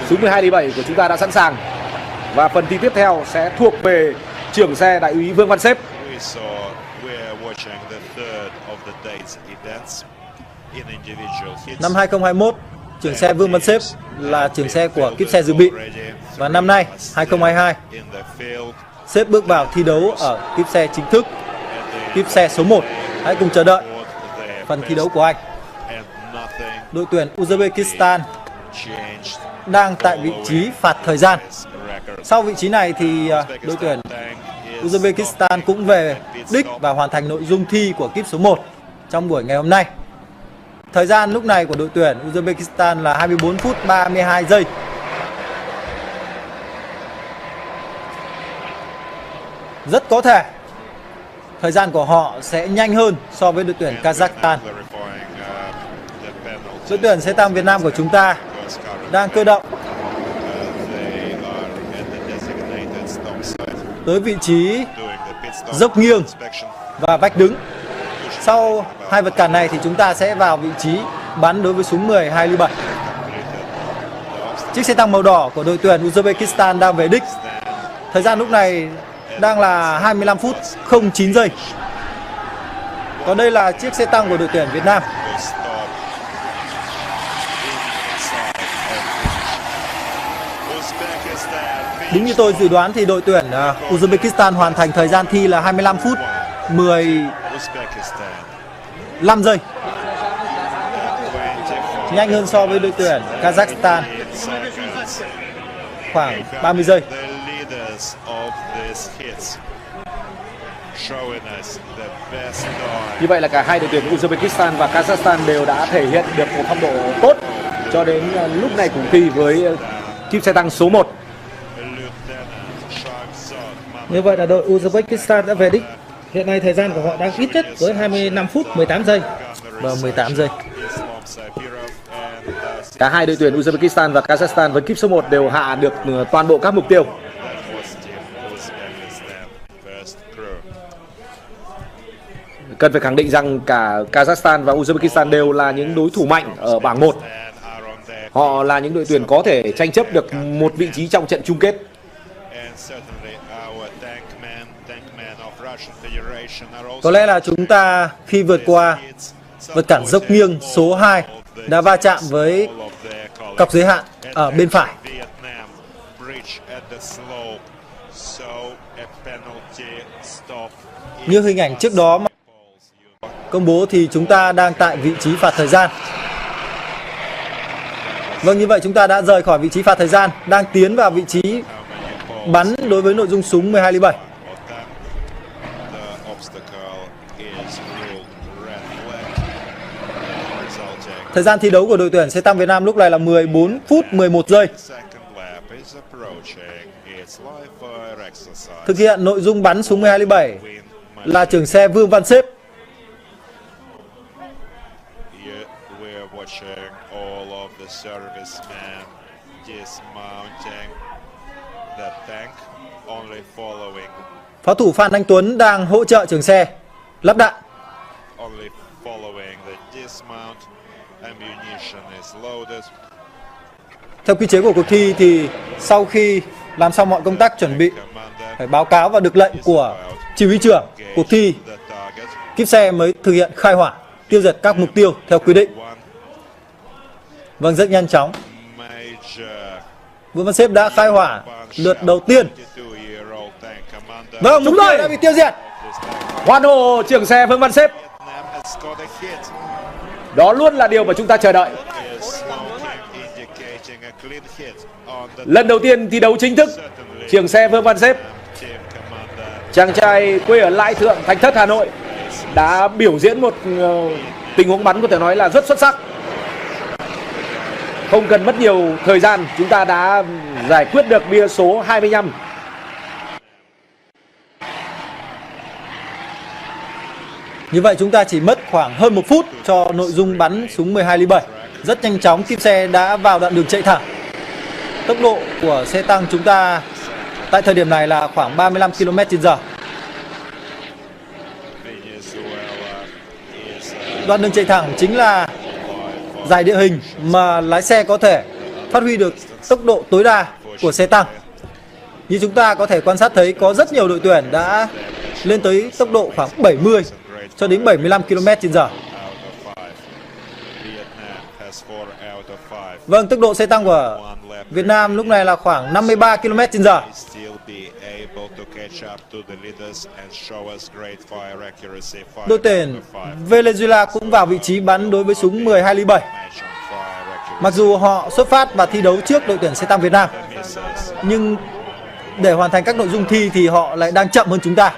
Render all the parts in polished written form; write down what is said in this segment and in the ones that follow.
Súng 12 ly 7 của chúng ta đã sẵn sàng. Và phần thi tiếp theo sẽ thuộc về trưởng xe đại úy Vương Văn Xếp. Năm 2021, trưởng xe Vương Văn Xếp là trưởng xe của kíp xe dự bị. Và năm nay, 2022, Xếp bước vào thi đấu ở kíp xe chính thức, kíp xe số 1. Hãy cùng chờ đợi phần thi đấu của anh. Đội tuyển Uzbekistan đang tại vị trí phạt thời gian. Sau vị trí này thì đội tuyển Uzbekistan cũng về đích và hoàn thành nội dung thi của kíp số 1 trong buổi ngày hôm nay. Thời gian lúc này của đội tuyển Uzbekistan là 24 phút 32 giây. Rất có thể thời gian của họ sẽ nhanh hơn so với đội tuyển Kazakhstan. Đội tuyển xe tăng Việt Nam của chúng ta đang cơ động tới vị trí dốc nghiêng và vách đứng. Sau hai vật cản này thì chúng ta sẽ vào vị trí bắn đối với súng 12 ly 7. Chiếc xe tăng màu đỏ của đội tuyển Uzbekistan đang về đích. Thời gian lúc này đang là 25 phút 09 giây. Còn đây là chiếc xe tăng của đội tuyển Việt Nam. Đúng như tôi dự đoán thì đội tuyển Uzbekistan hoàn thành thời gian thi là 25 phút 15 giây. Nhanh hơn so với đội tuyển Kazakhstan khoảng 30 giây. Như vậy là cả hai đội tuyển Uzbekistan và Kazakhstan đều đã thể hiện được một phong độ tốt cho đến lúc này cuộc thi với kíp xe tăng số 1. Như vậy là đội Uzbekistan đã về đích. Hiện nay thời gian của họ đang ít nhất với 25 phút 18 giây. Và 18 giây. Cả hai đội tuyển Uzbekistan và Kazakhstan với kíp số 1 đều hạ được toàn bộ các mục tiêu. Cần phải khẳng định rằng cả Kazakhstan và Uzbekistan đều là những đối thủ mạnh ở bảng 1. Họ là những đội tuyển có thể tranh chấp được một vị trí trong trận chung kết. Có lẽ là chúng ta khi vượt qua vật cản dốc nghiêng số 2 đã va chạm với cọc giới hạn ở bên phải. Như hình ảnh trước đó mà công bố thì chúng ta đang tại vị trí phạt thời gian. Vâng, như vậy chúng ta đã rời khỏi vị trí phạt thời gian, đang tiến vào vị trí bắn đối với nội dung súng 12 ly 7. Thời gian thi đấu của đội tuyển xe tăng Việt Nam lúc này là 14 phút 11 giây. Thực hiện nội dung bắn súng 12 ly 7 là trưởng xe Vương Văn Xếp. Pháo thủ Phan Anh Tuấn đang hỗ trợ trưởng xe lắp đạn. Theo quy chế của cuộc thi thì sau khi làm xong mọi công tác chuẩn bị phải báo cáo và được lệnh của chỉ huy trưởng cuộc thi, kíp xe mới thực hiện khai hỏa, tiêu diệt các mục tiêu theo quy định. Vâng, rất nhanh chóng. Vương Văn Xếp đã khai hỏa lượt đầu tiên. Vâng, mục tiêu đã bị tiêu diệt. Hoan hô trưởng xe Vương Văn Xếp. Đó luôn là điều mà chúng ta chờ đợi. Lần đầu tiên thi đấu chính thức, trưởng xe Vương Văn Xếp, chàng trai quê ở Lai Thượng, Thạch Thất, Hà Nội, đã biểu diễn một tình huống bắn có thể nói là rất xuất sắc. Không cần mất nhiều thời gian, chúng ta đã giải quyết được bia số 25. Như vậy chúng ta chỉ mất khoảng hơn 1 phút cho nội dung bắn súng 12 ly 7. Rất nhanh chóng, kíp xe đã vào đoạn đường chạy thẳng. Tốc độ của xe tăng chúng ta tại thời điểm này là khoảng 35 km/h. Đoạn đường chạy thẳng chính là giải địa hình mà lái xe có thể phát huy được tốc độ tối đa của xe tăng. Như chúng ta có thể quan sát thấy, có rất nhiều đội tuyển đã lên tới tốc độ khoảng 70 cho đến 75 km/h. Vâng, tốc độ xe tăng của Việt Nam lúc này là khoảng 53 km/h. Đội tuyển Venezuela cũng vào vị trí bắn đối với súng 12 ly 7. Mặc dù họ xuất phát và thi đấu trước đội tuyển xe tăng Việt Nam, nhưng để hoàn thành các nội dung thi thì họ lại đang chậm hơn chúng ta.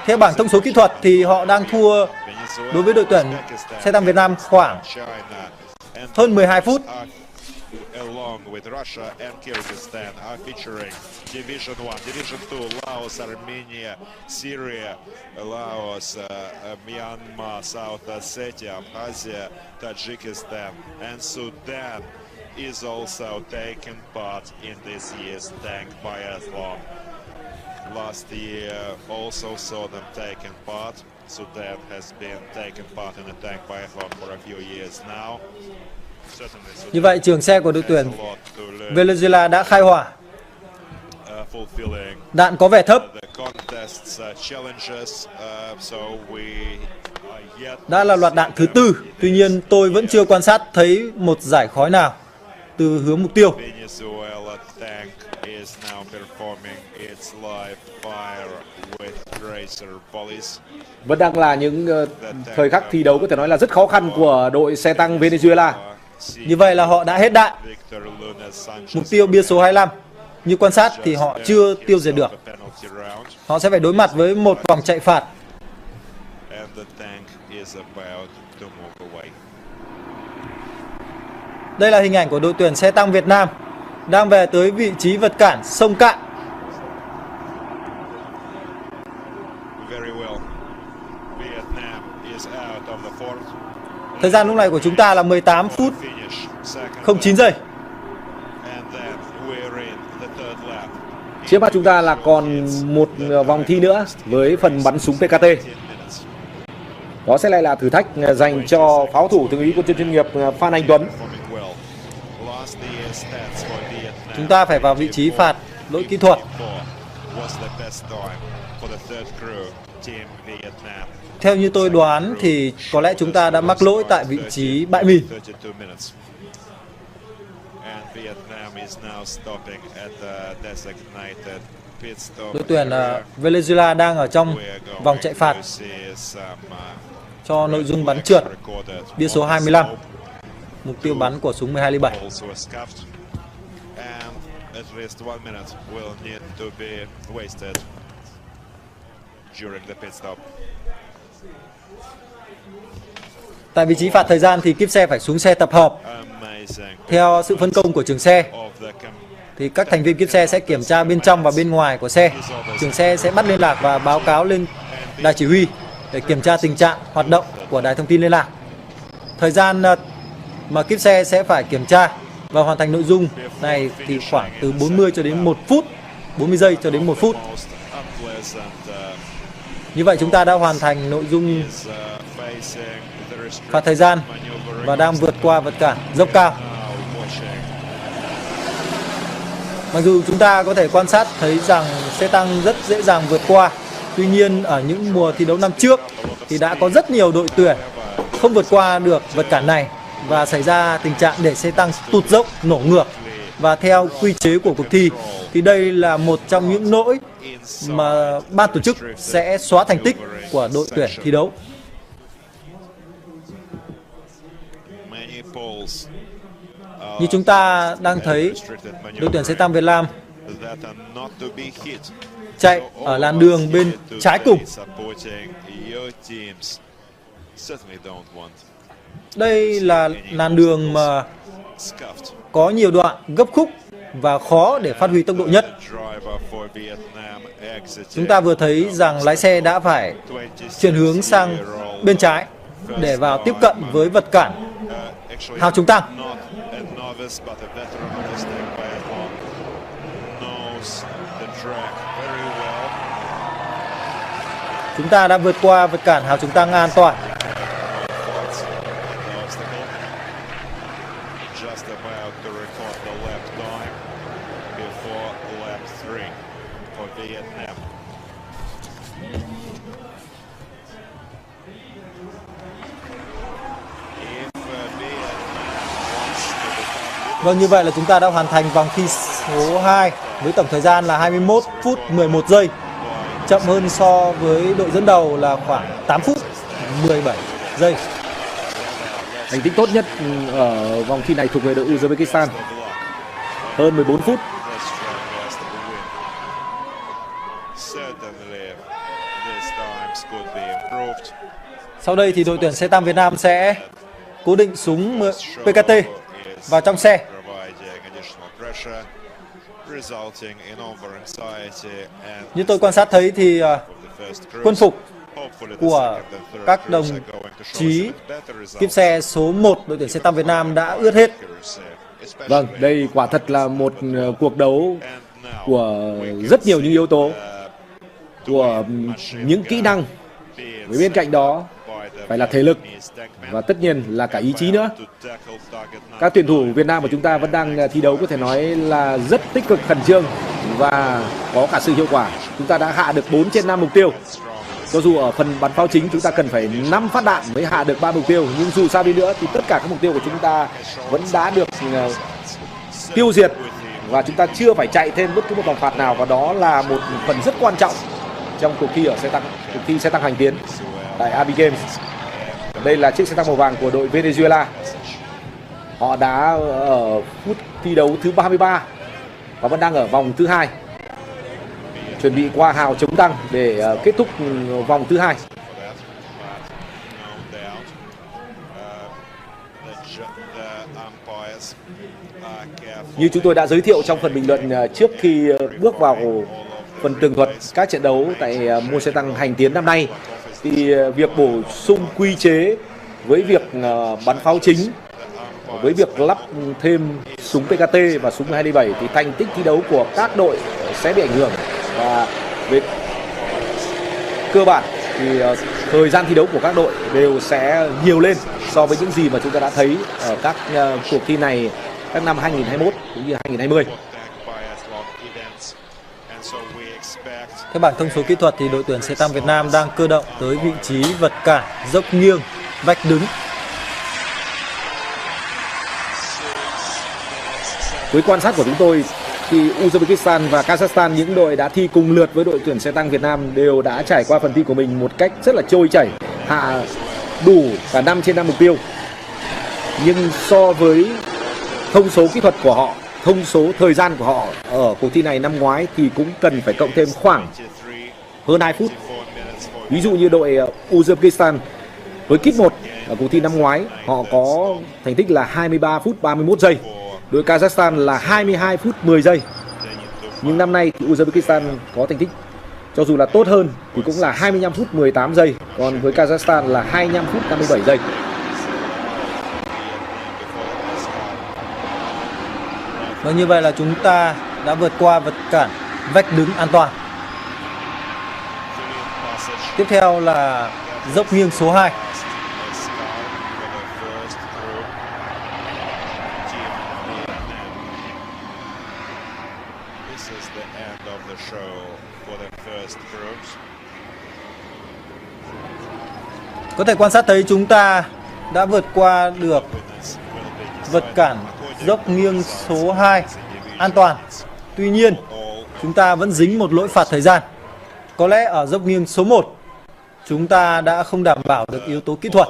Theo bảng thông số kỹ thuật thì họ đang thua đối với đội tuyển xe tăng Việt Nam khoảng hơn 12 phút. Along with Russia and Kyrgyzstan are featuring Division 1, Division 2, Laos, Armenia, Syria, Laos, Myanmar, South Ossetia, Abkhazia, Tajikistan, and Sudan is also taking part in this year's tank biathlon. Last year also saw them taking part. Sudan has been taking part in the tank biathlon for a few years now. Như vậy, trường xe của đội tuyển Venezuela đã khai hỏa. Đạn có vẻ thấp. Đã là loạt đạn thứ tư. Tuy nhiên, tôi vẫn chưa quan sát thấy một giải khói nào từ hướng mục tiêu. Vẫn đang là những thời khắc thi đấu có thể nói là rất khó khăn của đội xe tăng Venezuela. Như vậy là họ đã hết đạn. Mục tiêu bia số 25. Như quan sát thì họ chưa tiêu diệt được. Họ sẽ phải đối mặt với một vòng chạy phạt. Đây là hình ảnh của đội tuyển xe tăng Việt Nam đang về tới vị trí vật cản sông Cạn. Thời gian lúc này của chúng ta là 18 phút 09 giây. Trước mắt chúng ta là còn một vòng thi nữa với phần bắn súng PKT. Đó sẽ lại là thử thách dành cho pháo thủ thượng úy quân chủng chuyên nghiệp Phan Anh Tuấn. Chúng ta phải vào vị trí phạt lỗi kỹ thuật. Theo như tôi đoán thì có lẽ chúng ta đã mắc lỗi tại vị trí bãi mìn. Đội tuyển Venezuela đang ở trong vòng chạy phạt cho nội dung bắn trượt bia số 25. Mục tiêu bắn của súng 12 ly 7. Tại vị trí phạt thời gian thì kíp xe phải xuống xe tập hợp. Theo sự phân công của trường xe thì các thành viên kíp xe sẽ kiểm tra bên trong và bên ngoài của xe. Trường xe sẽ bắt liên lạc và báo cáo lên đài chỉ huy để kiểm tra tình trạng hoạt động của đài thông tin liên lạc. Thời gian mà kíp xe sẽ phải kiểm tra và hoàn thành nội dung này thì khoảng từ 40 cho đến 1 phút, 40 giây cho đến 1 phút. Như vậy chúng ta đã hoàn thành nội dung phạt thời gian và đang vượt qua vật cản dốc cao. Mặc dù chúng ta có thể quan sát thấy rằng xe tăng rất dễ dàng vượt qua, tuy nhiên ở những mùa thi đấu năm trước thì đã có rất nhiều đội tuyển không vượt qua được vật cản này và xảy ra tình trạng để xe tăng tụt dốc, nổ ngược. Và theo quy chế của cuộc thi thì đây là một trong những lỗi mà ban tổ chức sẽ xóa thành tích của đội tuyển thi đấu. Như chúng ta đang thấy, đội tuyển xe tăng Việt Nam chạy ở làn đường bên trái cùng. Đây là làn đường mà có nhiều đoạn gấp khúc và khó để phát huy tốc độ nhất. Chúng ta vừa thấy rằng lái xe đã phải chuyển hướng sang bên trái để vào tiếp cận với vật cản hào chống tăng. Chúng ta đã vượt qua vật cản hào chống tăng an toàn. about to record the lap time before lap 3 for Vietnam. Vâng, như vậy là chúng ta đã hoàn thành vòng thi số 2 với tổng thời gian là 21 phút 11 giây. Chậm hơn so với đội dẫn đầu là khoảng 8 phút 17 giây. Thành tích tốt nhất ở vòng thi này thuộc về đội Uzbekistan, hơn 14 phút. Sau đây thì đội tuyển xe tăng Việt Nam sẽ cố định súng PKT vào trong xe. Như tôi quan sát thấy thì quân phục của các đồng chí kíp xe số 1 đội tuyển xe tăng Việt Nam đã ướt hết. Vâng, đây quả thật là một cuộc đấu của rất nhiều những yếu tố, của những kỹ năng. Với bên cạnh đó phải là thể lực và tất nhiên là cả ý chí nữa. Các tuyển thủ Việt Nam của chúng ta vẫn đang thi đấu có thể nói là rất tích cực, khẩn trương và có cả sự hiệu quả. Chúng ta đã hạ được 4 trên 5 mục tiêu. Cho dù ở phần bắn pháo chính chúng ta cần phải 5 phát đạn mới hạ được 3 mục tiêu, nhưng dù sao đi nữa thì tất cả các mục tiêu của chúng ta vẫn đã được tiêu diệt và chúng ta chưa phải chạy thêm bất cứ một vòng phạt nào, và đó là một phần rất quan trọng trong cuộc thi cuộc thi xe tăng hành tiến tại Army Games. Đây là chiếc xe tăng màu vàng của đội Venezuela. Họ đã ở phút thi đấu thứ 33 và vẫn đang ở vòng thứ 2, chuẩn bị qua hào chống tăng để kết thúc vòng thứ 2. Như chúng tôi đã giới thiệu trong phần bình luận trước khi bước vào phần tường thuật các trận đấu tại môn xe tăng hành tiến năm nay, thì việc bổ sung quy chế với việc bắn pháo chính, với việc lắp thêm súng PKT và súng 2D7 thì thành tích thi đấu của các đội sẽ bị ảnh hưởng, và về cơ bản thì thời gian thi đấu của các đội đều sẽ nhiều lên so với những gì mà chúng ta đã thấy ở các cuộc thi này các năm 2021 cũng như 2020. Theo bảng thông số kỹ thuật thì đội tuyển xe tăng Việt Nam đang cơ động tới vị trí vật cản, dốc nghiêng, vách đứng. Với quan sát của chúng tôi thì Uzbekistan và Kazakhstan, những đội đã thi cùng lượt với đội tuyển xe tăng Việt Nam, đều đã trải qua phần thi của mình một cách rất là trôi chảy, hạ đủ cả 5 trên 5 mục tiêu. Nhưng so với thông số kỹ thuật của họ, thông số thời gian của họ ở cuộc thi này năm ngoái thì cũng cần phải cộng thêm khoảng hơn 2 phút. Ví dụ như đội Uzbekistan với kíp 1 ở cuộc thi năm ngoái, họ có thành tích là 23 phút 31 giây. Đội Kazakhstan là 22 phút 10 giây. Nhưng năm nay thì Uzbekistan có thành tích cho dù là tốt hơn thì cũng là 25 phút 18 giây. Còn với Kazakhstan là 25 phút 57 giây. Và như vậy là chúng ta đã vượt qua vật cản vách đứng an toàn. Tiếp theo là dốc nghiêng số 2. Có thể quan sát thấy chúng ta đã vượt qua được vật cản dốc nghiêng số 2 an toàn. Tuy nhiên, chúng ta vẫn dính một lỗi phạt thời gian. Có lẽ ở dốc nghiêng số 1, chúng ta đã không đảm bảo được yếu tố kỹ thuật.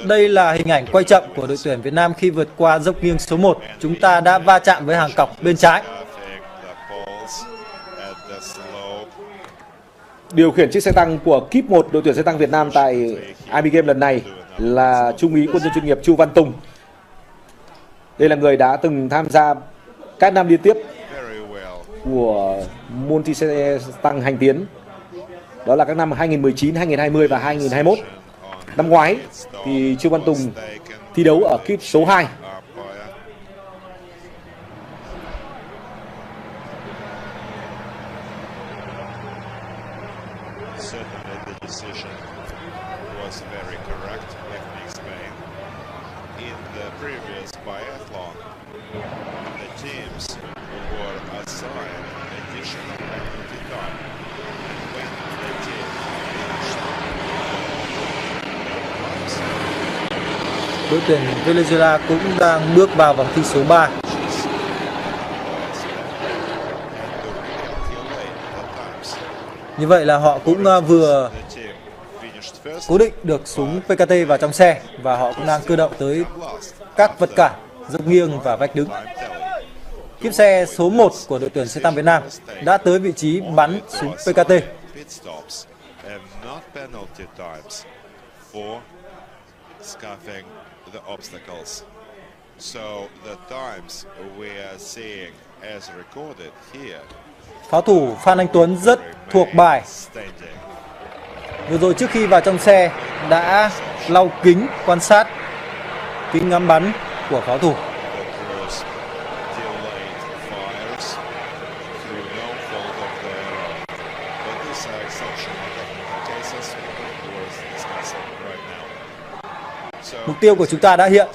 Đây là hình ảnh quay chậm của đội tuyển Việt Nam khi vượt qua dốc nghiêng số 1. Chúng ta đã va chạm với hàng cọc bên trái. Điều khiển chiếc xe tăng của kíp 1 đội tuyển xe tăng Việt Nam tại Army Games lần này là Trung úy quân nhân chuyên nghiệp Chu Văn Tùng. Đây là người đã từng tham gia các năm liên tiếp của môn thi xe tăng hành tiến. Đó là các năm 2019, 2020 và 2021. Năm ngoái thì Chu Văn Tùng thi đấu ở kíp số 2. in the previous biathlon, the teams were assigned additional penalty time. And when the team finished Đội tuyển Venezuela cũng đang bước vào vòng thi số 3. Như vậy là họ cũng vừa cố định được súng PKT vào trong xe và họ cũng đang cơ động tới các vật cản, dốc nghiêng và vách đứng. Kíp xe số 1 của đội tuyển xe tăng Việt Nam đã tới vị trí bắn súng PKT. the obstacles. So the times we are seeing as recorded here. Pháo thủ Phan Anh Tuấn rất thuộc bài. Vừa rồi trước khi vào trong xe đã lau kính quan sát, kính ngắm bắn của pháo thủ. Mục tiêu của chúng ta đã hiện.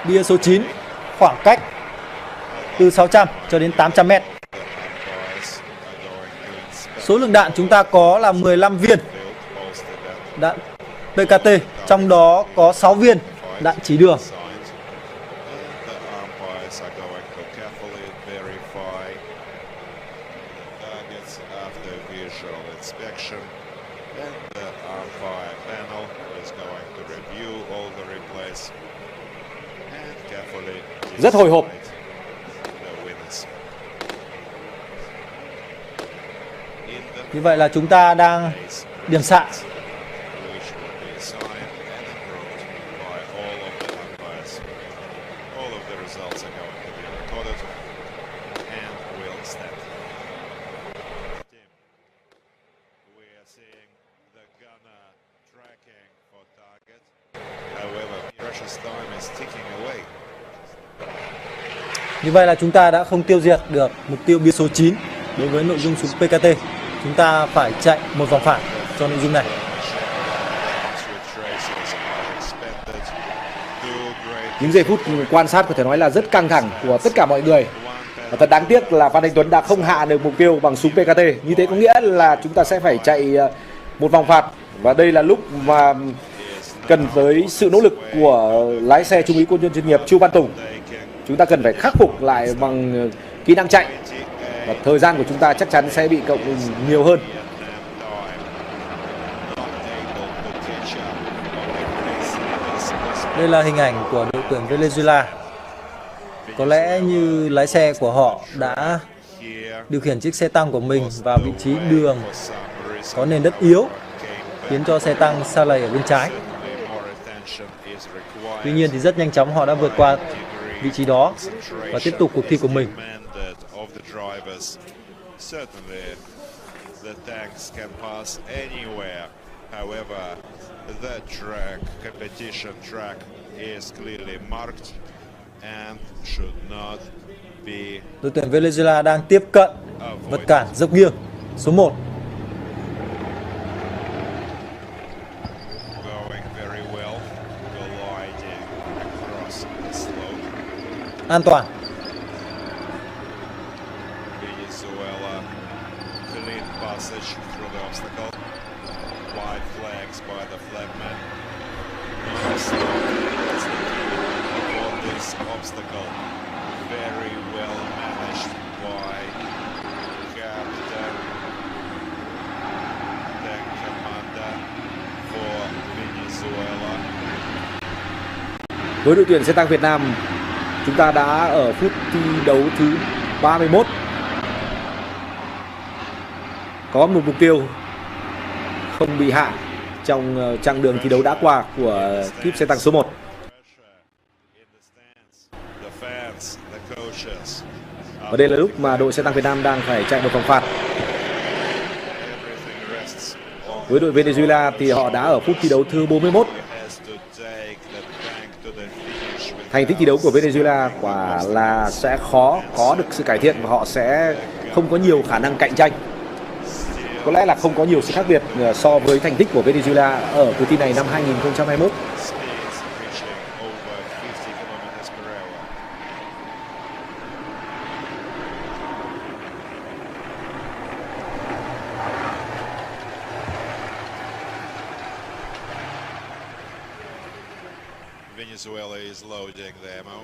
Bia số 9, khoảng cách từ 600 cho đến 800 mét. Số lượng đạn chúng ta có là 15 viên đạn PKT, trong đó có 6 viên đạn chỉ đường. Rất hồi hộp. Như vậy là chúng ta đang điểm xạ. Như vậy là chúng ta đã không tiêu diệt được mục tiêu bia số 9 đối với nội dung súng PKT. Chúng ta phải chạy một vòng phản cho nội dung này. Những giây phút quan sát có thể nói là rất căng thẳng của tất cả mọi người. Và thật đáng tiếc là Phan Anh Tuấn đã không hạ được mục tiêu bằng súng PKT. Như thế có nghĩa là chúng ta sẽ phải chạy một vòng phạt. Và đây là lúc mà cần tới sự nỗ lực của lái xe trung úy quân nhân chuyên nghiệp Chu Văn Tùng. Chúng ta cần phải khắc phục lại bằng kỹ năng chạy. Và thời gian của chúng ta chắc chắn sẽ bị cộng nhiều hơn. Đây là hình ảnh của đội tuyển Venezuela. Có lẽ như lái xe của họ đã điều khiển chiếc xe tăng của mình vào vị trí đường có nền đất yếu, khiến cho xe tăng sa lầy ở bên trái. Tuy nhiên thì rất nhanh chóng họ đã vượt qua vị trí đó và tiếp tục cuộc thi của mình. Đội tuyển Venezuela đang tiếp cận vật cản dốc nghiêng số 1. An toàn. Với đội tuyển xe tăng Việt Nam, chúng ta đã ở phút thi đấu thứ 31. Có một mục tiêu không bị hạ trong chặng đường thi đấu đã qua của kíp xe tăng số 1. Và đây là lúc mà đội xe tăng Việt Nam đang phải chạy một vòng phạt. Với đội Venezuela thì họ đã ở phút thi đấu thứ 41. Thành tích thi đấu của Venezuela quả là sẽ khó có được sự cải thiện và họ sẽ không có nhiều khả năng cạnh tranh. có lẽ là không có nhiều sự khác biệt so với thành tích của Venezuela ở cuộc thi này năm 2021. Speeds reaching over 50 kilometers per hour. Venezuela is loading the ammo.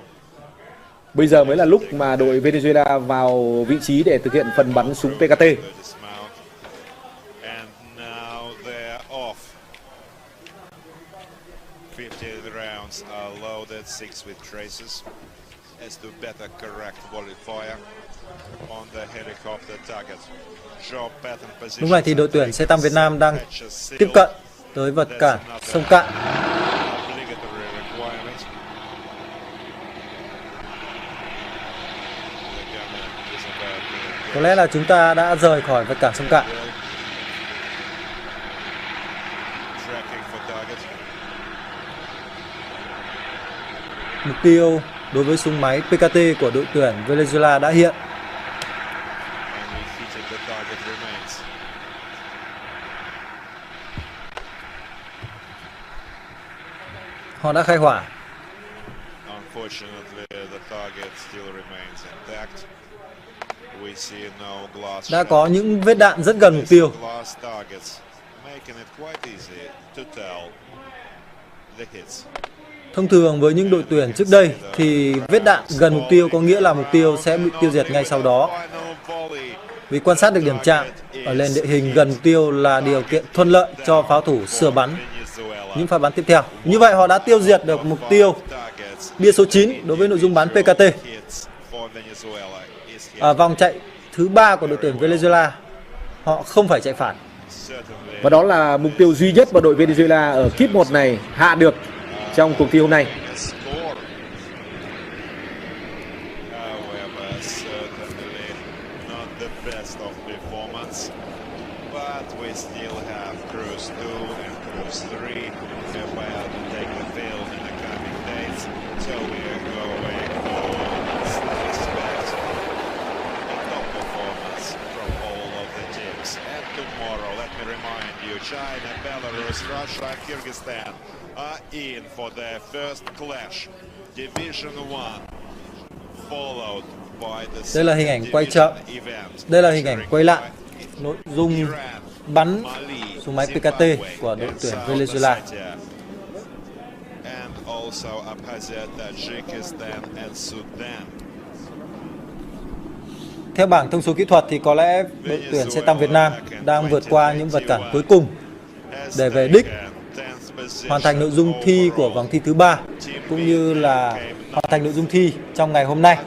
Bây giờ mới là lúc mà đội Venezuela vào vị trí để thực hiện phần bắn súng PKT. Dismount. And now they're off. 50 rounds are loaded, 6 with traces. As to better correct volley fire on the helicopter target. Job pattern position. Lúc này thì đội tuyển xe tăng Việt Nam đang tiếp cận tới vật cản sông Cạn. Obligatory requirement. The gunner is about to Có lẽ là chúng ta đã rời khỏi vật cản sông Cạn. tracking for target. Mục tiêu đối với súng máy PKT của đội tuyển Venezuela đã hiện. Only hitting the target remains. Họ đã khai hỏa. Unfortunately, the target still remains intact. We see no glass. Đã có những vết đạn rất gần mục tiêu. Glass targets, making it quite easy to tell the hits. Thông thường với những đội tuyển trước đây thì vết đạn gần mục tiêu có nghĩa là mục tiêu sẽ bị tiêu diệt ngay sau đó. Vì quan sát được điểm chạm ở nền địa hình gần mục tiêu là điều kiện thuận lợi cho pháo thủ sửa bắn những pha bắn tiếp theo. Như vậy họ đã tiêu diệt được mục tiêu bia số 9 đối với nội dung bắn PKT. Ở vòng chạy thứ 3 của đội tuyển Venezuela, họ không phải chạy phản. Và đó là mục tiêu duy nhất mà đội Venezuela ở kíp 1 này hạ được trong cuộc thi hôm nay. However, certainly not the best of performance, but we still have Cruise 2 and Cruise 3 about to take the field in the coming days, so we are going to expect a top performance from all of the teams. And tomorrow, let me remind you, China, Belarus, Russia and Kyrgyzstan are in for their first clash, Division 1, followed by the Đây là hình ảnh quay chậm. Đây là hình ảnh quay lại nội dung bắn súng máy PKT của đội tuyển Venezuela. And also Abkhazia, Tajikistan and Sudan. Theo bảng thông số kỹ thuật thì có lẽ đội tuyển xe tăng Việt Nam đang vượt qua những vật cản cuối cùng để về đích, hoàn thành nội dung thi của vòng thi thứ 3 cũng như là hoàn thành nội dung thi trong ngày hôm nay.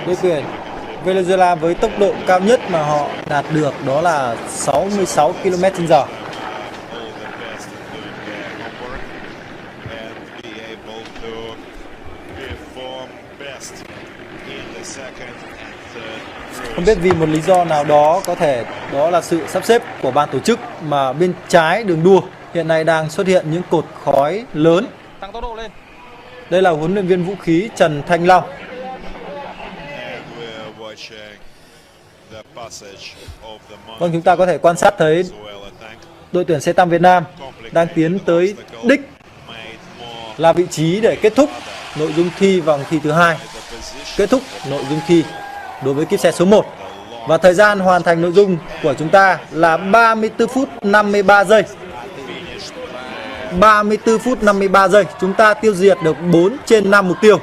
Đội tuyển Venezuela với tốc độ cao nhất mà họ đạt được đó là 66 km/h. Không biết vì một lý do nào đó, có thể đó là sự sắp xếp của ban tổ chức, mà bên trái đường đua hiện nay đang xuất hiện những cột khói lớn. Tăng tốc độ lên. Đây là huấn luyện viên vũ khí Trần Thanh Long. Vâng, chúng ta có thể quan sát thấy đội tuyển xe tăng Việt Nam đang tiến tới đích là vị trí để kết thúc nội dung thi vòng thi thứ 2, kết thúc nội dung thi đối với kíp xe số 1. Và thời gian hoàn thành nội dung của chúng ta là 34 phút 53 giây. 34 phút 53 giây, chúng ta tiêu diệt được 4 trên 5 mục tiêu.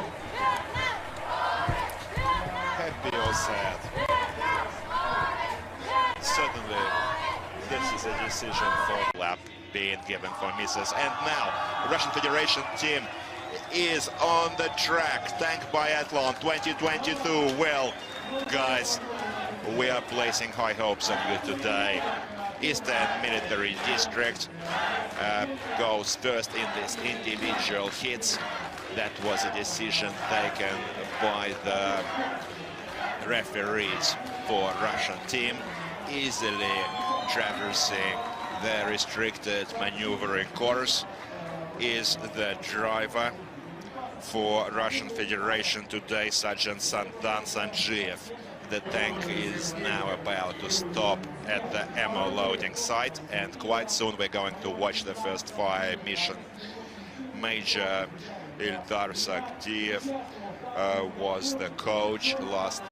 Is on the track. Tank Biathlon 2022. Well, guys, we are placing high hopes on you today. Eastern Military District goes first in this individual hits. That was a decision taken by the referees for Russian team, easily traversing the restricted maneuvering course is the driver for Russian Federation today, Sergeant Santan Sanjiev. The tank is now about to stop at the ammo loading site, and quite soon we're going to watch the first fire mission. Major TRduğ TIwiąwas the coach last.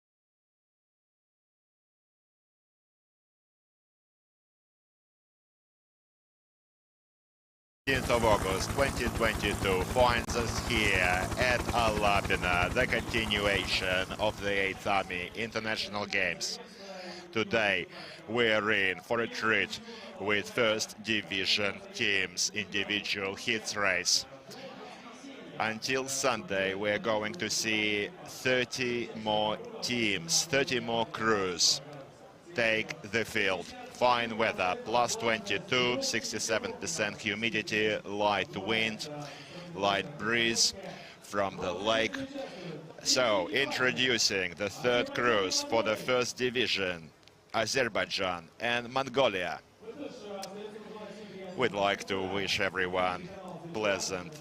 Of August 2022 finds us here at Alabina, the continuation of the 8th Army International Games. Today we're in for a treat with first division teams individual hits race. Until Sunday we're going to see 30 more teams, 30 more crews take the field. Fine weather, plus 22, 67% humidity, light wind, light breeze from the lake. So, introducing the third cruise for the first division, Azerbaijan and Mongolia. We'd like to wish everyone pleasant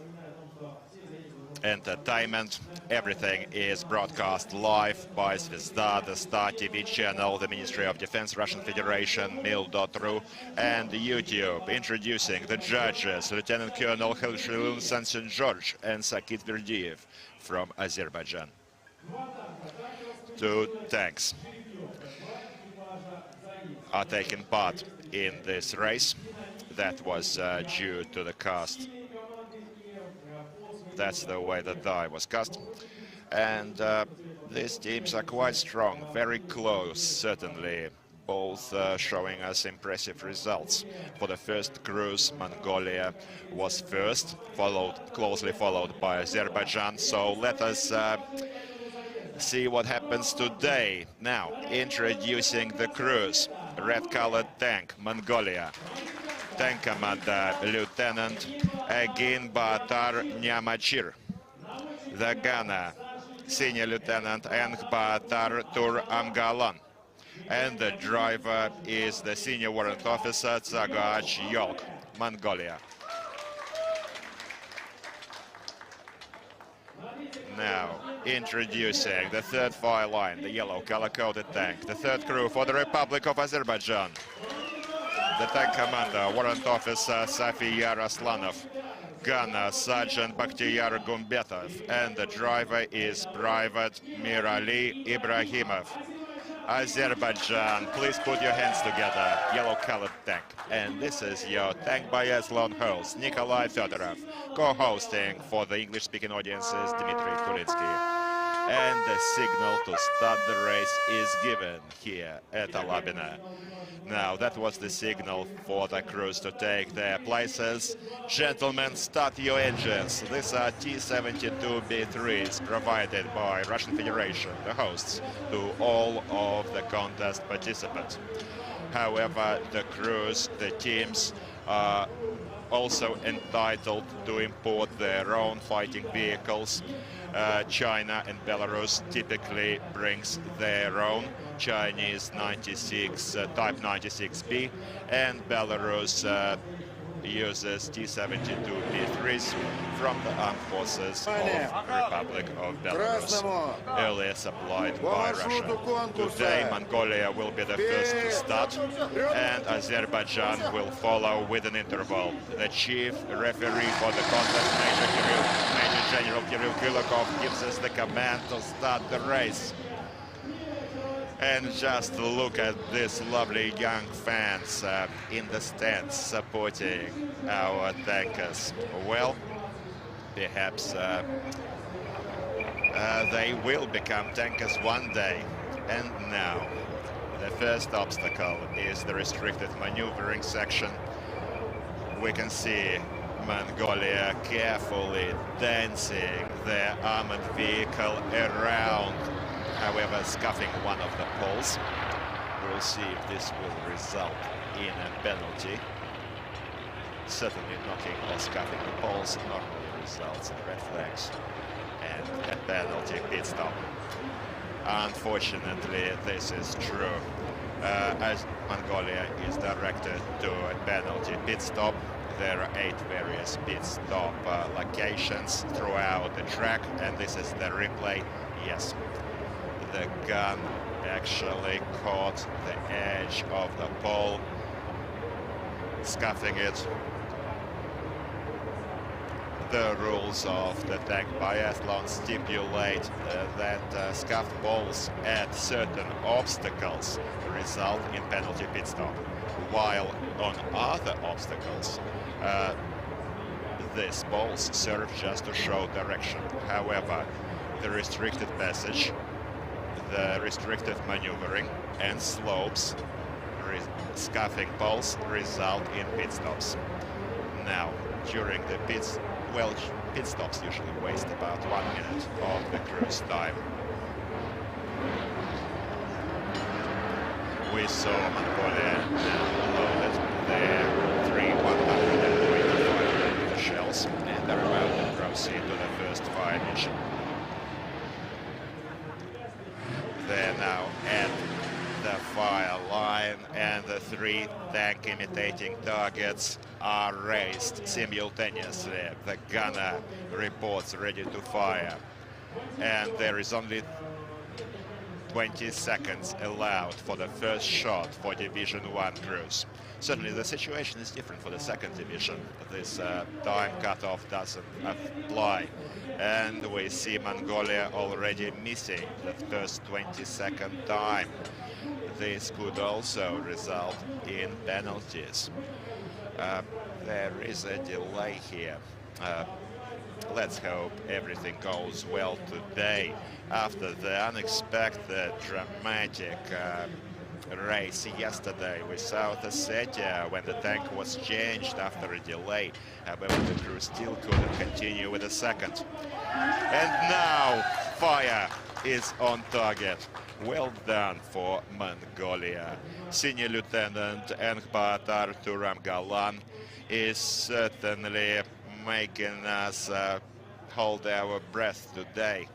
entertainment. Everything is broadcast live by Zvezda, the Star TV channel, the Ministry of Defense, Russian Federation, Mil.ru, and YouTube. Introducing the judges, Lieutenant Colonel Helshilun Sansin-George and Sakit Verdiev from Azerbaijan. 2 tanks are taking part in this race. That was due to the cast. That's the way the die was cast. And these teams are quite strong, very close, certainly, both showing us impressive results. For the first cruise, Mongolia was first, closely followed by Azerbaijan. So let us see what happens today. Now, introducing the cruise, red-colored tank, Mongolia. Tank commander, Lieutenant Agin Batar Nyamachir. The gunner, Senior Lieutenant Eng Batar Tur Amgalan. And the driver is the Senior Warrant Officer Tsagach Yolk, Mongolia. Now, introducing the third fire line, the yellow color-coded tank, the third crew for the Republic of Azerbaijan. The tank commander, Warrant Officer Safiyar Aslanov, gunner Sergeant Bakhtiyar Gumbetov, and the driver is Private Mirali Ibrahimov. Azerbaijan, please put your hands together, yellow-colored tank. And this is your tank biathlon host, Nikolai Fedorov, co-hosting for the English-speaking audiences, Dmitry Kurinsky. And the signal to start the race is given here at Alabina. Now, that was the signal for the crews to take their places. Gentlemen, start your engines. These are T-72B3s provided by Russian Federation, the hosts, to all of the contest participants. However, the crews, the teams, are also entitled to import their own fighting vehicles. China and Belarus typically brings their own Chinese 96 Type 96B, and Belarus uses T-72B3s from the armed forces of the Republic of Belarus, earlier supplied by Russia. Today, Mongolia will be the first to start, and Azerbaijan will follow with an interval. The chief referee for the contest, Major General Kirill Kulakov, gives us the command to start the race. And just look at these lovely young fans in the stands supporting our tankers. Well, perhaps they will become tankers one day. And now, the first obstacle is the restricted maneuvering section. We can see Mongolia carefully dancing their armored vehicle around, however, scuffing one of the poles. We'll see if this will result in a penalty. Certainly knocking or scuffing the poles normally results in red flags and a penalty pit stop. Unfortunately, this is true. As Mongolia is directed to a penalty pit stop, there are 8 various pit stop locations throughout the track, and this is the replay. Yes, the gun actually caught the edge of the pole, scuffing it. The rules of the tank biathlon stipulate that scuffed poles at certain obstacles result in penalty pit stop, while on other obstacles these poles serve just to show direction. However, the restricted passage, the restricted maneuvering and slopes, scuffing poles result in pit stops. Now, during the pit stops usually waste about 1 minute of the cruise time. We saw Mongolia loaded their 3 125 shells and are about to proceed to the first fire mission. They're now at the fire line, and the 3 tank imitating targets are raised simultaneously. The gunner reports ready to fire, and there is only 20 seconds allowed for the first shot for Division 1 crews. Certainly the situation is different for the second division. This time cutoff doesn't apply, and we see Mongolia already missing the first 20-second time. This could also result in penalties. There is a delay here. Let's hope everything goes well today. After the unexpected, dramatic race yesterday with South Ossetia, when the tank was changed after a delay, however, the crew still couldn't continue with the second. And now fire is on target. Well done for Mongolia. Senior Lieutenant Enkhbatar Turamgalan is certainly making us hold our breath today.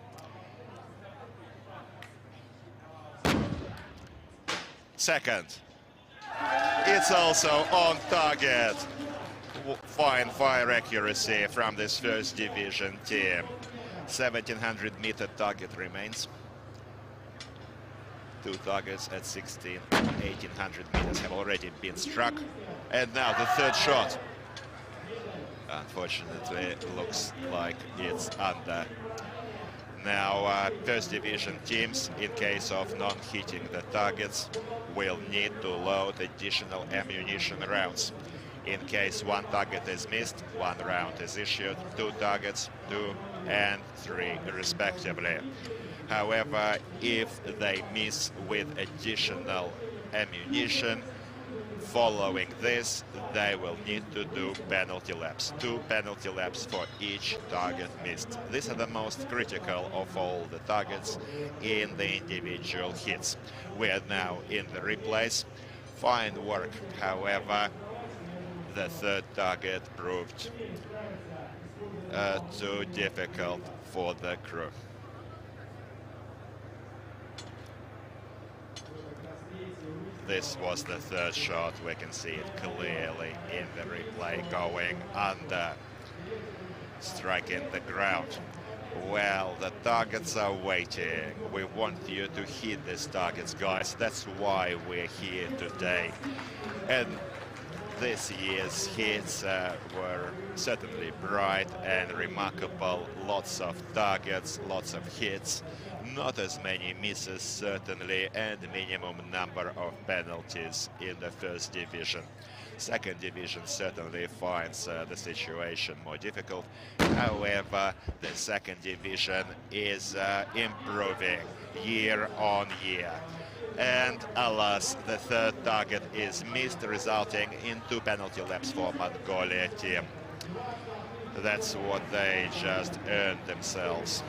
Second, it's also on target. Fine fire accuracy from this first division team. 1700-meter target remains. 2 targets at 1800 meters have already been struck. And now the third shot. Unfortunately, it looks like it's under. Now, first division teams, in case of non-hitting the targets, will need to load additional ammunition rounds. In case 1 target is missed, 1 round is issued, 2 targets, 2 and 3 respectively. However, if they miss with additional ammunition, following this, they will need to do penalty laps. 2 penalty laps for each target missed. These are the most critical of all the targets in the individual hits. We are now in the replays. Fine work, however, the third target proved too difficult for the crew. This was the third shot. We can see it clearly in the replay, going under, striking the ground. Well, the targets are waiting. We want you to hit these targets, guys. That's why we're here today. And this year's hits were certainly bright and remarkable. Lots of targets, lots of hits. Not as many misses, certainly, and minimum number of penalties in the first division. Second division certainly finds the situation more difficult. However, the second division is improving year on year. And alas, the third target is missed, resulting in 2 penalty laps for Mongolia team. That's what they just earned themselves.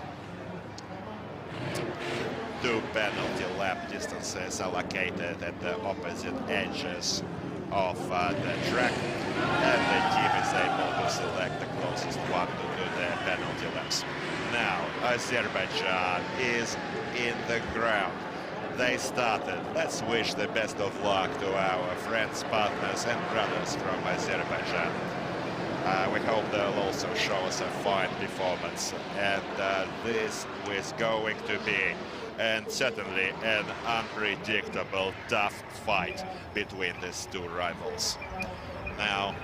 2 penalty lap distances allocated at the opposite edges of the track, and the team is able to select the closest one to do their penalty laps. Now, Azerbaijan is in the ground. They started. Let's wish the best of luck to our friends, partners and brothers from Azerbaijan. We hope they'll also show us a fine performance, and this is going to be, and certainly, an unpredictable, tough fight between these two rivals. Now,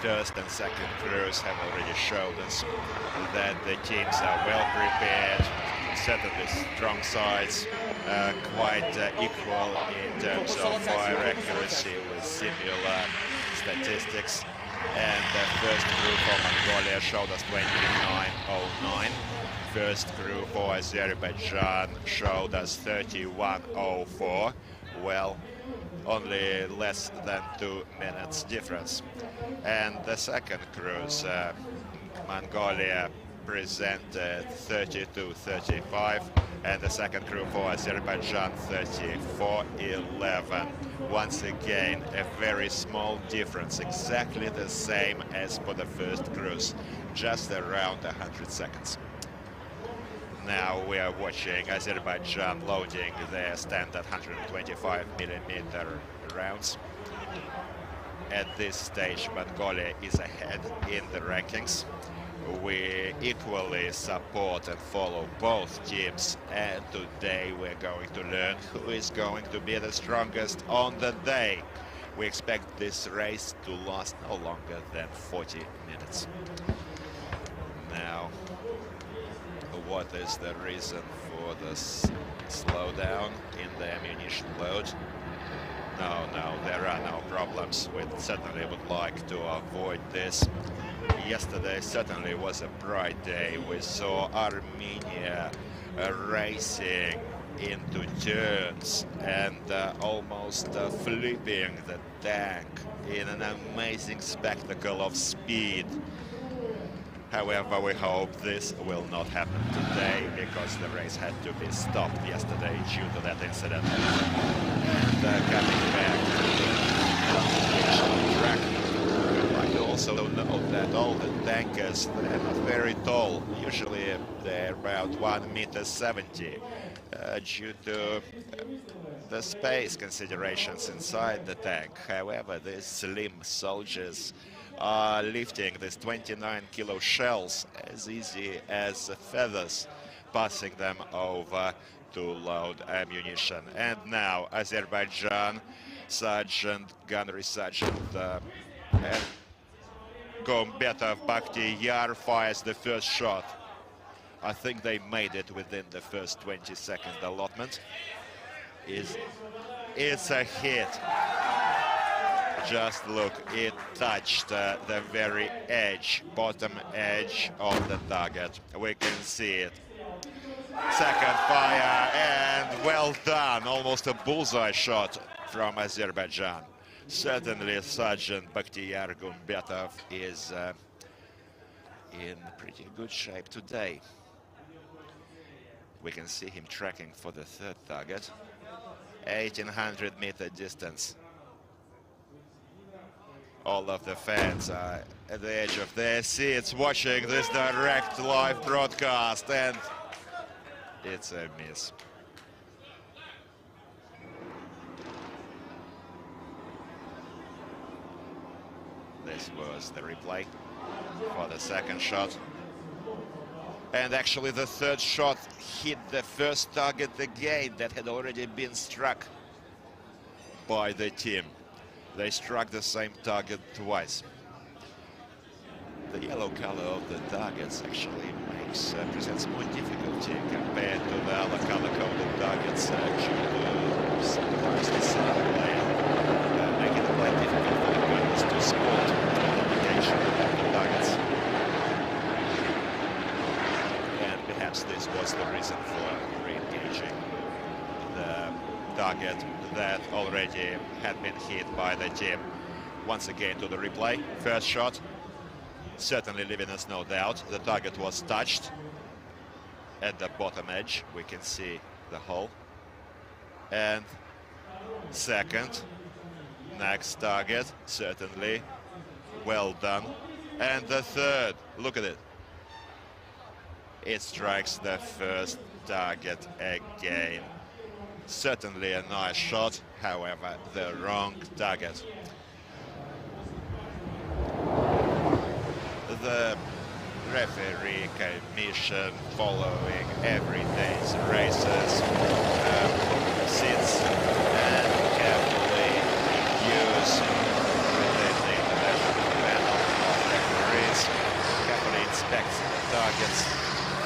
first and second crews have already showed us that the teams are well prepared, certainly strong sides, quite equal in terms of fire accuracy with similar statistics. And the first crew for Mongolia showed us 29.09. First crew for Azerbaijan showed us 31.04. Well, only less than 2 minutes difference. And the second cruise, Mongolia presented 32.35, and the second crew for Azerbaijan 34.11. Once again, a very small difference, exactly the same as for the first cruise, just around 100 seconds. Now we are watching Azerbaijan loading their standard 125mm rounds. At this stage, Mongolia is ahead in the rankings. We equally support and follow both teams, and today we're going to learn who is going to be the strongest on the day. We expect this race to last no longer than 40 minutes. Now, what is the reason for this slowdown in the ammunition load? No, there are no problems. We certainly would like to avoid this. Yesterday certainly was a bright day. We saw Armenia racing into turns and almost flipping the tank in an amazing spectacle of speed. However, we hope this will not happen today, because the race had to be stopped yesterday due to that incident. And coming back to the track, we'd like to also note that all the tankers, they're not very tall. Usually they're about 1.70 m due to the space considerations inside the tank. However, these slim soldiers are lifting these 29-kilo shells as easy as feathers, passing them over to load ammunition. And now Azerbaijan gunnery sergeant Gombetov Bakhtiyar fires the first shot. I think they made it within the first 20-second allotment. It's a hit. Just look, it touched the very edge, bottom edge of the target. We can see it. Second fire, and well done. Almost a bullseye shot from Azerbaijan. Certainly Sergeant Bakhtiyar Gombetov is in pretty good shape today. We can see him tracking for the third target. 1,800-meter distance. All of the fans are at the edge of their seats watching this direct live broadcast, and it's a miss. This was the replay for the second shot. And actually the third shot hit the first target again that had already been struck by the team. They struck the same target twice. The yellow color of the targets actually presents more difficulty compared to the other color-coded targets due to sometimes the center layer, making it quite difficult for the gunners to spot the indication of the targets. And perhaps this was the reason for re-engaging the target that already had been hit by the team. Once again to the replay. First shot, certainly leaving us no doubt. The target was touched at the bottom edge. We can see the hole. And second, next target, certainly well done. And the third, look at it. It strikes the first target again. Certainly a nice shot, however, the wrong target. the referee commission following every day's races sits and carefully reviews within the international panel of referees, carefully inspects the targets,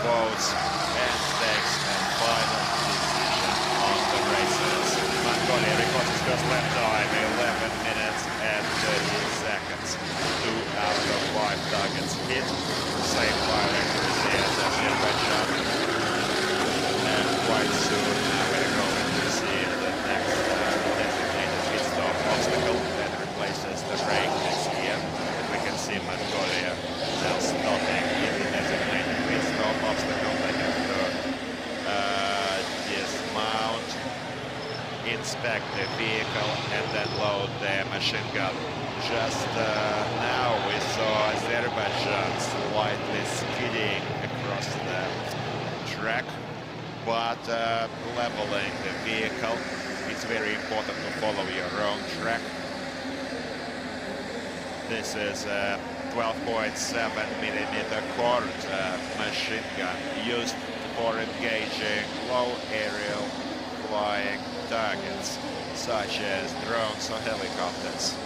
votes, and takes a final decision on the races. Mongolia records its first lap time, 11 minutes and 30 seconds. 2 out of 5 targets hit. Same fire accuracy as Azerbaijan. And quite soon we're going to see the next designated pit stop obstacle that replaces the brake this year. We can see Mongolia now stopping in the designated pit stop obstacle. They have to dismount, inspect the vehicle, and then load their machine gun. Just now we saw Azerbaijan slightly skidding across the track, but leveling the vehicle. It's very important to follow your own track. This is a 12.7mm cord machine gun used for engaging low aerial flying targets, such as drones or helicopters.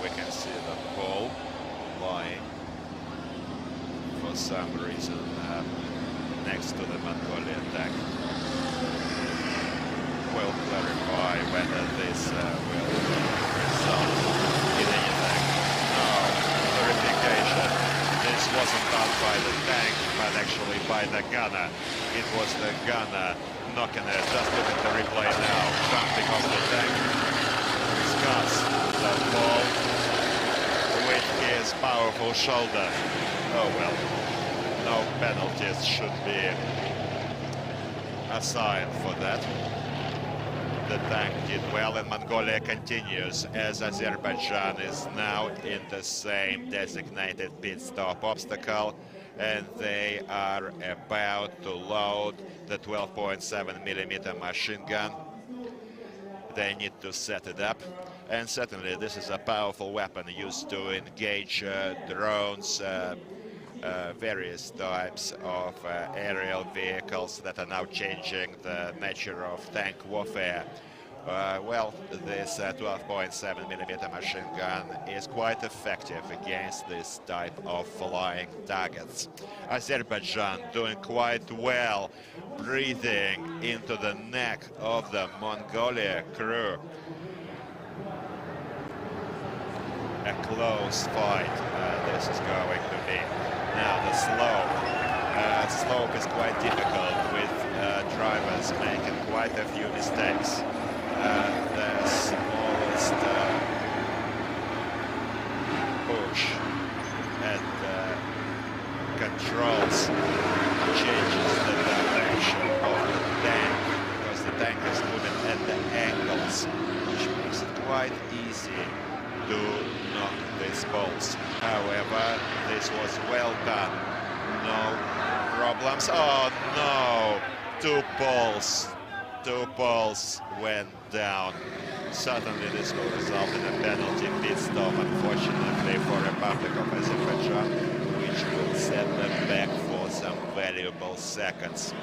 We can see the pole lying for some reason next to the Mongolian tank. We'll clarify whether this will result in anything. No, verification. This wasn't done by the tank, but actually by the gunner. It was the gunner knocking it. Just look at the replay now. Jumping off the tank. Discuss the ball with his powerful shoulder. Oh well, no penalties should be assigned for that. The tank did well, and Mongolia continues as Azerbaijan is now in the same designated pit stop obstacle, and they are about to load the 12.7mm machine gun. They need to set it up, and certainly this is a powerful weapon used to engage drones, various types of aerial vehicles that are now changing the nature of tank warfare. Well, this 12.7mm machine gun is quite effective against this type of flying targets. Azerbaijan doing quite well, breathing into the neck of the Mongolia crew. A close fight this is going to be. Now the slope is quite difficult with drivers making quite a few mistakes. The smallest push at the controls changes the direction of the tank, because the tank is moving at the angles, which makes it quite easy to knock these balls. However, this was well done. No problems. Oh no! Two balls went down. Certainly this will result in a penalty pit stop, unfortunately, for the Republic of Azerbaijan, which will set them back for some valuable seconds.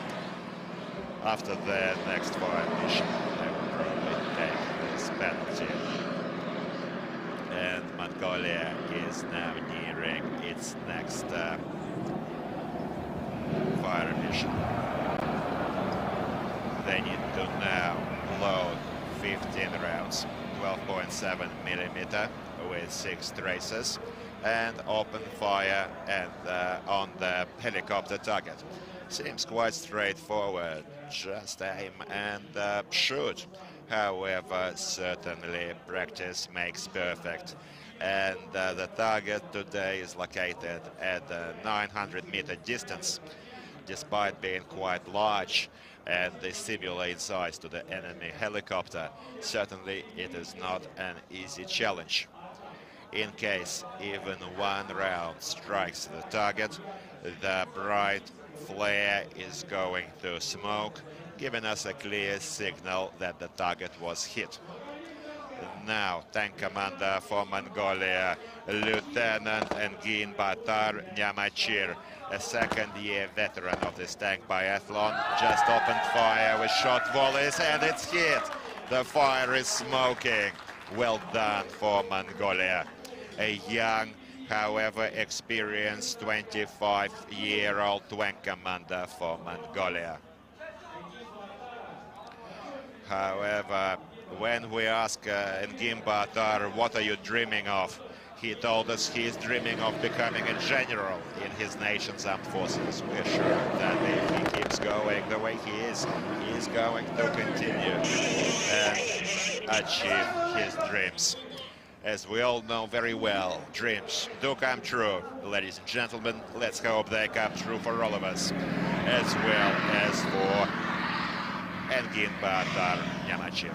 After their next fire mission, they will probably take this penalty. And Mongolia is now nearing its next fire mission. They need to now load 15 rounds, 12.7mm with 6 traces, and open fire and on the helicopter target. Seems quite straightforward, just aim and shoot. However, certainly practice makes perfect, and the target today is located at a 900-meter distance, despite being quite large and the similar in size to the enemy helicopter. Certainly it is not an easy challenge. In case even one round strikes the target, the bright flare is going to smoke giving us a clear signal that the target was hit. Now, tank commander for Mongolia, Lieutenant Engin Batar Nyamachir, a second-year veteran of this tank biathlon, just opened fire with short volleys, and it's hit. The fire is smoking. Well done for Mongolia. A young, however experienced 25-year-old tank commander for Mongolia. However, when we ask Engin Batar, what are you dreaming of? He told us he is dreaming of becoming a general in his nation's armed forces. We're sure that if he keeps going the way he is going to continue and achieve his dreams. As we all know very well, dreams do come true. Ladies and gentlemen, let's hope they come true for all of us, as well as for Engin Batar Nyamachir.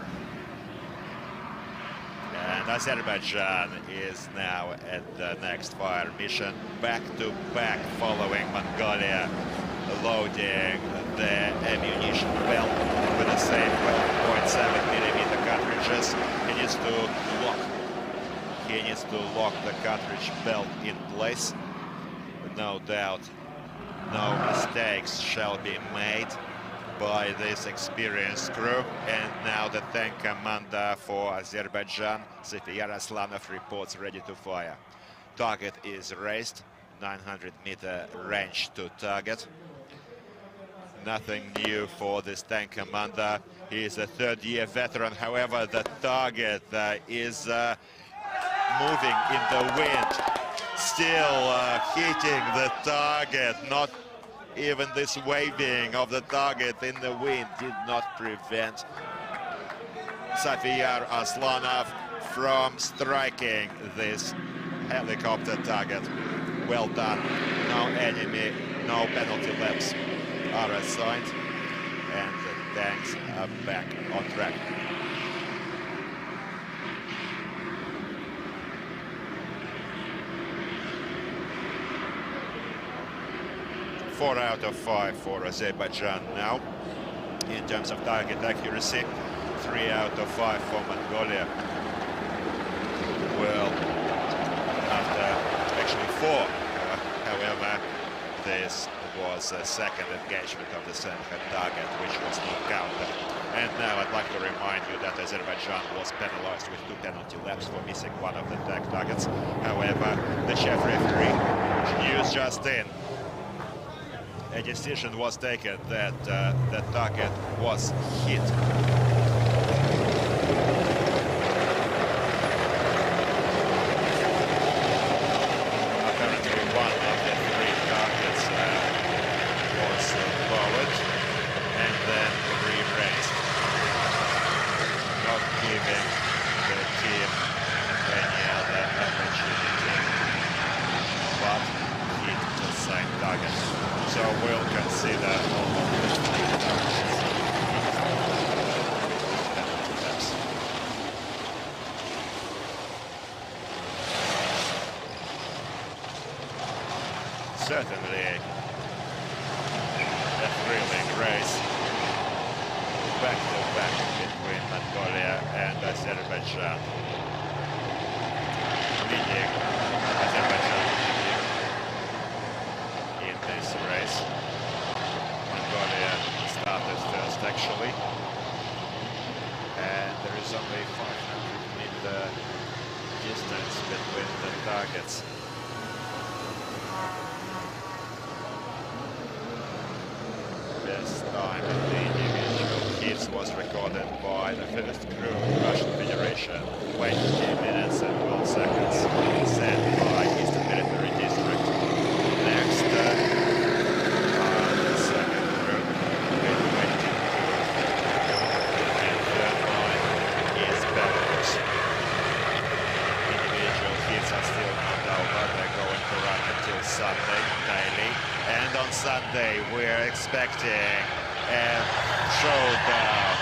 And Azerbaijan is now at the next fire mission, back to back, following Mongolia, loading the ammunition belt with the same 12.7mm cartridges. He needs to lock the cartridge belt in place. No doubt, no mistakes shall be made by this experienced crew. And now the tank commander for Azerbaijan, Zefiyar Aslanov, reports ready to fire. Target is raised, 900-meter range to target. Nothing new for this tank commander. He is a third-year veteran. However, the target is moving in the wind, still hitting the target. Not even this waving of the target in the wind did not prevent Zefiyar Aslanov from striking this helicopter target. Well done. No enemy, no penalty laps are assigned, and the tanks are back on track. Four out of 5 for Azerbaijan now in terms of target accuracy. 3 out of 5 for Mongolia. Well, after actually 4, however, this was a second engagement of the same target, which was not counted. And now I'd like to remind you that Azerbaijan was penalized with 2 penalty laps for missing one of the tank targets. However, the chief referee news just in. A decision was taken that the target was hit. Apparently one of the 3 targets was lowered and then re-raised, not giving the team any other opportunity but hit the same target. So we'll consider all of the 3 targets. Certainly a thrilling race, back to back between Mongolia and Azerbaijan. Leading Azerbaijan in this race. Mongolia started first actually, and there is only 500-meter distance between the targets. Best time in the individual hits was recorded by the first crew, Russian Federation, 20 minutes and 12 seconds, set by Eastern Military District. Next, the second crew, with 22, and third line is Belarus. Individual hits are still not over, they're going to run until Sunday daily. And on Sunday, we're expecting a showdown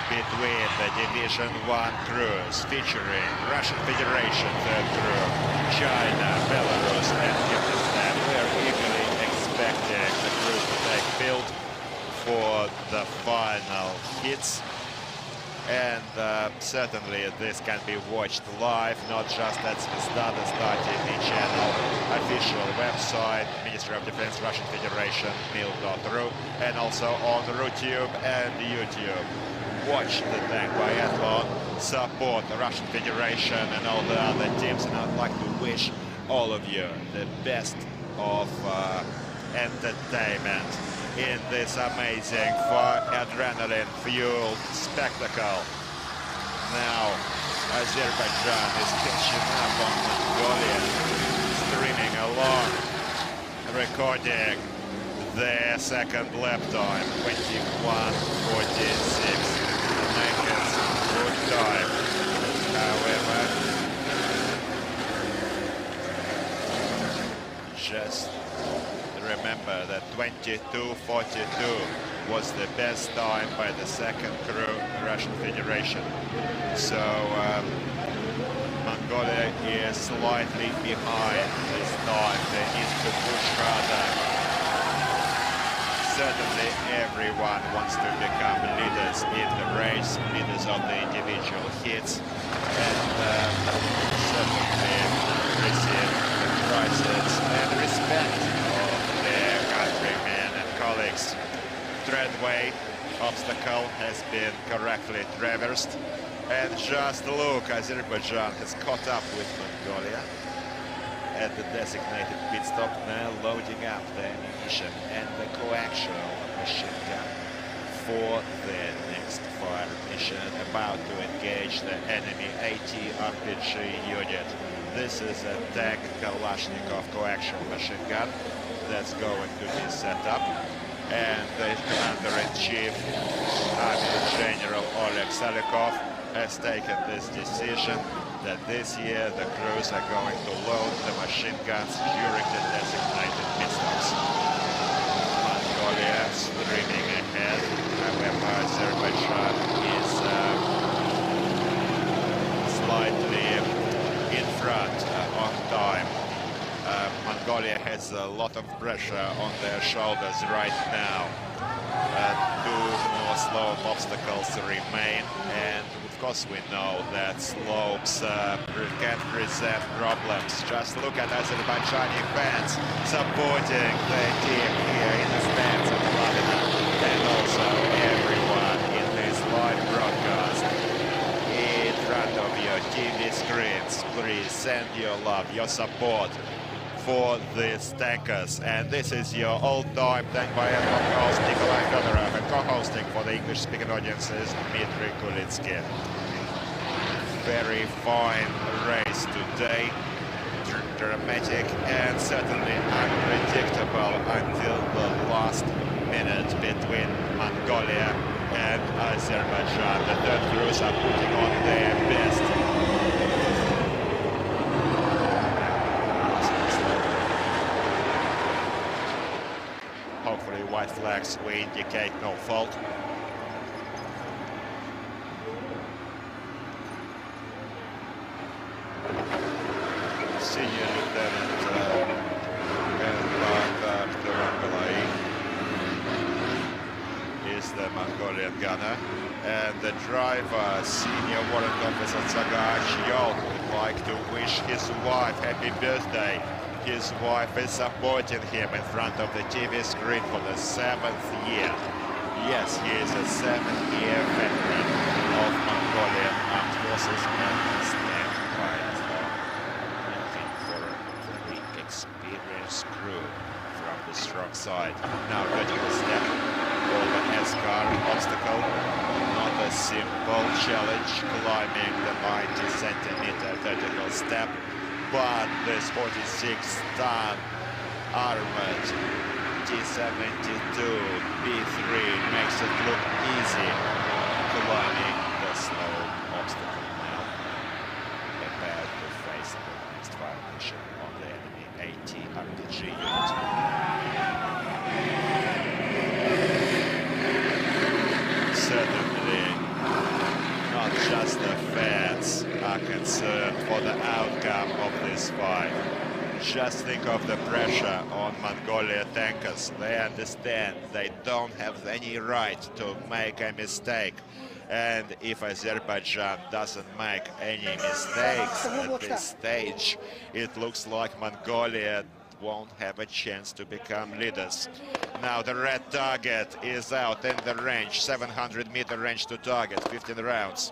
between the Division 1 crews, featuring Russian Federation third crew, China, Belarus, and Kyrgyzstan. We're eagerly expecting the crews to take field for the final hits. And certainly this can be watched live, not just at Zvezda Star TV channel, official website, Ministry of Defense, Russian Federation, mil.ru, and also on RuTube and YouTube. Watch the tank biathlon, support the Russian Federation and all the other teams, and I'd like to wish all of you the best of entertainment in this amazing, adrenaline-fueled spectacle. Now, Azerbaijan is catching up on Mongolia, streaming along, recording their second lap time, 21:46. Naked good time. However, just remember that 22:42 was the best time by the second crew, Russian Federation. So Mongolia is slightly behind this time. They need to push harder. Certainly everyone wants to become leaders in the race, leaders of the individual hits, and certainly receive the prizes and respect of their countrymen and colleagues. Threadway obstacle has been correctly traversed, and just look, Azerbaijan has caught up with Mongolia at the designated pit stop, now loading up the ammunition and the coaxial machine gun for their next fire mission, about to engage the enemy AT RPG unit. This is a tank Kalashnikov coaxial machine gun that's going to be set up, and the Commander-in-Chief, Army General Oleg Salikov, has taken this decision that this year the crews are going to load the machine guns during the designated pit stops. Mongolia streaming ahead, however Azerbaijan is slightly in front on time. Mongolia has a lot of pressure on their shoulders right now. Two more slope obstacles remain, and of course we know that slopes can present problems. Just look at Azerbaijani fans supporting the team here in the stands of Vladimir, and also everyone in this live broadcast in front of your TV screens. Please send your love, your support for these tankers, and this is your all-time tank biathlon host Nikolai Fedorov, and co-hosting for the English-speaking audiences Dmitry Kulitsky. Very fine race today, dramatic and certainly unpredictable until the last minute between Mongolia and Azerbaijan. The third crews are putting on their best. Hopefully white flags will indicate no fault. Senior Lieutenant is the Mongolian gunner, and the driver, Senior Warrant Officer Tsagash Yol, would like to wish his wife happy birthday. His wife is supporting him in front of the TV screen for the 7th year. Yes, he is a 7-year veteran of Mongolian Armed Forces and stand by his own, looking for a very experienced crew from the strong side. Now vertical step over S-car obstacle. Not a simple challenge, climbing the 90-centimeter vertical step. But this 46-ton armored T-72 B3 makes it look easy, climbing the slow obstacle now, about to face the next fire mission on the enemy AT RPG unit. Certainly not just the fans are concerned for the outcome of this fight. Just think of the pressure on Mongolia tankers. They understand they don't have any right to make a mistake. And if Azerbaijan doesn't make any mistakes at this stage, it looks like Mongolia won't have a chance to become leaders. Now the red target is out in the range, 700-meter range to target, 15 rounds.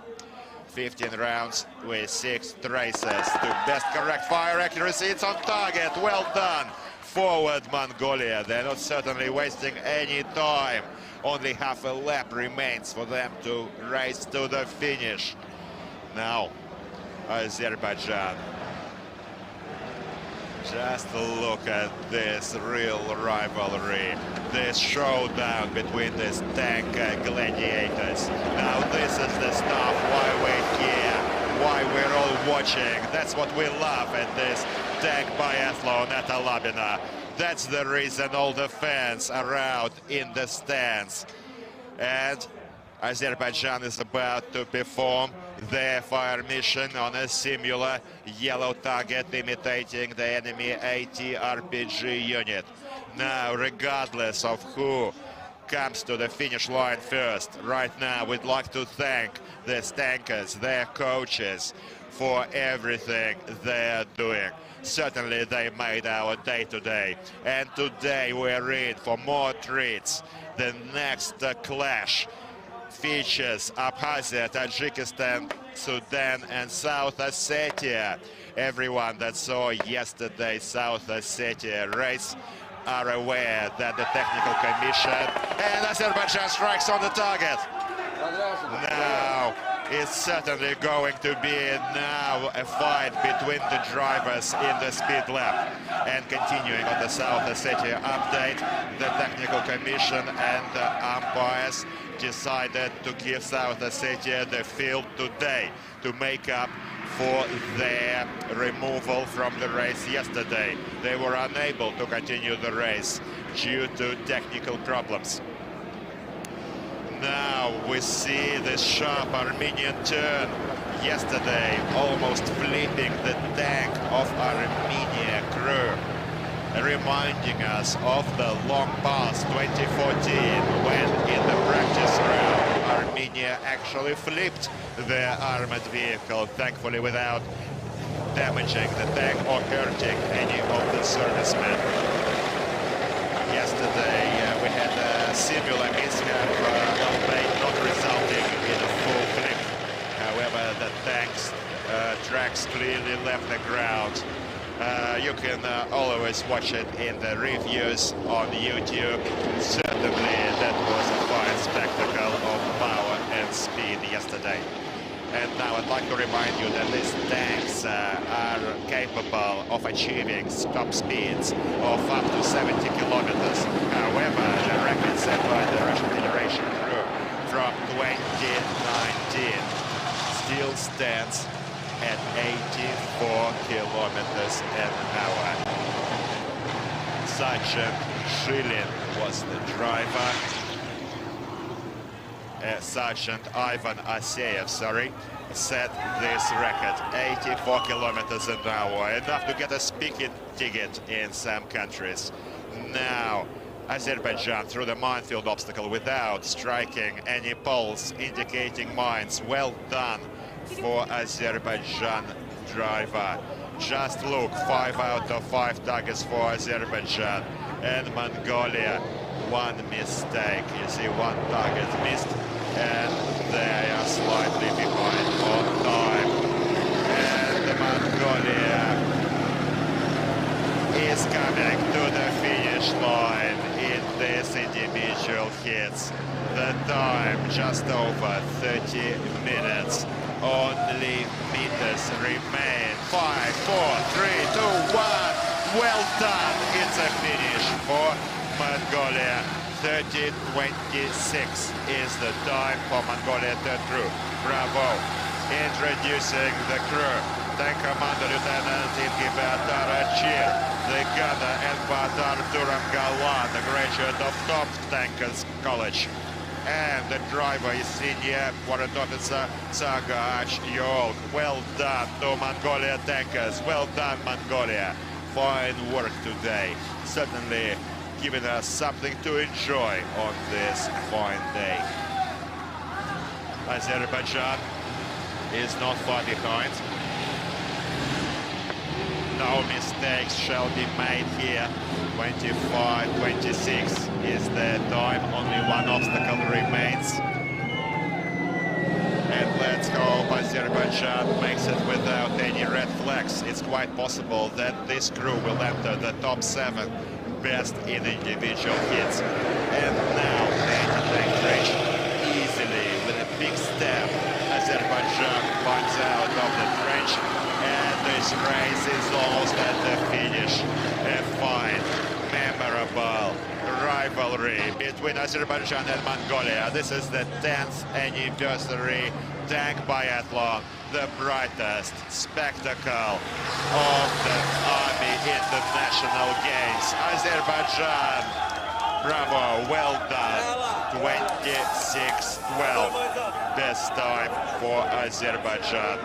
15 rounds with 6 traces to best correct fire accuracy. It's on target. Well done. Forward Mongolia. They're not certainly wasting any time. Only half a lap remains for them to race to the finish. Now, Azerbaijan. Just look at this real rivalry, this showdown between these tank gladiators. Now this is the stuff why we're here, why we're all watching. That's what we love at this tank biathlon at Alabina. That's the reason all the fans are out in the stands. And Azerbaijan is about to perform their fire mission on a similar yellow target imitating the enemy AT-RPG unit. Now, regardless of who comes to the finish line first, right now we'd like to thank these tankers, their coaches, for everything they're doing. Certainly they made our day today. And today we're in for more treats. The next clash features Abkhazia, Tajikistan, Sudan and South Ossetia. Everyone that saw yesterday's South Ossetia race are aware that the technical commission and Azerbaijan strikes on the target. Now it's certainly going to be now a fight between the drivers in the speed lap. And continuing on the South Ossetia update, the technical commission and the umpires decided to give South Ossetia the field today to make up for their removal from the race yesterday. They were unable to continue the race due to technical problems. Now we see this sharp Armenian turn yesterday, almost flipping the tank of Armenia crew, reminding us of the long past 2014 when in the practice round Armenia actually flipped their armored vehicle, thankfully without damaging the tank or hurting any of the servicemen. Yesterday we had a similar mishap, albeit not resulting in a full flip. However, the tank's tracks clearly left the ground. You can always watch it in the reviews on YouTube. Certainly that was a fine spectacle of power and speed yesterday. And now I'd like to remind you that these tanks are capable of achieving top speeds of up to 70 kilometers. However, the record set by the Russian Federation crew from 2019 still stands at 84 kilometers an hour. Sergeant Shilin was the driver. Sergeant Ivan Aseyev, set this record, 84 kilometers an hour, enough to get a speaking ticket in some countries. Now, Azerbaijan through the minefield obstacle without striking any poles indicating mines. Well done for Azerbaijan driver. Just look, 5 out of 5 targets for Azerbaijan. And Mongolia, one mistake. You see, one target missed, and they are slightly behind on time. And Mongolia is coming to the finish line in these individual hits. The time just over 30 minutes. Only meters remain. 5, 4, 3, 2, 1. Well done. It's a finish for Mongolia. 30:26 is the time for Mongolia third crew. Bravo. Introducing the crew. Tank Commander Lieutenant Badar Achir, the gunner and Badar Duram Galan, a graduate of Top Tankers College. And the driver is senior warrant officer Sagach Yolk. Well done to Mongolia tankers. Well done, Mongolia. fine work today. Certainly giving us something to enjoy on this fine day. Azerbaijan is not far behind. No mistakes shall be made here. 25-26 is the time. Only one obstacle remains. And let's hope Azerbaijan makes it without any red flags. It's quite possible that this crew will enter the top 7 best in individual hits. And now the anti-tank range easily with a big step. Azerbaijan climbs out of the trench, and this race is almost at the finish. A fine, memorable rivalry between Azerbaijan and Mongolia. This is the 10th anniversary tank biathlon, the brightest spectacle of the Army International Games. Azerbaijan, bravo, well done. 26-12, best time for Azerbaijan.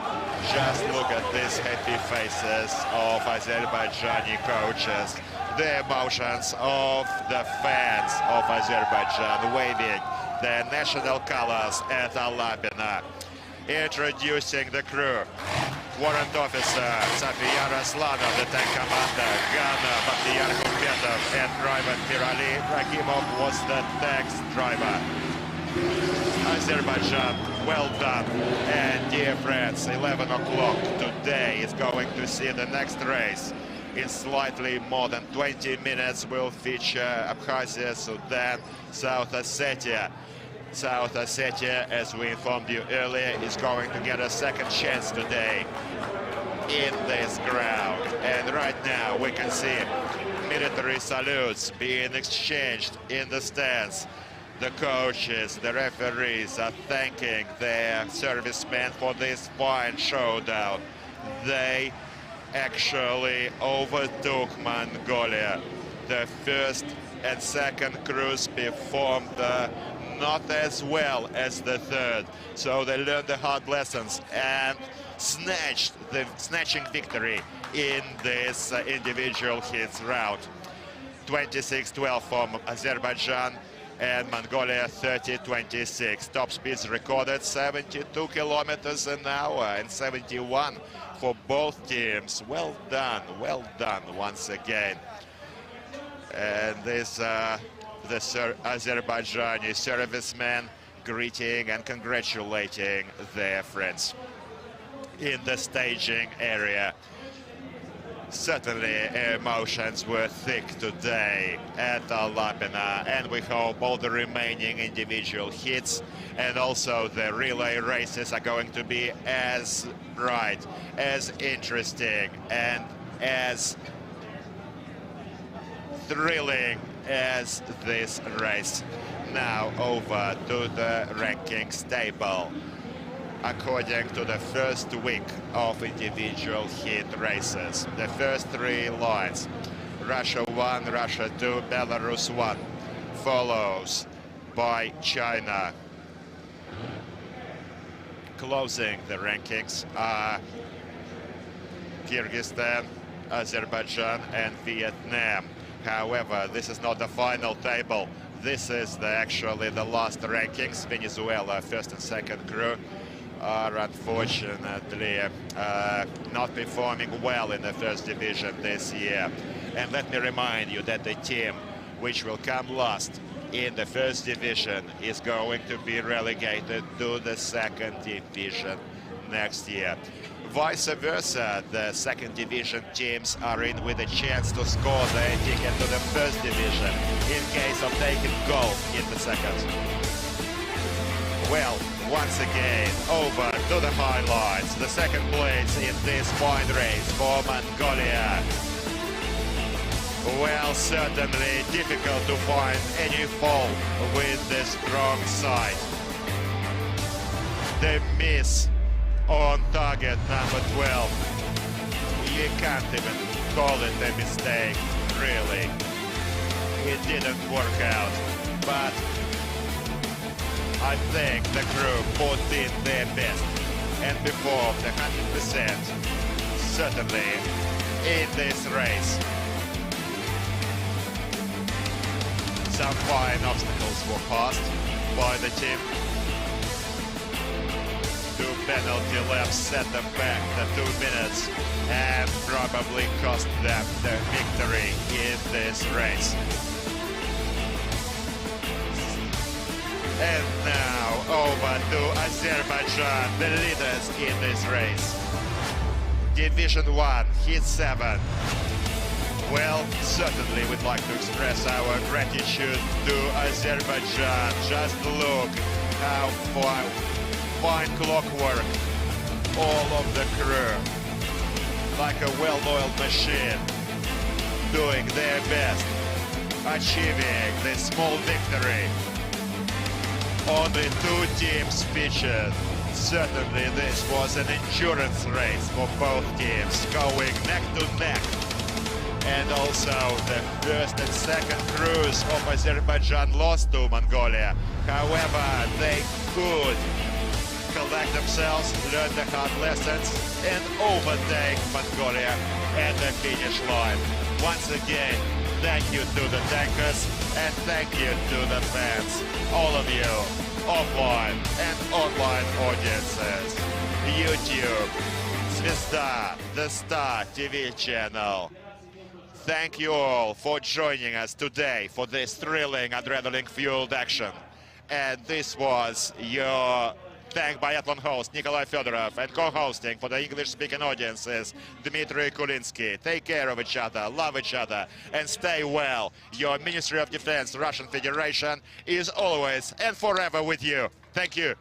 Just look at these happy faces of Azerbaijani coaches, the emotions of the fans of Azerbaijan waving their national colors at Alabina. Introducing the crew. Warrant Officer Safiyar Aslanov, the tank commander, gunner Bakhtiyar Kumbetov, and Private Mirali Ibrahimov was the tank's driver. Azerbaijan, well done. And dear friends, 11 o'clock today is going to see the next race. In slightly more than 20 minutes will feature Abkhazia, Sudan, South Ossetia. South Ossetia, as we informed you earlier, is going to get a second chance today in this ground. And right now we can see military salutes being exchanged in the stands. The coaches, the referees are thanking their servicemen for this fine showdown. They actually overtook Mongolia. The first and second crews performed not as well as the third, so they learned the hard lessons and snatching victory in this individual hits round. 26-12 from Azerbaijan and Mongolia 30-26. Top speeds recorded 72 kilometers an hour and 71 for both teams. Well done once again. And this the Azerbaijani servicemen greeting and congratulating their friends in the staging area. Certainly emotions were thick today at Alabina, and we hope all the remaining individual hits and also the relay races are going to be as bright, as interesting, and as thrilling as this race. Now over to the rankings table. According to the first week of individual hit races, the first 3 lines, Russia 1, Russia 2, Belarus 1, follows by China. Closing the rankings are Kyrgyzstan, Azerbaijan and Vietnam. However, this is not the final table. This is actually the last rankings. Venezuela, first and second crew, are unfortunately not performing well in the first division this year. And let me remind you that the team which will come last in the first division is going to be relegated to the second division next year. Vice versa, the second division teams are in with a chance to score their ticket to the first division in case of taking gold in the second. Well, once again, over to the highlights. The second place in this fine race for Mongolia. Well, certainly difficult to find any fault with the strong side. The miss on target number 12. You can't even call it a mistake, really. It didn't work out, but I think the crew put in their best and performed 100%. Certainly in this race. Some fine obstacles were passed by the team. 2 penalty laps set them back the 2 minutes and probably cost them the victory in this race. And now over to Azerbaijan, the leaders in this race. Division 1, Heat 7. Well, certainly we'd like to express our gratitude to Azerbaijan. Just look how fine clockwork, all of the crew, like a well-oiled machine, doing their best, achieving this small victory. Only 2 teams featured. Certainly this was an endurance race for both teams, going neck to neck. And also the first and second crews of Azerbaijan lost to Mongolia. However, they could collect themselves, learn the hard lessons, and overtake Mongolia at the finish line. Once again, thank you to the tankers and thank you to the fans, all of you, offline and online audiences. YouTube, Звезда, the Star TV channel. Thank you all for joining us today for this thrilling adrenaline-fueled action. And this was your Tank Biathlon host, Nikolai Fedorov, and co-hosting for the English-speaking audiences, Dmitry Kulinsky. Take care of each other, love each other, and stay well. Your Ministry of Defense, Russian Federation, is always and forever with you. Thank you.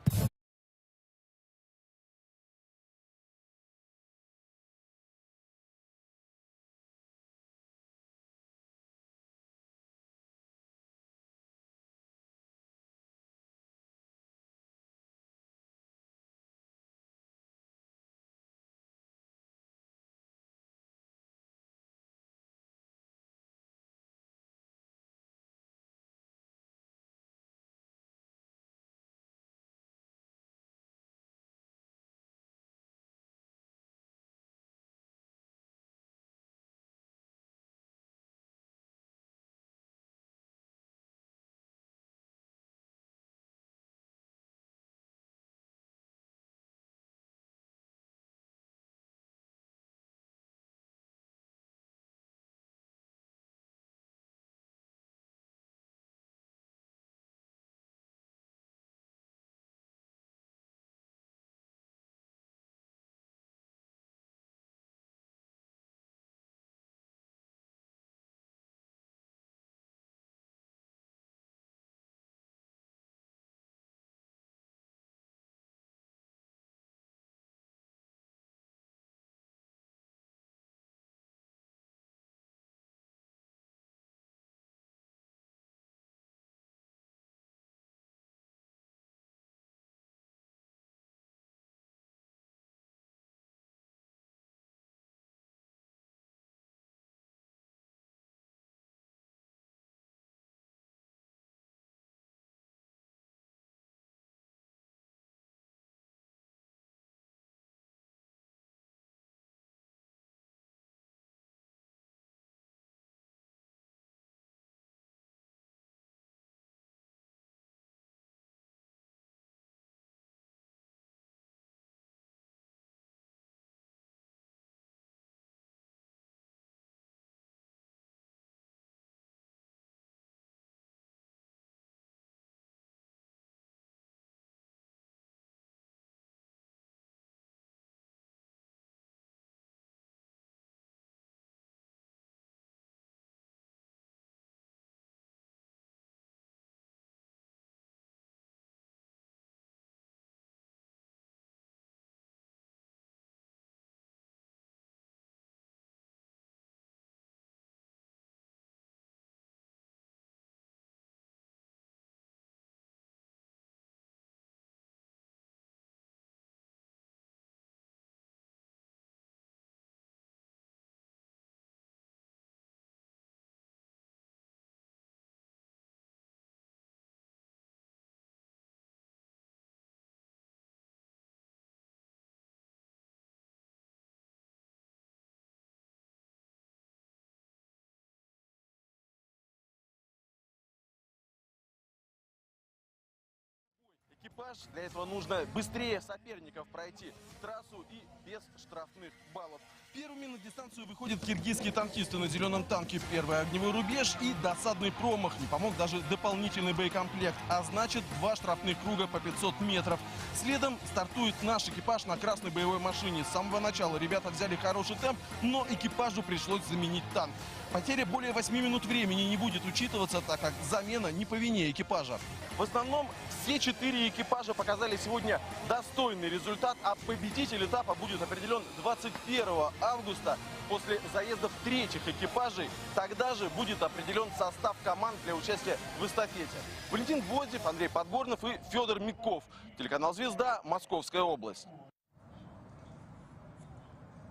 экипаж. Для этого нужно быстрее соперников пройти трассу и без штрафных баллов. Первыми на дистанцию выходят киргизские танкисты на зеленом танке. Первый огневой рубеж и досадный промах. Не помог даже дополнительный боекомплект. А значит, 2 штрафных круга по 500 метров. Следом стартует наш экипаж на красной боевой машине. С самого начала ребята взяли хороший темп, но экипажу пришлось заменить танк. Потеря более 8 минут времени не будет учитываться, так как замена не по вине экипажа. В основном все 4 экипажа показали сегодня достойный результат, а победитель этапа будет определен 21 августа после заездов 3-х экипажей. Тогда же будет определен состав команд для участия в эстафете. Валентин Гвоздев, Андрей Подгорнов и Федор Мяков. Телеканал «Звезда», Московская область.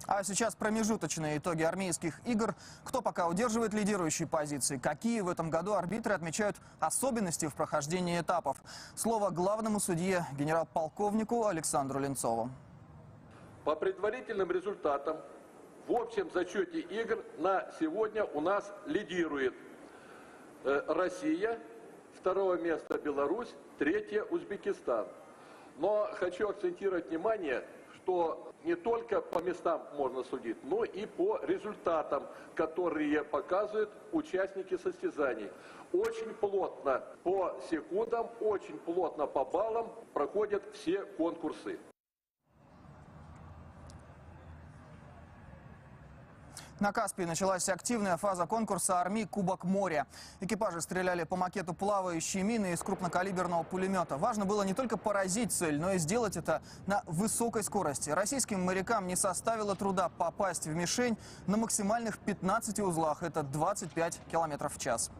А сейчас промежуточные итоги армейских игр. Кто пока удерживает лидирующие позиции? Какие в этом году арбитры отмечают особенности в прохождении этапов? Слово главному судье, генерал-полковнику Александру Ленцову. По предварительным результатам в общем зачете игр на сегодня у нас лидирует Россия, 2-е место Беларусь, 3-е Узбекистан. Но хочу акцентировать внимание, что не только по местам можно судить, но и по результатам, которые показывают участники состязаний. Очень плотно по секундам, очень плотно по баллам проходят все конкурсы. На Каспии началась активная фаза конкурса «Арми Кубок моря». Экипажи стреляли по макету плавающей мины из крупнокалиберного пулемета. Важно было не только поразить цель, но и сделать это на высокой скорости. Российским морякам не составило труда попасть в мишень на максимальных 15 узлах. Это 25 км в час.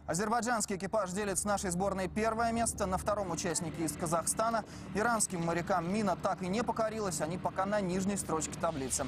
Азербайджанский экипаж делит с нашей сборной 1-е место. На 2-м участники из Казахстана. Иранским морякам мина так и не покорилась. Они пока на нижней строчке таблицы.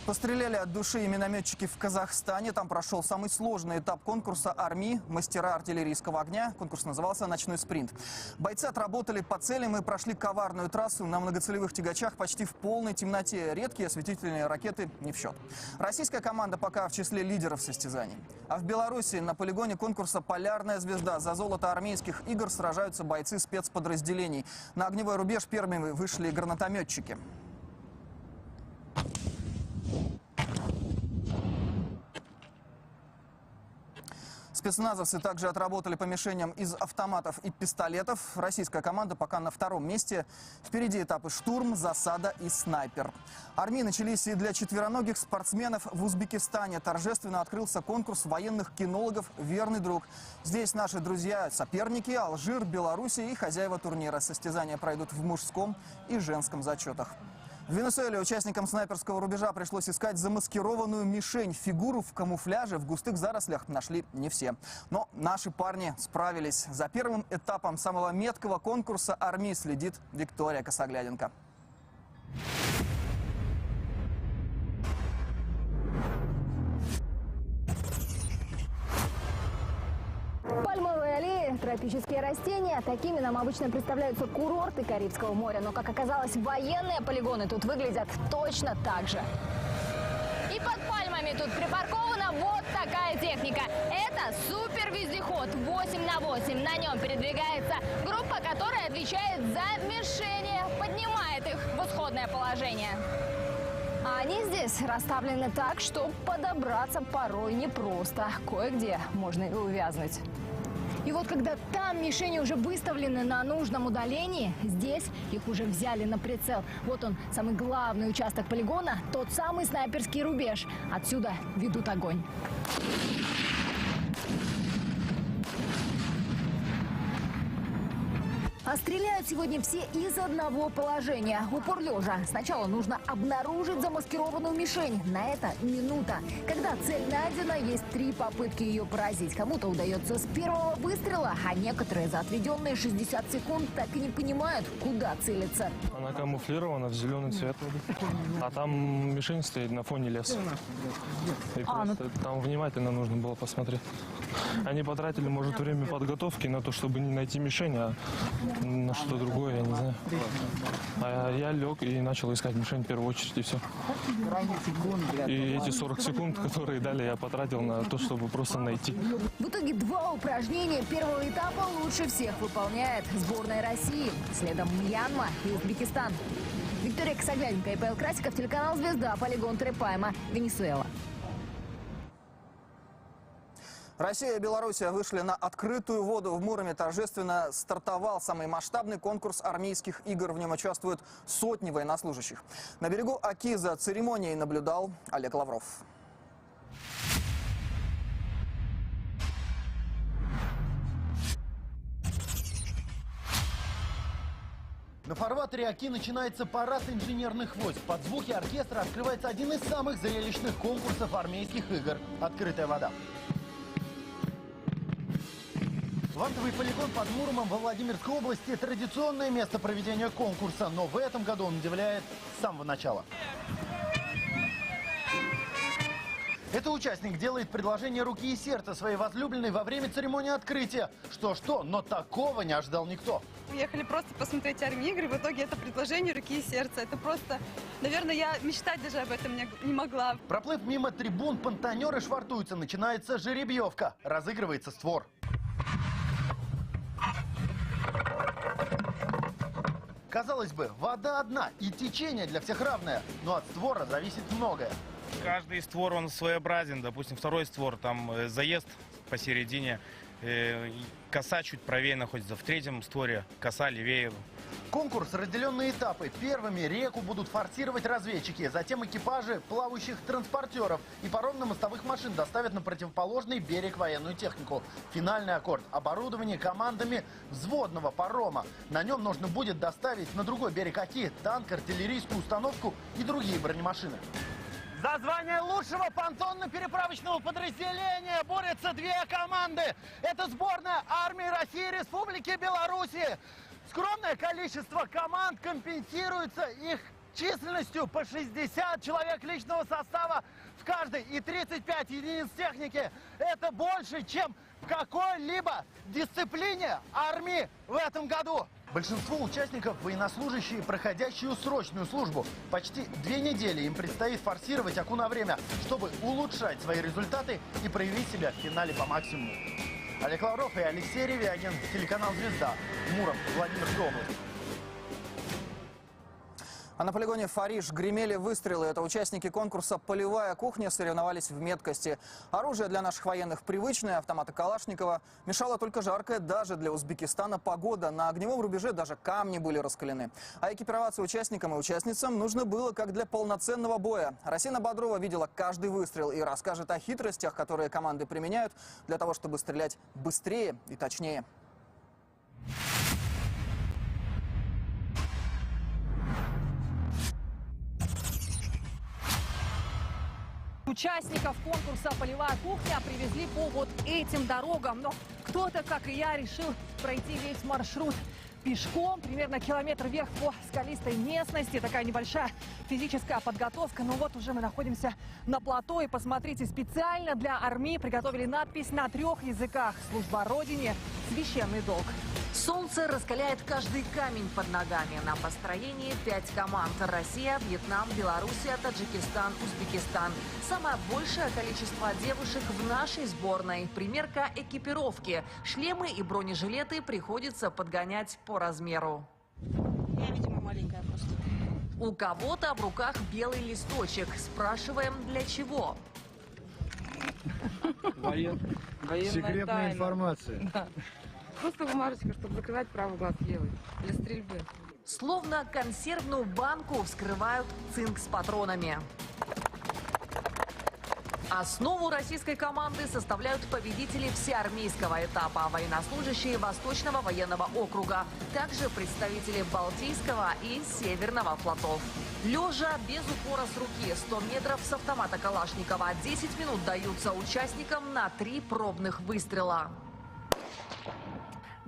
Постреляли от души и минометчики в Казахстане. Там прошел самый сложный этап конкурса «Арми» мастера артиллерийского огня. Конкурс назывался «Ночной спринт». Бойцы отработали по целям и прошли коварную трассу на многоцелевых тягачах почти в полной темноте. Редкие осветительные ракеты не в счет. Российская команда пока в числе лидеров состязаний. А в Беларуси на полигоне конкурса «Полярная звезда» за золото армейских игр сражаются бойцы спецподразделений. На огневой рубеж первыми вышли гранатометчики. Спецназовцы также отработали по мишеням из автоматов и пистолетов. Российская команда пока на 2-м месте. Впереди этапы штурм, засада и снайпер. Армии начались и для четвероногих спортсменов в Узбекистане. Торжественно открылся конкурс военных кинологов «Верный друг». Здесь наши друзья, соперники, Алжир, Белоруссия и хозяева турнира. Состязания пройдут в мужском и женском зачетах. В Венесуэле участникам снайперского рубежа пришлось искать замаскированную мишень. Фигуру в камуфляже в густых зарослях нашли не все. Но наши парни справились. За первым этапом самого меткого конкурса «Арми» следит Виктория Косогляденко. Пальмовые аллеи, тропические растения. Такими нам обычно представляются курорты Карибского моря. Но, как оказалось, военные полигоны тут выглядят точно так же. И под пальмами тут припаркована вот такая техника. Это супер-вездеход 8×8. На нем передвигается группа, которая отвечает за мишени, поднимает их в исходное положение. А они здесь расставлены так, что подобраться порой непросто. Кое-где можно и увязнуть. И вот когда там мишени уже выставлены на нужном удалении, здесь их уже взяли на прицел. Вот он, самый главный участок полигона, тот самый снайперский рубеж. Отсюда ведут огонь. А стреляют сегодня все из одного положения. Упор лежа. Сначала нужно обнаружить замаскированную мишень. На это минута. Когда цель найдена, есть 3 попытки ее поразить. Кому-то удается с первого выстрела, а некоторые за отведенные 60 секунд так и не понимают, куда целиться. Она камуфлирована в зеленый цвет. А там мишень стоит на фоне леса. И там внимательно нужно было посмотреть. Они потратили, может, время подготовки на то, чтобы не найти мишень, а на что другое, я не знаю. А я лег и начал искать мишень в первую очередь, и все. И эти 40 секунд, которые дали, я потратил на то, чтобы просто найти. В итоге 2 упражнения первого этапа лучше всех выполняет сборная России. Следом Мьянма и Узбекистан. Виктория Косогляденко, ИПЛ Красиков, телеканал «Звезда», полигон Трепайма, Венесуэла. Россия и Белоруссия вышли на открытую воду. В Муроме торжественно стартовал самый масштабный конкурс армейских игр. В нем участвуют сотни военнослужащих. На берегу Оки за церемонией наблюдал Олег Лавров. На фарватере Оки начинается парад инженерных войск. Под звуки оркестра открывается один из самых зрелищных конкурсов армейских игр – «Открытая вода». Вантовый полигон под Муромом во Владимирской области – традиционное место проведения конкурса, но в этом году он удивляет с самого начала. Этот участник делает предложение руки и сердца своей возлюбленной во время церемонии открытия. Что-что, но такого не ожидал никто. Уехали просто посмотреть армии-игры, в итоге это предложение руки и сердца. Это просто, наверное, я мечтать даже об этом не могла. Проплыв мимо трибун, понтонеры швартуются, начинается жеребьевка, разыгрывается створ. Казалось бы, вода одна и течение для всех равное, но от створа зависит многое. Каждый створ, он своеобразен. Допустим, второй створ, там заезд посередине, коса чуть правее находится. В третьем створе коса левее. Конкурс разделен на этапы. Первыми реку будут форсировать разведчики, затем экипажи плавающих транспортеров и паромно-мостовых машин доставят на противоположный берег военную технику. Финальный аккорд – оборудование командами взводного парома. На нем нужно будет доставить на другой берег Оки танк, артиллерийскую установку и другие бронемашины. За звание лучшего понтонно-переправочного подразделения борются 2 команды. Это сборная армии России и Республики Беларуси. Скромное количество команд компенсируется их численностью по 60 человек личного состава в каждой и 35 единиц техники. Это больше, чем в какой-либо дисциплине армии в этом году. Большинство участников – военнослужащие, проходящие срочную службу. Почти 2 недели им предстоит форсировать Оку на время, чтобы улучшать свои результаты и проявить себя в финале по максимуму. Олег Лавров и Алексей Ревягин, телеканал «Звезда», Муром, Владимирская область. А на полигоне Фариш гремели выстрелы. Это участники конкурса «Полевая кухня» соревновались в меткости. Оружие для наших военных привычное, автоматы Калашникова. Мешала только жаркая даже для Узбекистана погода. На огневом рубеже даже камни были раскалены. А экипироваться участникам и участницам нужно было как для полноценного боя. Расина Бодрова видела каждый выстрел и расскажет о хитростях, которые команды применяют для того, чтобы стрелять быстрее и точнее. Участников конкурса «Полевая кухня» привезли по вот этим дорогам. Но кто-то, как и я, решил пройти весь маршрут пешком. Примерно километр вверх по скалистой местности. Такая небольшая физическая подготовка. Но вот уже мы находимся на плато. И посмотрите, специально для армии приготовили надпись на 3 языках. «Служба Родине. Священный долг». Солнце раскаляет каждый камень под ногами. На построении 5 команд. Россия, Вьетнам, Белоруссия, Таджикистан, Узбекистан. Самое большее количество девушек в нашей сборной. Примерка экипировки. Шлемы и бронежилеты приходится подгонять по размеру. Я, видимо, маленькая просто. У кого-то в руках белый листочек. Спрашиваем, для чего? Секретная информация. Да. Просто бумажечка, чтобы закрывать правый глаз левый для стрельбы. Словно консервную банку вскрывают цинк с патронами. Основу российской команды составляют победители всеармейского этапа, военнослужащие Восточного военного округа, также представители Балтийского и Северного флотов. Лежа, без упора с руки, 100 метров с автомата Калашникова. 10 минут даются участникам на 3 пробных выстрела.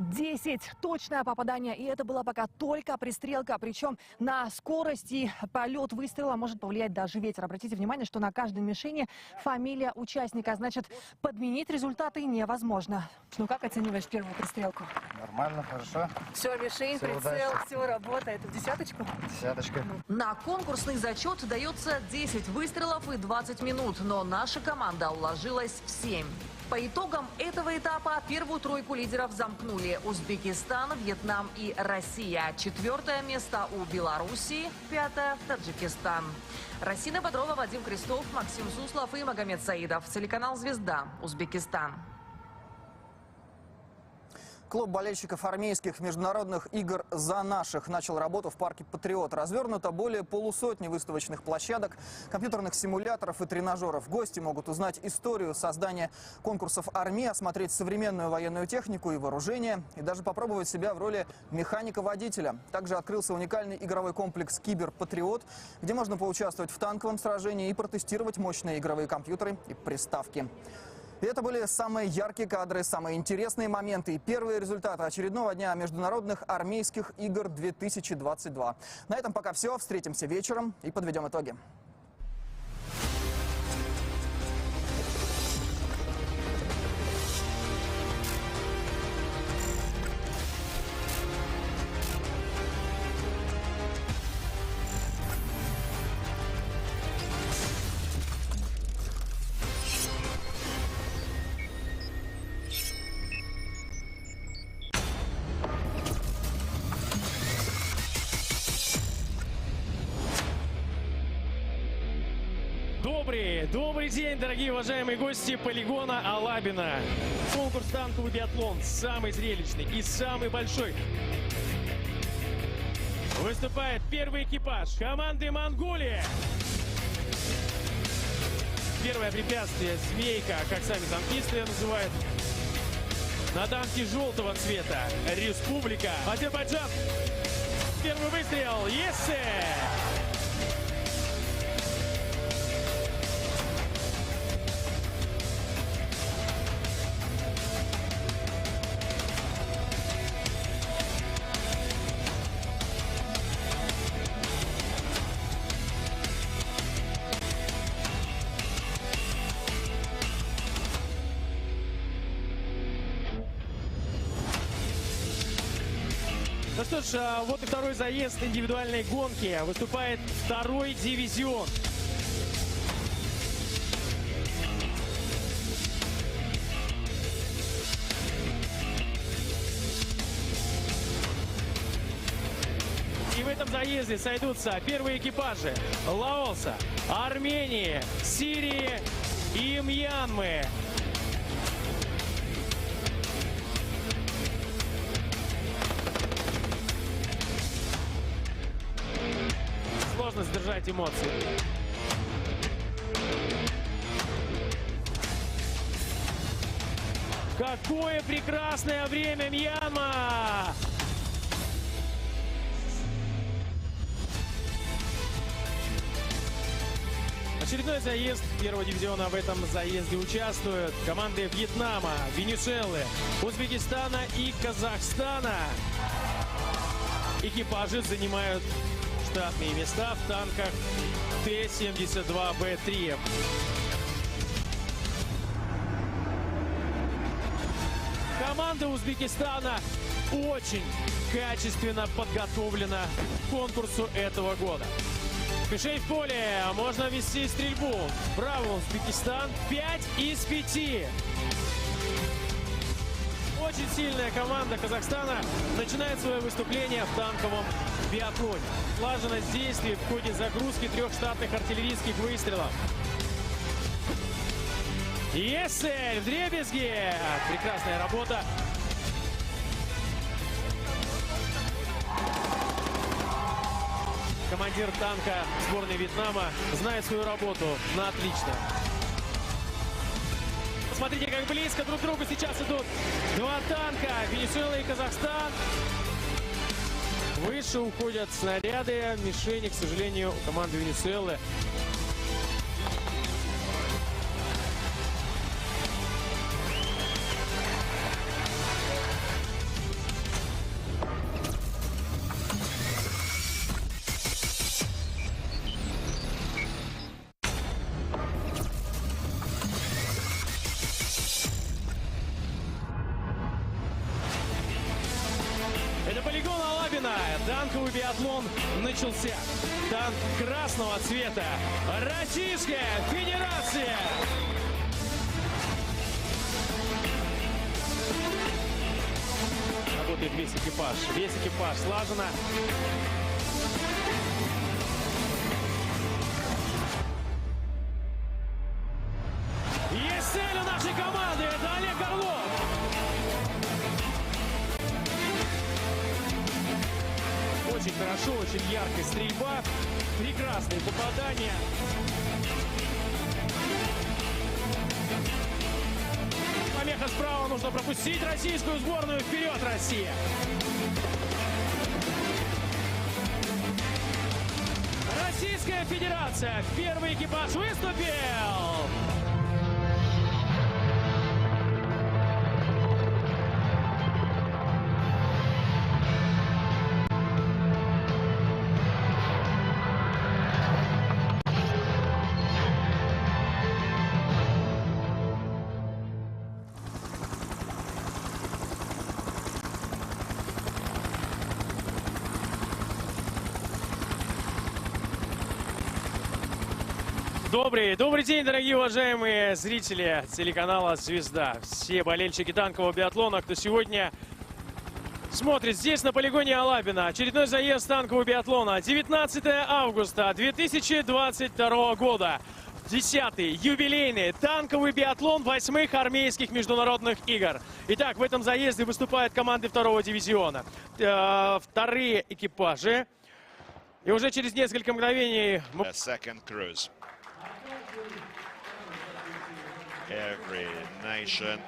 10. Точное попадание. И это была пока только пристрелка. Причем на скорость и полет выстрела может повлиять даже ветер. Обратите внимание, что на каждой мишени фамилия участника. Значит, подменить результаты невозможно. Ну, как оцениваешь первую пристрелку? Нормально, хорошо. Все, мишень, Всё, прицел, удачи. все работает. В десяточку? Десяточка. На конкурсный зачет дается 10 выстрелов и 20 минут, но наша команда уложилась в 7. По итогам этого этапа первую тройку лидеров замкнули Узбекистан, Вьетнам и Россия. 4-е место у Белоруссии, 5-е Таджикистан. Расина Бодрова, Вадим Крестов, Максим Суслов и Магомед Саидов. Телеканал «Звезда», Узбекистан. Клуб болельщиков армейских международных игр «За наших» начал работу в парке «Патриот». Развернуто более полусотни выставочных площадок, компьютерных симуляторов и тренажеров. Гости могут узнать историю создания конкурсов армии, осмотреть современную военную технику и вооружение, и даже попробовать себя в роли механика-водителя. Также открылся уникальный игровой комплекс «Кибер-Патриот», где можно поучаствовать в танковом сражении и протестировать мощные игровые компьютеры и приставки. И это были самые яркие кадры, самые интересные моменты и первые результаты очередного дня международных армейских игр 2022. На этом пока все. Встретимся вечером и подведем итоги. Добрый день, дорогие уважаемые гости полигона Алабина. Конкурс танковый биатлон самый зрелищный и самый большой. Выступает первый экипаж команды Монголия. Первое препятствие — змейка, как сами танкисты ее называют. На танке желтого цвета Республика Азербайджан. Первый выстрел. Есе! Ну что ж, вот и второй заезд индивидуальной гонки. Выступает второй дивизион. И в этом заезде сойдутся первые экипажи Лаоса, Армении, Сирии и Мьянмы. Сложно сдержать эмоции. Какое прекрасное время, Мьянма! Очередной заезд первого дивизиона. В этом заезде участвуют команды Вьетнама, Венесуэлы, Узбекистана и Казахстана. Экипажи занимают штатные места в танках Т-72Б3. Команда Узбекистана очень качественно подготовлена к конкурсу этого года. Мишень в поле, можно вести стрельбу. Браво, Узбекистан, 5 из 5. Очень сильная команда Казахстана начинает свое выступление в танковом биатлоне. Слаженность действий в ходе загрузки 3 штатных артиллерийских выстрелов. Есель, вдребезги! Прекрасная работа. Командир танка сборной Вьетнама знает свою работу на отлично. Смотрите, как близко друг к другу сейчас идут два танка. Венесуэла и Казахстан. Выше уходят снаряды. Мишени, к сожалению, у команды Венесуэлы. Танковый биатлон начался. Танк красного цвета. Российская Федерация. Работает весь экипаж. Весь экипаж слаженно. Есть цель у нашей команды. Это Олег Орлов. Очень хорошо, очень яркая стрельба. Прекрасные попадания. Помеха справа, нужно пропустить российскую сборную. Вперед, Россия! Российская Федерация. Первый экипаж выступил. Добрый день, дорогие уважаемые зрители телеканала «Звезда». Все болельщики танкового биатлона, кто сегодня смотрит здесь, на полигоне Алабино. Очередной заезд танкового биатлона. 19 августа 2022 года. 10-й юбилейный танковый биатлон 8-х армейских международных игр. Итак, в этом заезде выступают команды 2-го дивизиона. Вторые экипажи. И уже через несколько мгновений... Every nation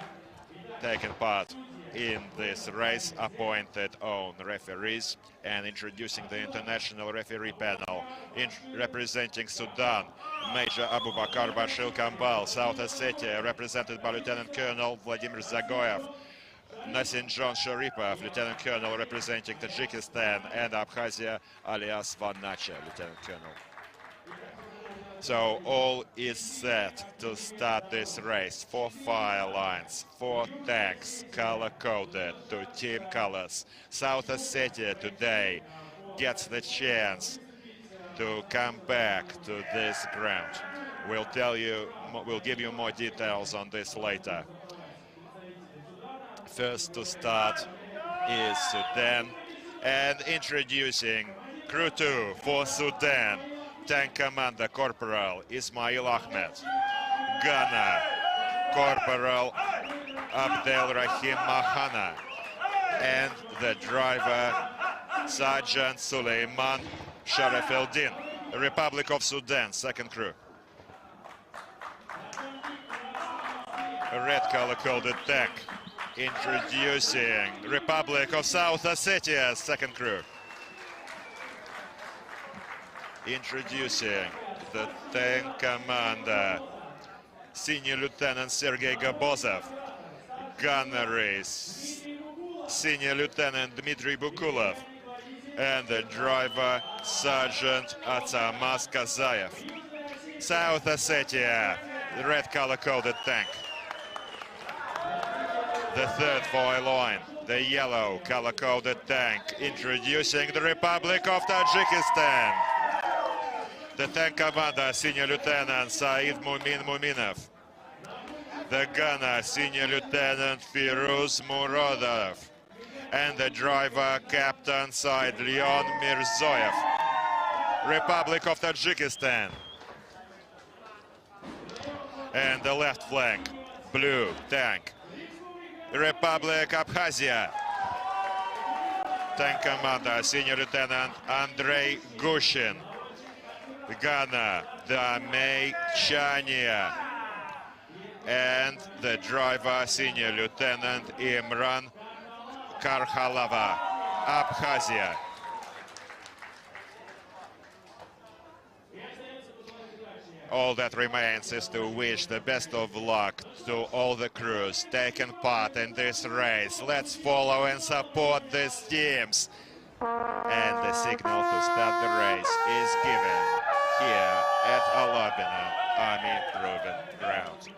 taking part in this race appointed own referees, and introducing the international referee panel. Representing Sudan, Major Abubakar Bashir Kambal. South Ossetia, represented by Lieutenant Colonel Vladimir Zagoyev. Nasinjan Sharipov, Lieutenant Colonel, representing Tajikistan, and Abkhazia, alias Vanacha, Lieutenant Colonel. So all is set to start this race. 4 fire lines, 4 tanks, color-coded to team colors. South Ossetia today gets the chance to come back to this ground. We'll give you more details on this later. First to start is Sudan, and introducing crew 2 for Sudan. Tank Commander Corporal Ismail Ahmed. Ghana, Corporal Abdel Rahim Mahana. And the driver, Sergeant Suleiman Sharaf Eldin. Republic of Sudan, second crew. A red color-coded tank. Introducing Republic of South Ossetia, second crew. Introducing the tank commander, Senior Lieutenant Sergei Gabozov. Gunneries, Senior Lieutenant Dmitry Bukulov. And the driver, Sergeant Atsamas Kazayev. South Ossetia, the red color-coded tank. The third foil line, the yellow color-coded tank, introducing the Republic of Tajikistan. The tank commander, Senior Lieutenant Said Muminov. The gunner, Senior Lieutenant Firuz Murodov. And the driver, Captain Said Leon Mirzoyev. Republic of Tajikistan. And the left flank, blue tank, Republic Abkhazia. Tank commander, Senior Lieutenant Andrei Gushin. Ghana, Damei Chania. And the driver, Senior Lieutenant Imran Karhalava, Abkhazia. All that remains is to wish the best of luck to all the crews taking part in this race. Let's follow and support these teams. And the signal to start the race is given here at Alabina Army Proving Ground.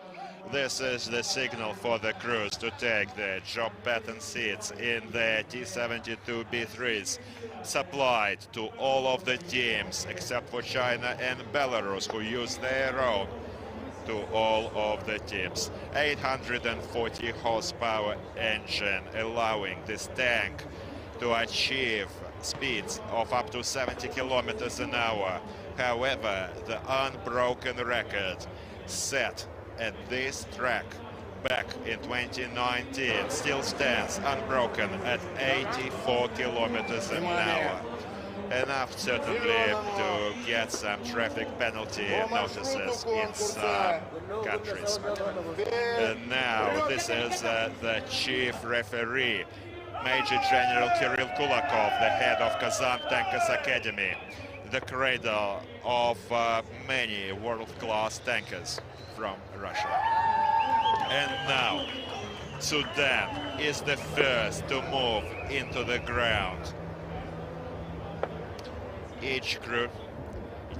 This is the signal for the crews to take the job pattern seats in the T-72B3s, supplied to all of the teams except for China and Belarus, who use their own, to all of the teams. 840 horsepower engine, allowing this tank to achieve speeds of up to 70 kilometers an hour. However, the unbroken record set at this track back in 2019 still stands unbroken at 84 kilometers an hour. Enough certainly to get some traffic penalty notices in some countries. And now this is the chief referee, Major General Kirill Kulakov, the head of Kazan Tankers Academy, the cradle of many world-class tankers from Russia. And now Sudan is the first to move into the ground. Each crew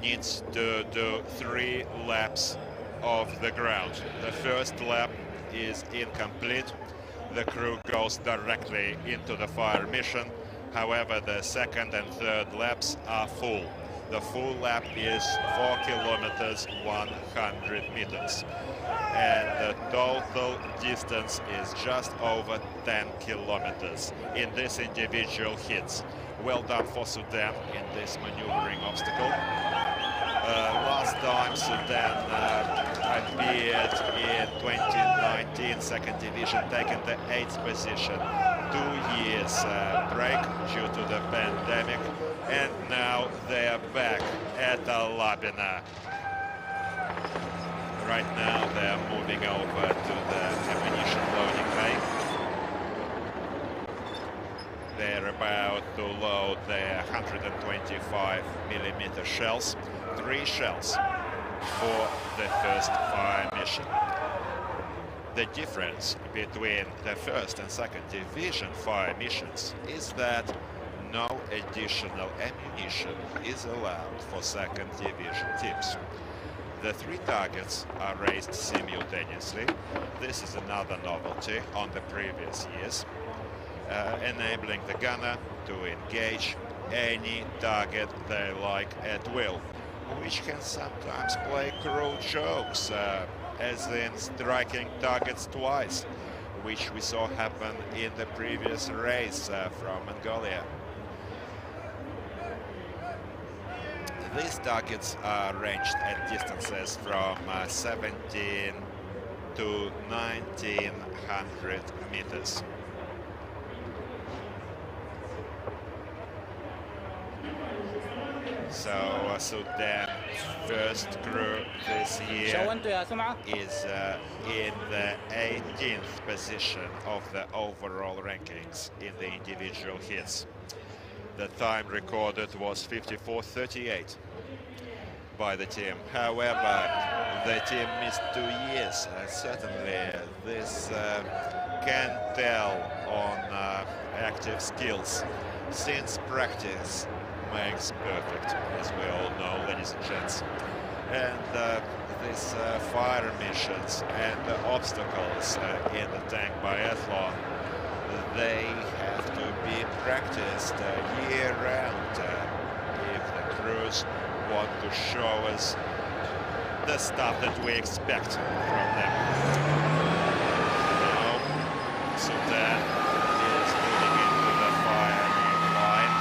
needs to do 3 laps of the ground. The first lap is incomplete. The crew goes directly into the fire mission. However, the second and third laps are full. The full lap is 4 kilometers, 100 meters. And the total distance is just over 10 kilometers in this individual hits. Well done for Sudan in this maneuvering obstacle. Last time Sudan appeared in 2019, second division, taking the 8th position. 2 years break due to the pandemic, and now they are back at Labina. Right now they are moving over to the ammunition loading bay. They're about to load their 125mm shells, 3 shells for the first fire mission. The difference between the first and second division fire missions is that no additional ammunition is allowed for second division teams. The 3 targets are raised simultaneously. This is another novelty on the previous years, enabling the gunner to engage any target they like at will, which can sometimes play cruel jokes, as in striking targets twice, which we saw happen in the previous race from Mongolia. These targets are ranged at distances from 17 to 1900 meters. So Sudan first crew this year is in the 18th position of the overall rankings in the individual hits. The time recorded was 54:38 by the team. However, the team missed 2 years. Certainly this can tell on active skills, since practice makes perfect, as we all know, ladies and gents. And these fire missions and obstacles in the tank biathlon, they have to be practiced year-round if the crews want to show us the stuff that we expect from them. Now, Sudan is moving into the firing line,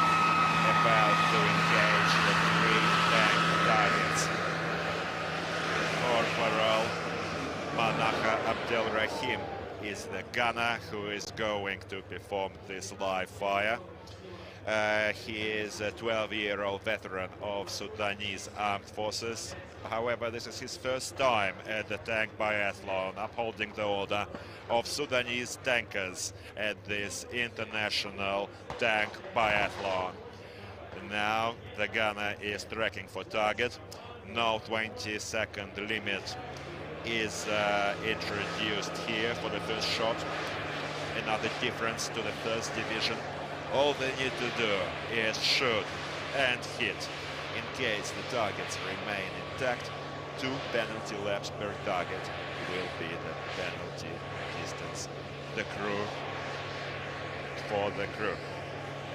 about to engage the 3 tank targets. Corporal Manaha Abdelrahim is the gunner who is going to perform this live fire. He is a 12-year-old veteran of Sudanese armed forces. However, this is his first time at the tank biathlon, upholding the order of Sudanese tankers at this international tank biathlon. Now the gunner is tracking for target. No 20-second limit is introduced here for the first shot. Another difference to the first division. All they need to do is shoot and hit. In case the targets remain intact, 2 penalty laps per target will be the penalty distance. The crew for the crew.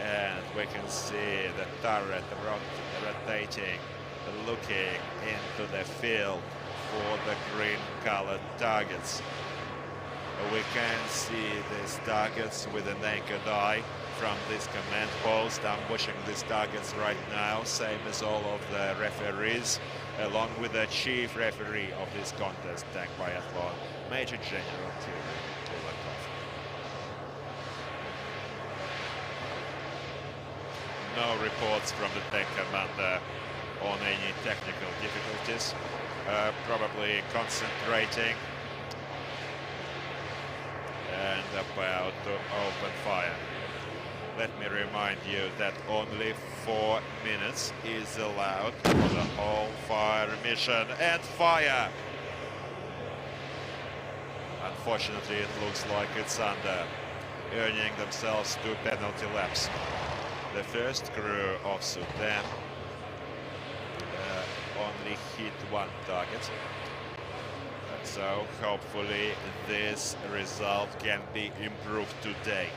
And we can see the turret rotating, looking into the field for the green-colored targets. We can see these targets with the naked eye from this command post. I'm watching these targets right now, same as all of the referees, along with the chief referee of this contest, Tank Biathlon, Major General Kulakov. No reports from the tank commander on any technical difficulties. Probably concentrating and about to open fire. Let me remind you that only 4 minutes is allowed for the whole fire mission. And fire! Unfortunately, it looks like it's under, earning themselves 2 penalty laps. The first crew of Sudan only hit 1 target. So hopefully this result can be improved today.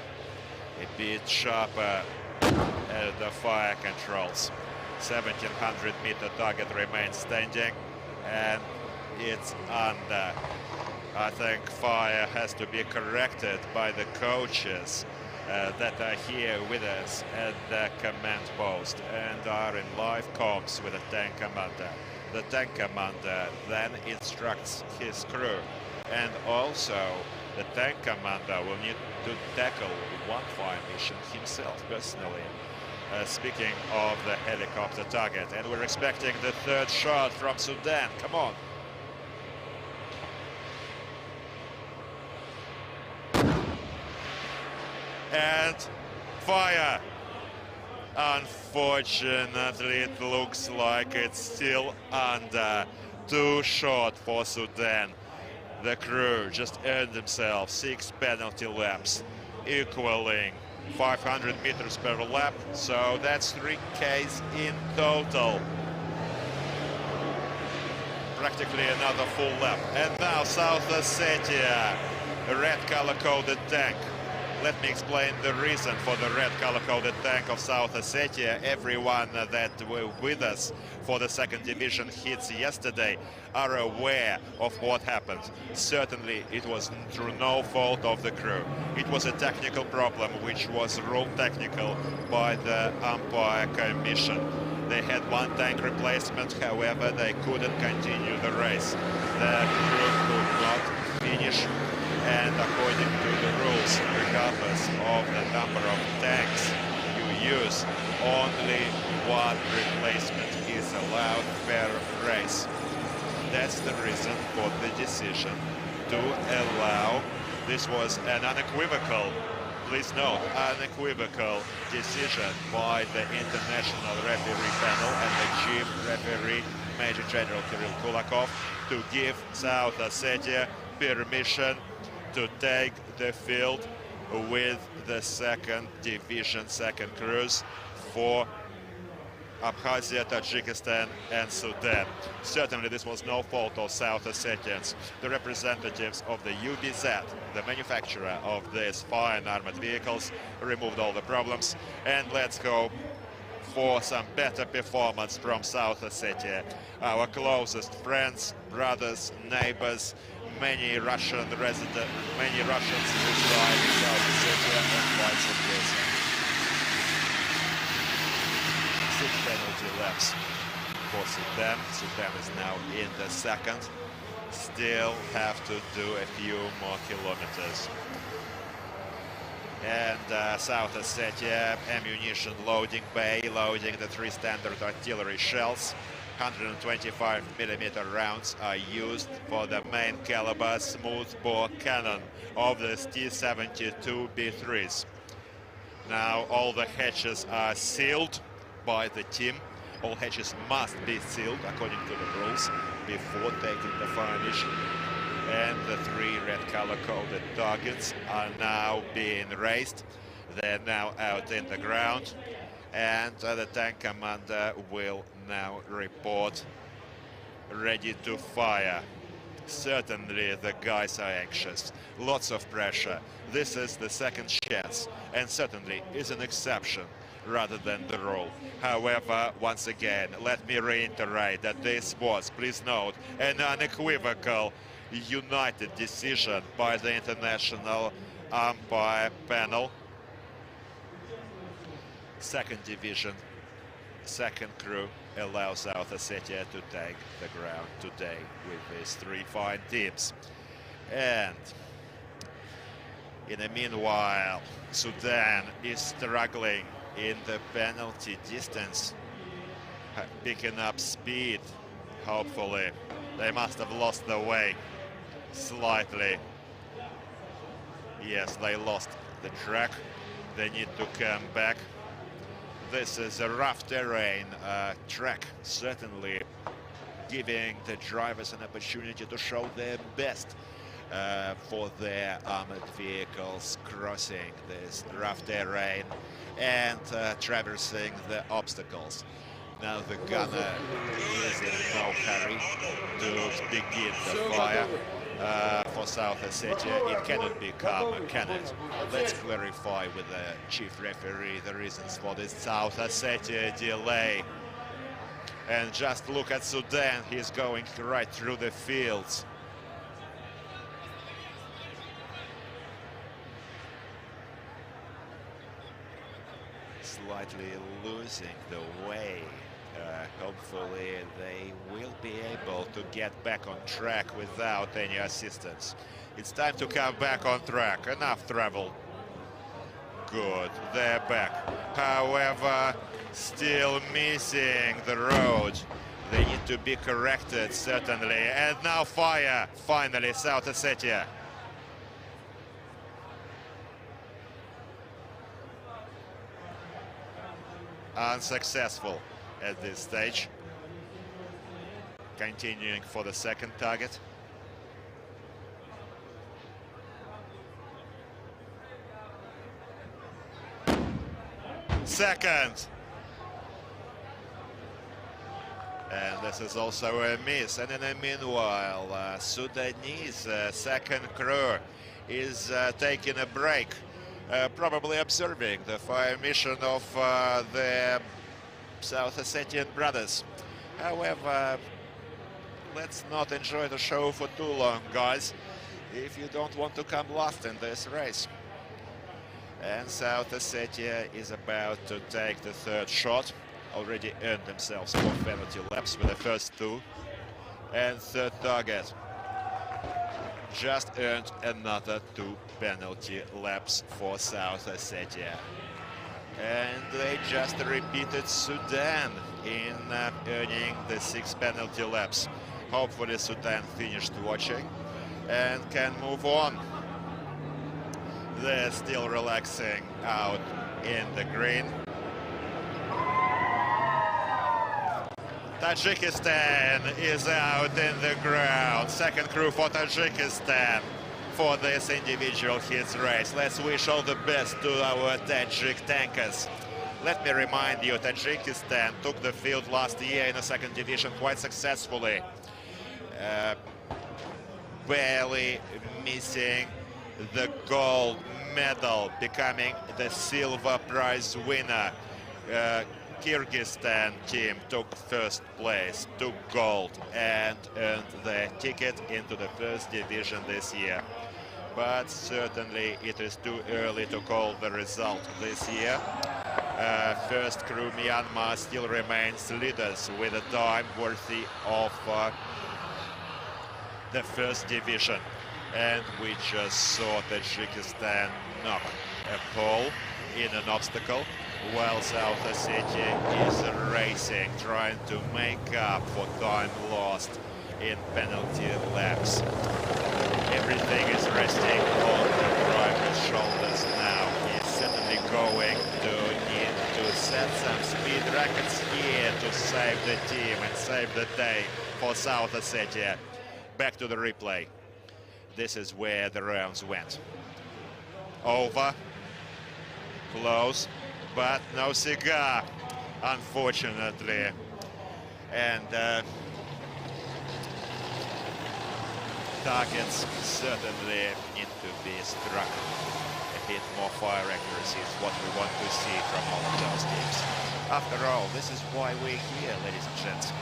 A bit sharper at the fire controls. 1700-meter target remains standing and it's under. I think fire has to be corrected by the coaches that are here with us at the command post and are in live comms with the tank commander. The tank commander then instructs his crew, and also the tank commander will need to tackle one fire mission himself personally. Speaking of the helicopter target, and we're expecting the 3rd shot from Sudan. Come on. And fire. Unfortunately, it looks like it's still under. Too short for Sudan. The crew just earned themselves 6 penalty laps, equaling 500 meters per lap. So that's 3 Ks in total. Practically another full lap. And now South Ossetia, a red color-coded tank. Let me explain the reason for the red color-coded tank of South Ossetia. Everyone that were with us for the 2nd division hits yesterday are aware of what happened. Certainly it was through no fault of the crew. It was a technical problem which was ruled technical by the umpire commission. They had 1 tank replacement, however they couldn't continue the race. The crew could not finish. And according to the rules, regardless of the number of tanks you use, only 1 replacement is allowed per race. That's the reason for the decision to allow. This was an unequivocal, please note, unequivocal decision by the international referee panel and the chief referee, Major General Kulakov, to give South Ossetia permission to take the field with the 2nd division, 2nd crews for Abkhazia, Tajikistan and Sudan. Certainly this was no fault of South Ossetians. The representatives of the UBZ, the manufacturer of these fine armored vehicles, removed all the problems. And let's hope for some better performance from South Ossetia. Our closest friends, brothers, neighbors, many Russians reside in South Ossetia and vice versa. 6 penalty laps for Sudan. Sudan is now in the 2nd. Still have to do a few more kilometers. And South Ossetia ammunition loading bay, loading the 3 standard artillery shells. 125mm rounds are used for the main caliber smoothbore cannon of the T-72B3s. Now all the hatches are sealed by the team. All hatches must be sealed according to the rules before taking the fire mission. And the 3 red color-coded targets are now being raised. They're now out in the ground. And the tank commander will now report ready to fire. Certainly the guys are anxious, lots of pressure. This is the second chance and certainly is an exception rather than the rule. However, once again, let me reiterate that this was, please note, an unequivocal, united decision by the international umpire panel. Second division, second crew allows South Ossetia to take the ground today with these three fine teams. And in the meanwhile, Sudan is struggling in the penalty distance, picking up speed, hopefully. They must have lost the way slightly. Yes, they lost the track. They need to come back. This is a rough terrain track, certainly giving the drivers an opportunity to show their best for their armored vehicles crossing this rough terrain and traversing the obstacles. Now the gunner is in no hurry to begin the fire. For South Ossetia, it cannot be calmer, can it? Let's clarify with the chief referee the reasons for this South Ossetia delay. And just look at Sudan, he's going right through the fields. Slightly losing the way. Hopefully they will be able to get back on track without any assistance. It's time to come back on track. Enough travel. Good, they're back. However, still missing the road. They need to be corrected, certainly. And now fire, finally, South Ossetia. Unsuccessful at this stage. Continuing for the second target. Second. And this is also a miss. And in the meanwhile, Sudanese second crew is taking a break, probably observing the fire mission of the South Ossetian brothers. However, let's not enjoy the show for too long, guys, if you don't want to come last in this race. And South Ossetia is about to take the third shot. Already earned themselves 4 penalty laps with the first 2. And third target. Just earned another 2 penalty laps for South Ossetia. And they just repeated Sudan in earning the 6 penalty laps. Hopefully Sudan finished watching and can move on. They're still relaxing out in the green. Tajikistan is out in the ground. Second crew for Tajikistan for this individual hits race. Let's wish all the best to our Tajik tankers. Let me remind you, Tajikistan took the field last year in the second division quite successfully. Barely missing the gold medal, becoming the silver prize winner. Kyrgyzstan team took first place, took gold, and earned the ticket into the first division this year. But certainly it is too early to call the result this year. First crew Myanmar still remains leaders with a time worthy of the first division. And we just saw Tajikistan knock a pole in an obstacle, while South Ossetia is racing, trying to make up for time lost in penalty laps. Everything is resting on the driver's shoulders now. He's certainly going to need to set some speed records here to save the team and save the day for South Ossetia. Back to the replay. This is where the rounds went. Over, close, but no cigar, unfortunately. And targets certainly need to be struck. A bit more fire accuracy is what we want to see from all of those teams. After all, this is why we're here, ladies and gents.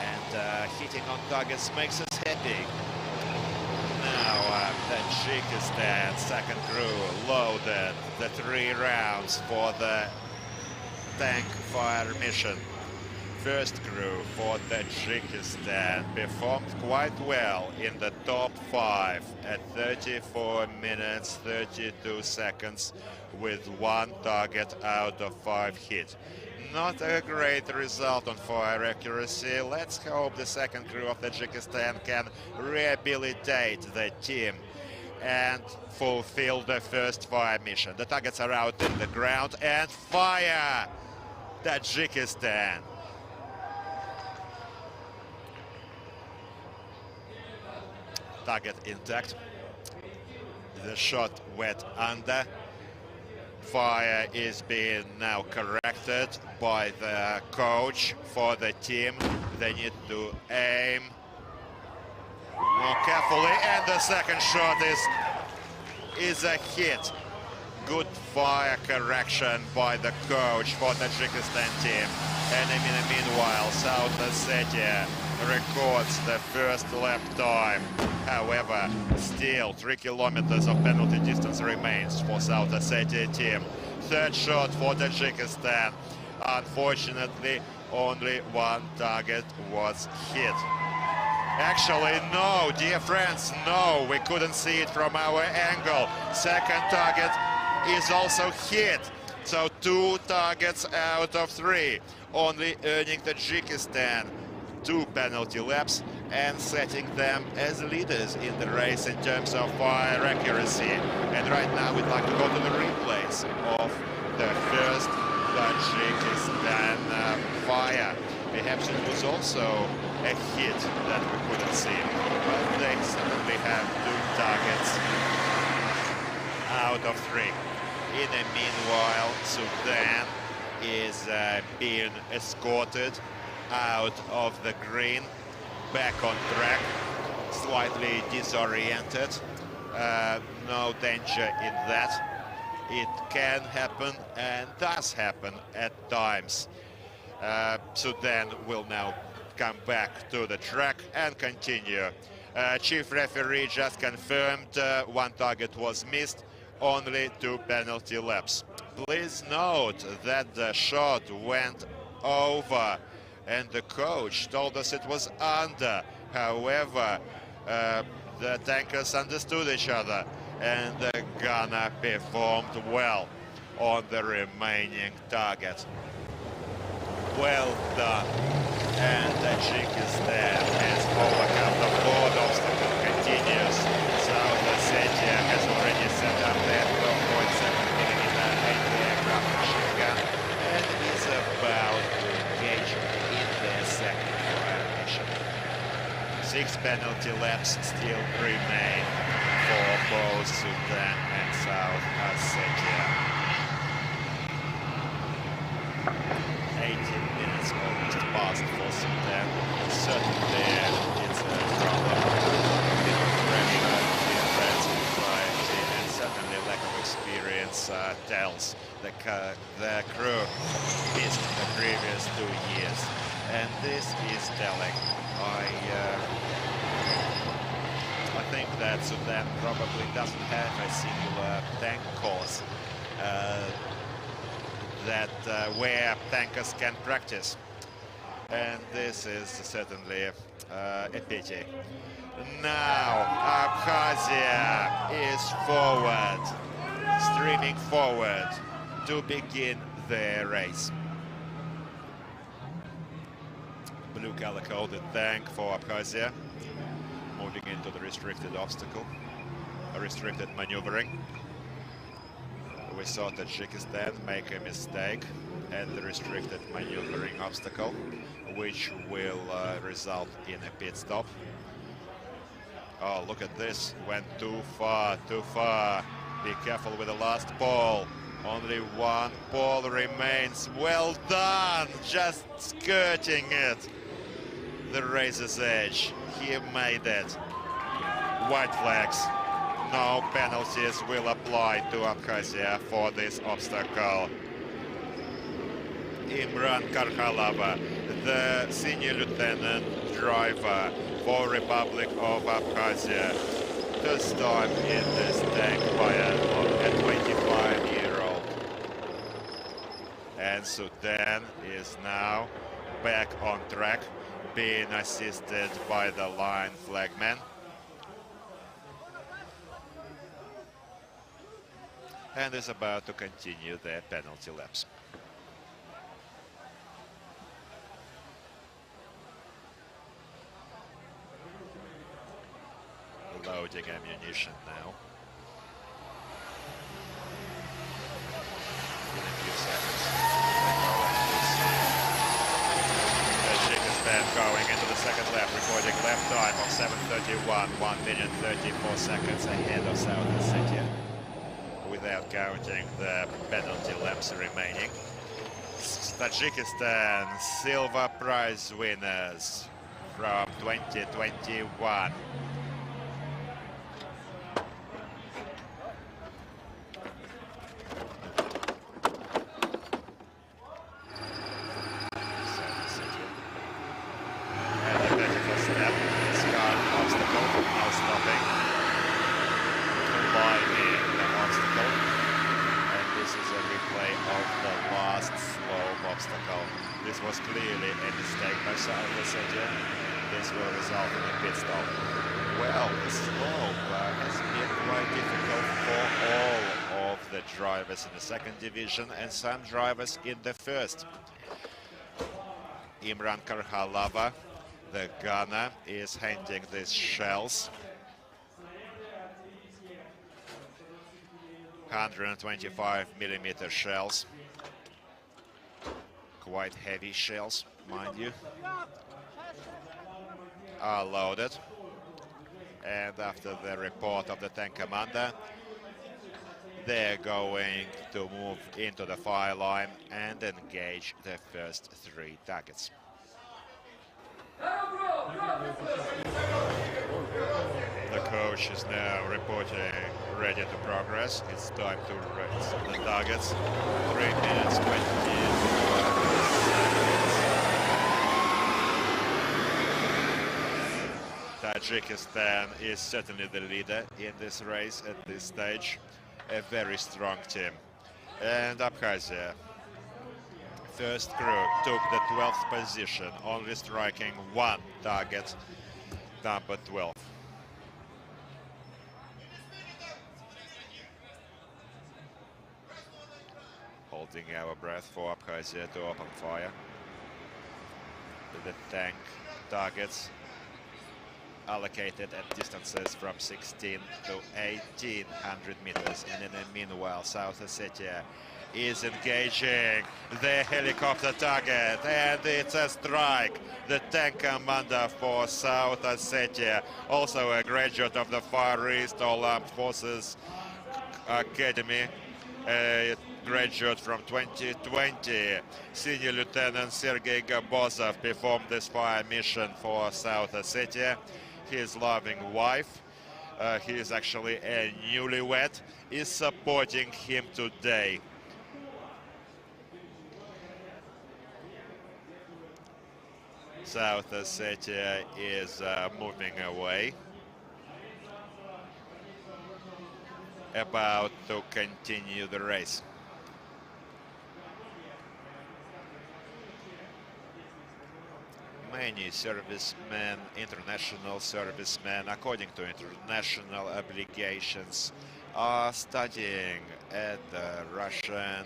And hitting on targets makes us happy. Now, Tajikistan, second crew loaded the 3 rounds for the tank fire mission. First crew for Tajikistan performed quite well in the top 5 at 34 minutes 32 seconds with 1 target out of 5 hit. Not a great result on fire accuracy. Let's hope the second crew of Tajikistan can rehabilitate the team and fulfill the first fire mission. The targets are out in the ground and fire! Tajikistan. Target intact. The shot went under. Fire is being now corrected by the coach for the team. They need to aim more carefully, and the second shot is a hit. Good fire correction by the coach for the Tajikistan team. And in the meanwhile, South Ossetia records the first lap time. However, still 3 kilometers of penalty distance remains for South Ossetia team. Third shot for Tajikistan. Unfortunately, only 1 target was hit. Actually, no, dear friends, no, we couldn't see it from our angle. Second target is also hit. So 2 targets out of 3, only earning Tajikistan 2 penalty laps and setting them as leaders in the race in terms of fire accuracy. And right now we'd like to go to the replays of the first Tajikistan fire. Perhaps it was also a hit that we couldn't see, but they certainly have 2 targets out of 3. In the meanwhile, Sudan is being escorted out of the green, back on track, slightly disoriented. No danger in that. It can happen and does happen at times. Sudan will now come back to the track and continue. Chief referee just confirmed 1 target was missed, only 2 penalty laps. Please note that the shot went over and the coach told us it was under. However, the tankers understood each other and the gunner performed well on the remaining target. Well done. And Tajikistan has overcome the 4th obstacle, continues. South Ossetia has already set up their 12.7mm anti-aircraft machine gun and is about to engage in their second fire mission. 6 penalty laps still remain for both Sudan and South Ossetia. 18 minutes almost passed for Sudan. Certainly it's a problem. Bit of pressure, difference in fire team, and certainly lack of experience tells the crew missed the previous 2 years. And this is telling. I think that Sudan probably doesn't have a singular tank course where tankers can practice, and this is certainly a pity. Now Abkhazia is forward, streaming forward to begin their race. Blue color coded tank for Abkhazia, moving into the restricted obstacle, restricted maneuvering. We saw Tajikistan make a mistake at the restricted maneuvering obstacle, which will result in a pit stop. Oh, look at this, went too far, too far. Be careful with the last pole. Only 1 pole remains. Well done, just skirting it. The razor's edge, he made it. white flags. No penalties will apply to Abkhazia for this obstacle. Imran Karkhalava, the senior lieutenant driver for Republic of Abkhazia, first time in this tank by a 25-year-old. And Sudan is now back on track, being assisted by the line flagman. And is about to continue their penalty laps. Loading ammunition now. In a few seconds. Tajikistan going into the second lap, recording lap time of 7:31, 1 minute 34 seconds ahead of South Ossetia, without counting the penalty laps remaining. Tajikistan silver prize winners from 2021. This was clearly a mistake by South Ossetia. This will result in a pit stop. Well, the slope has been quite difficult for all of the drivers in the second division and some drivers in the first. Imran Karkhalava, the gunner, is handing these shells. 125mm shells. Quite heavy shells, mind you, are loaded. And after the report of the tank commander, they're going to move into the fire line and engage the first 3 targets. The coach is now reporting ready to progress. It's time to raise the targets. 3 minutes 20. Tajikistan is certainly the leader in this race at this stage. A very strong team. And Abkhazia, first crew, took the 12th position, only striking 1 target, number 12. Holding our breath for Abkhazia to open fire. The tank targets allocated at distances from 16 to 1800 meters, and in the meanwhile South Ossetia is engaging the helicopter target, and it's a strike. The tank commander for South Ossetia, also a graduate of the Far East Armed Forces Academy, a graduate from 2020. Senior Lieutenant Sergei Gabozov performed this fire mission for South Ossetia. His loving wife, he is actually a newlywed, is supporting him today. South Ossetia is moving away, about to continue the race. Many servicemen, international servicemen, according to international obligations, are studying at the Russian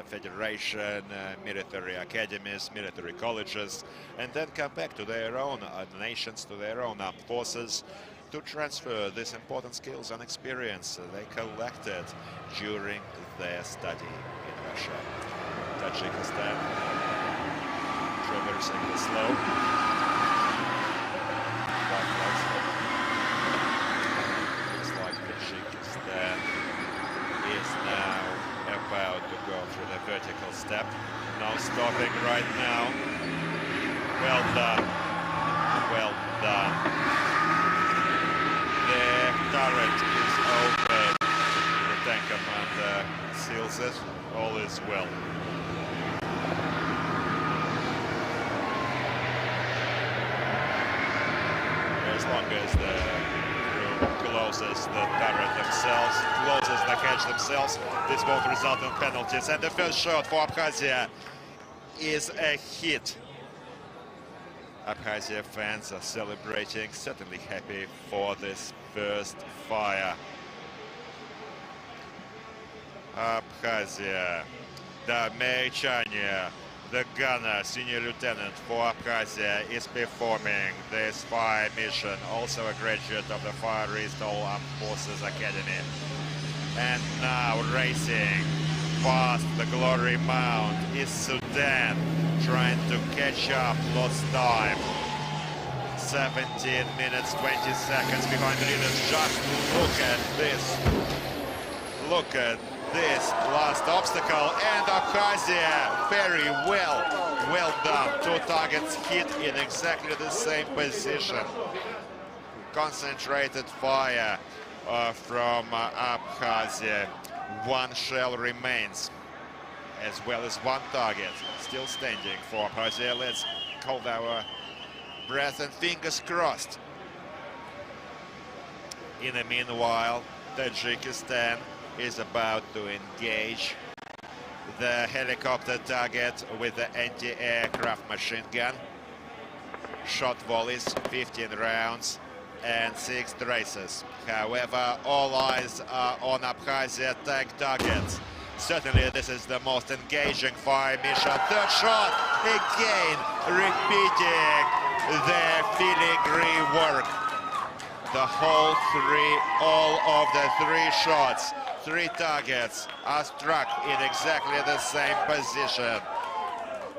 Federation military academies, military colleges, and then come back to their own nations, to their own armed forces, to transfer these important skills and experience they collected during their study in Russia. Tajikistan traversing the slope. Looks like Tajikistan is now about to go through the vertical step. No stopping right now. Well done. Well done. There turret is open. The tank commander seals it. All is well. As long as the crew closes the turret themselves, closes the hedge themselves, this won't result in penalties. And the first shot for Abkhazia is a hit. Abkhazia fans are celebrating, certainly happy for this first fire. Abkhazia, Damechania, the gunner, senior lieutenant for Abkhazia, is performing this fire mission, also a graduate of the Far East All Armed Forces Academy. And now racing past the Glory Mount is Sudan, trying to catch up lost time. 17 minutes, 20 seconds behind the leaders. Just look at this. Look at this last obstacle, and Abkhazia very well done. 2 targets hit in exactly the same position. Concentrated fire from Abkhazia. 1 shell remains, as well as 1 target still standing for Abkhazia. Let's hold our breath and fingers crossed. In the meanwhile, Tajikistan is about to engage the helicopter target with the anti-aircraft machine gun. Shot volleys, 15 rounds and 6 traces. However, all eyes are on Abkhazia tank targets. Certainly this is the most engaging fire mission. Third shot, again repeating their filigree work. The whole 3, all of the 3 shots, 3 targets are struck in exactly the same position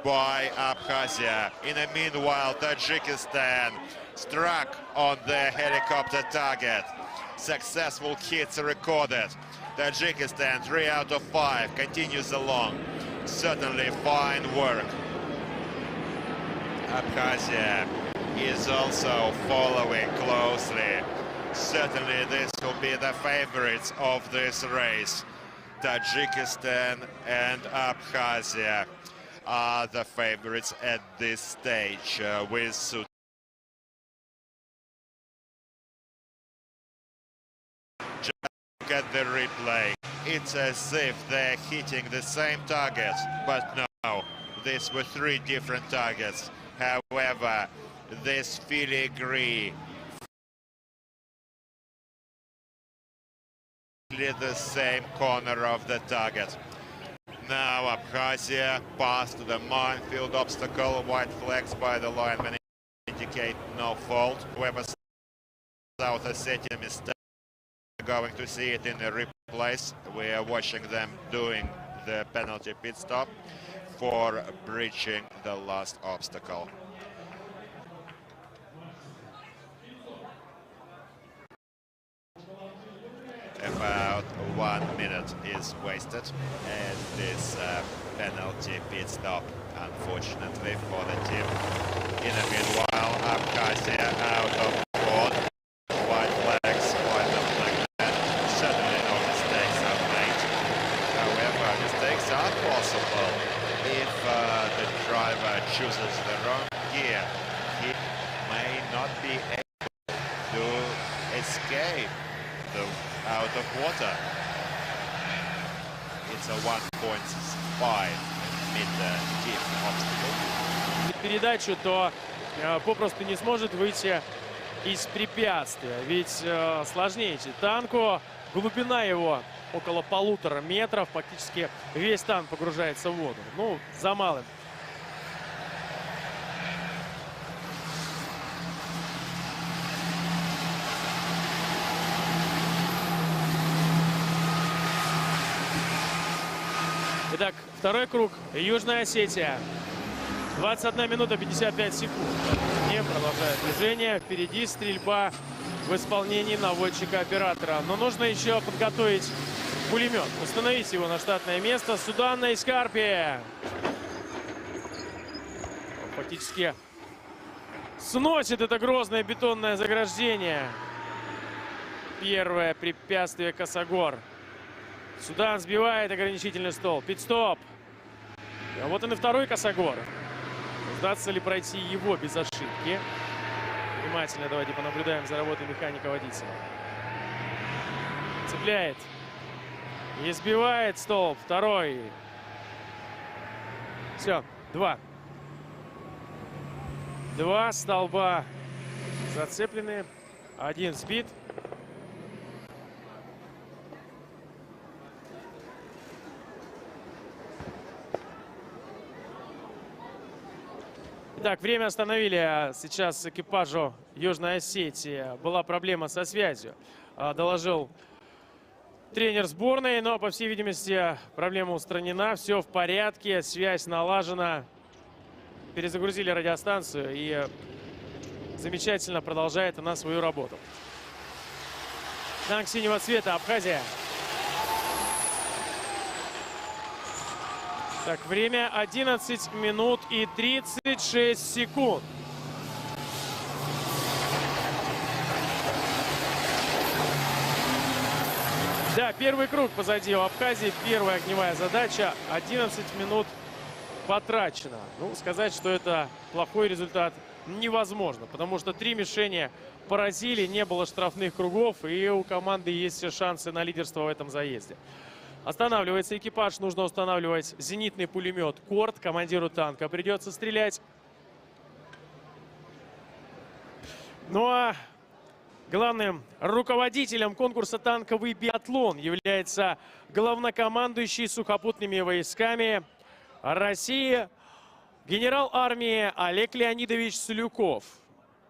by Abkhazia. In the meanwhile, Tajikistan struck on the helicopter target. Successful hits recorded. Tajikistan 3 out of 5 continues along. Certainly fine work. Abkhazia is also following closely. Certainly this will be the favorites of this race. Tajikistan and Abkhazia are the favorites at this stage, with Sudan. Just look at the replay. It's as if they're hitting the same targets, but no, these were 3 different targets. However, this filigree, the same corner of the target. Now Abkhazia past the minefield obstacle. White flags by the linemen indicate no fault. Whoever South Ossetia mistake, going to see it in the replays. We are watching them doing the penalty pit stop for breaching the last obstacle. About 1 minute is wasted at this penalty pit stop, unfortunately for the team. In the meanwhile, Abkhazia out of board. White flags by the flagman. Certainly no mistakes are made. However, mistakes are possible if the driver chooses the wrong gear. He may not be able to escape out of water. It's a 1.5 meter deep obstacle. Передачу, то попросту не сможет выйти из препятствия. Ведь сложнее идти танку. Глубина его около 1,5 метров. Фактически весь танк погружается в воду. Ну, за малым. Итак, второй круг. Южная Осетия. 21 минута 55 секунд. Не продолжает движение. Впереди стрельба в исполнении наводчика-оператора. Но нужно еще подготовить пулемет. Установить его на штатное место. Судан на Искарпе. Фактически сносит это грозное бетонное заграждение. Первое препятствие косогор. Судан сбивает ограничительный столб. Пит-стоп. А вот и на второй косогор. Удастся ли пройти его без ошибки? Внимательно давайте понаблюдаем за работой механика-водителя. Цепляет. И сбивает столб. Второй. Все. Два. Два столба зацеплены. Один сбит. Итак, время остановили. Сейчас экипажу Южной Осетии была проблема со связью. Доложил тренер сборной, но, по всей видимости, проблема устранена. Все в порядке, связь налажена. Перезагрузили радиостанцию и замечательно продолжает она свою работу. Танк синего цвета, Абхазия. Так, время 11 минут и 36 секунд. Да, первый круг позади у Абхазии. Первая огневая задача. 11 минут потрачено. Ну, сказать, что это плохой результат, невозможно. Потому что 3 мишени поразили, не было штрафных кругов. И у команды есть все шансы на лидерство в этом заезде. Останавливается экипаж. Нужно устанавливать зенитный пулемет «Корт». Командиру танка придется стрелять. Ну а главным руководителем конкурса «Танковый биатлон» является главнокомандующий сухопутными войсками России генерал армии Олег Леонидович Слюков.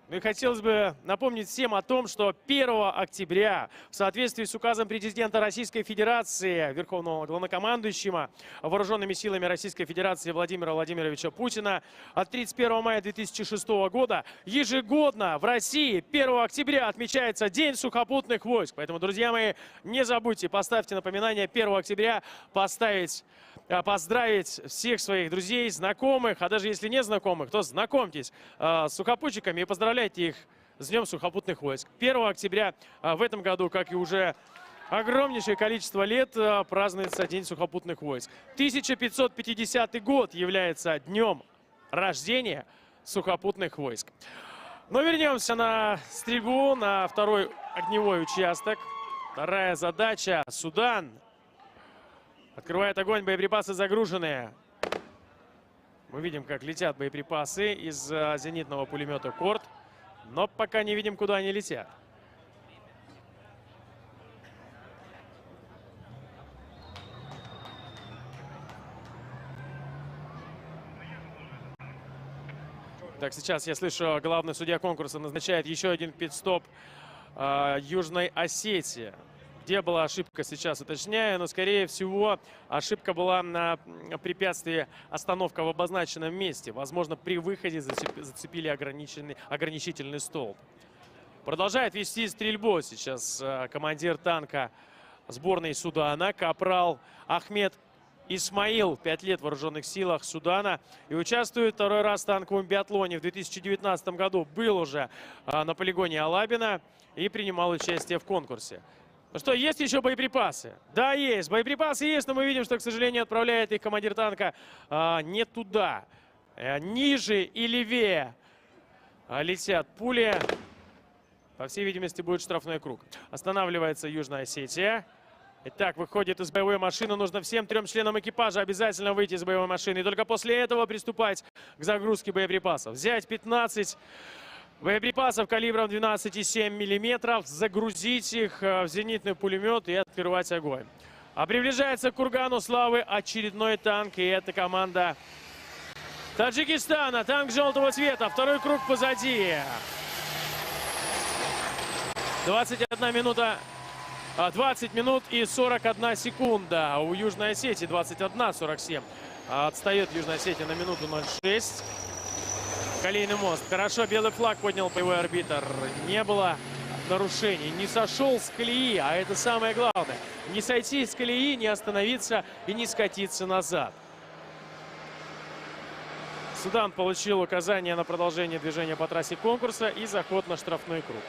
И хотелось бы напомнить всем о том, что 1 октября в соответствии с указом президента Российской Федерации, Верховного Главнокомандующего Вооруженными силами Российской Федерации Владимира Владимировича Путина, от 31 мая 2006 года ежегодно в России 1 октября отмечается День сухопутных войск. Поэтому, друзья мои, не забудьте, поставьте напоминание 1 октября, поздравить всех своих друзей, знакомых, а даже если не знакомых, то знакомьтесь с сухопутчиками и поздравляйте их с Днем сухопутных войск. 1 октября в этом году, как и уже огромнейшее количество лет, празднуется День сухопутных войск. 1550 год является днем рождения сухопутных войск. Но вернемся на стрельбу, на второй огневой участок. Вторая задача. Судан открывает огонь, боеприпасы загружены. Мы видим, как летят боеприпасы из зенитного пулемета «Корт», но пока не видим, куда они летят. Так, сейчас я слышу, главный судья конкурса назначает еще один пит-стоп Южной Осетии. Где была ошибка, сейчас уточняю, но, скорее всего, ошибка была на препятствии остановка в обозначенном месте. Возможно, при выходе зацепили ограничительный столб. Продолжает вести стрельбу сейчас командир танка сборной Судана, капрал Ахмед Исмаил, 5 лет в вооруженных силах Судана, и участвует второй раз в танковом биатлоне. В 2019 году был уже на полигоне Алабина и принимал участие в конкурсе. Ну что, есть еще боеприпасы? Да, есть. Боеприпасы есть, но мы видим, что, к сожалению, отправляет их командир танка не туда. Ниже и левее летят пули. По всей видимости, будет штрафной круг. Останавливается Южная Осетия. Итак, выходит из боевой машины. Нужно всем 3 членам экипажа обязательно выйти из боевой машины. И только после этого приступать к загрузке боеприпасов. Взять 15 боеприпасов калибром 12,7 мм, загрузить их в зенитный пулемет и открывать огонь. А приближается к кургану славы очередной танк, и это команда Таджикистана. Танк желтого цвета. Второй круг позади. 20 минут и 41 секунда. У Южной Осетии 21:47. Отстает Южная Осетия на минуту 0,6. Колейный мост. Хорошо, белый флаг поднял боевой арбитр. Не было нарушений. Не сошел с колеи, а это самое главное. Не сойти с колеи, не остановиться и не скатиться назад. Судан получил указание на продолжение движения по трассе конкурса и заход на штрафной круг.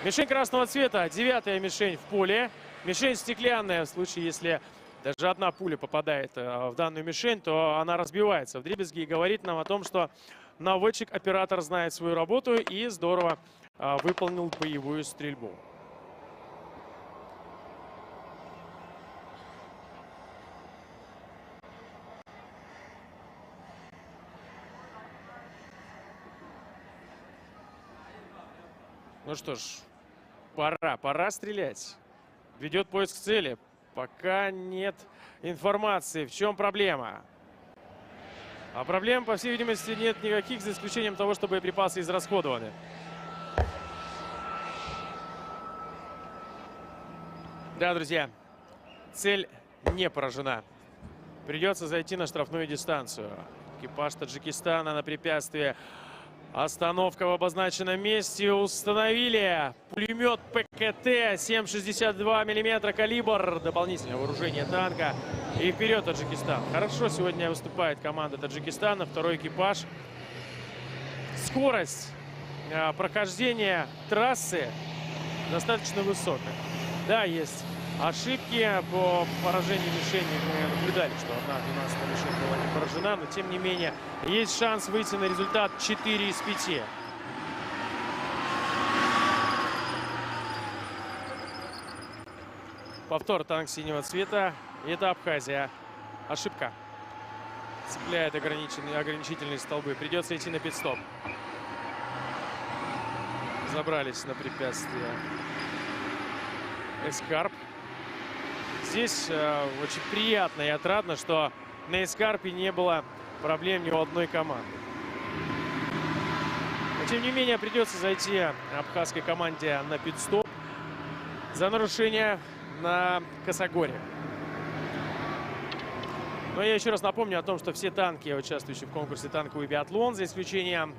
Мишень красного цвета, 9-я мишень в поле. Мишень стеклянная, в случае, если даже одна пуля попадает в данную мишень, то она разбивается вдребезги и говорит нам о том, что наводчик-оператор знает свою работу и здорово выполнил боевую стрельбу. Ну что ж, пора стрелять. Ведет поиск цели. Пока нет информации. В чем проблема? А проблем, по всей видимости, нет никаких, за исключением того, что боеприпасы израсходованы. Да, друзья, цель не поражена. Придется зайти на штрафную дистанцию. Экипаж Таджикистана на препятствие. Остановка в обозначенном месте. Установили пулемет ПКТ 7,62 мм калибр. Дополнительное вооружение танка. И вперед, Таджикистан. Хорошо сегодня выступает команда Таджикистана. Второй экипаж. Скорость прохождения трассы достаточно высокая. Да, есть ошибки по поражению мишени. Мы наблюдали, что одна 12-я мишень была не поражена, но тем не менее есть шанс выйти на результат 4 из 5. Повтор, танк синего цвета. И это Абхазия. Ошибка. Цепляет ограничительные столбы. Придется идти на пит-стоп. Забрались на препятствие. Эскарп. Здесь очень приятно и отрадно, что на Эскарпе не было проблем ни у одной команды. Но тем не менее придется зайти абхазской команде на пит-стоп за нарушение на косогоре. Но я еще раз напомню о том, что все танки, участвующие в конкурсе «Танковый биатлон», за исключением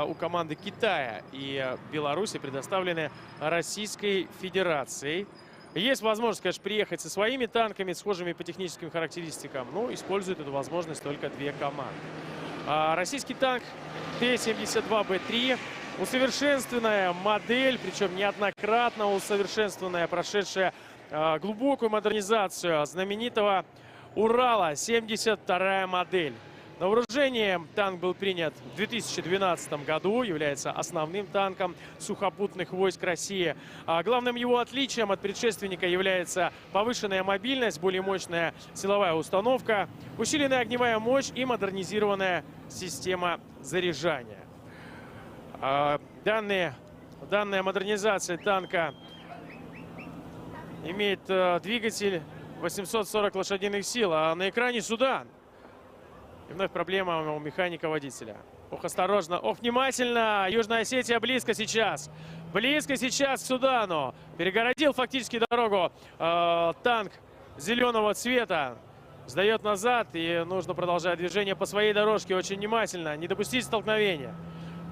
у команды Китая и Беларуси, предоставлены Российской Федерацией. Есть возможность, конечно, приехать со своими танками, схожими по техническим характеристикам, но используют эту возможность только две команды. Российский танк Т-72Б3, усовершенствованная модель, причем неоднократно усовершенствованная, прошедшая глубокую модернизацию знаменитого Урала, 72-я модель. На вооружение танк был принят в 2012 году, является основным танком сухопутных войск России. Главным его отличием от предшественника является повышенная мобильность, более мощная силовая установка, усиленная огневая мощь и модернизированная система заряжания. Данная модернизация танка имеет двигатель 840 лошадиных сил, а на экране Судан. И вновь проблема у механика-водителя. Ох, осторожно, ох, внимательно. Южная Осетия близко сейчас. Близко сейчас к Судану. Перегородил фактически дорогу танк зеленого цвета. Сдает назад, и нужно продолжать движение по своей дорожке очень внимательно. Не допустить столкновения.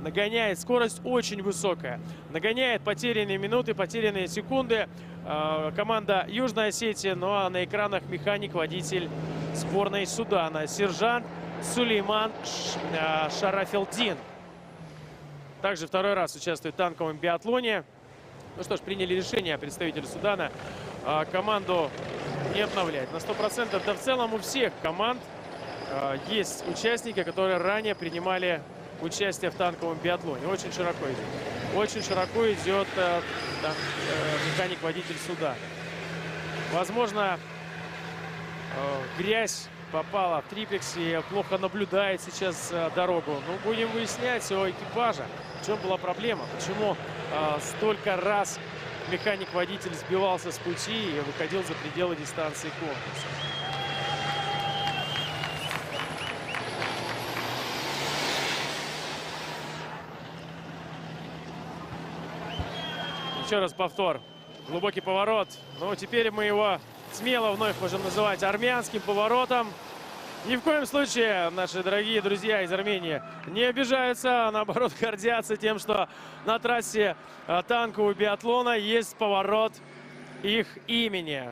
Нагоняет, скорость очень высокая. Нагоняет потерянные минуты, потерянные секунды. Команда Южной Осетии, ну а на экранах механик-водитель сборной Судана. Сержант Сулейман Шарафелдин. Также второй раз участвует в танковом биатлоне. Ну что ж, приняли решение представители Судана команду не обновлять на 100%. Да в целом у всех команд есть участники, которые ранее принимали участие в танковом биатлоне. Очень широко идет. Очень широко идет механик-водитель Судана. Возможно, грязь попала в триплекс и плохо наблюдает сейчас дорогу. Ну, будем выяснять у экипажа, в чем была проблема. Почему столько раз механик-водитель сбивался с пути и выходил за пределы дистанции конкурса. Еще раз повтор. Глубокий поворот. Но теперь мы его смело вновь можем называть армянским поворотом. Ни в коем случае наши дорогие друзья из Армении не обижаются, а наоборот гордятся тем, что на трассе танкового биатлона есть поворот их имени.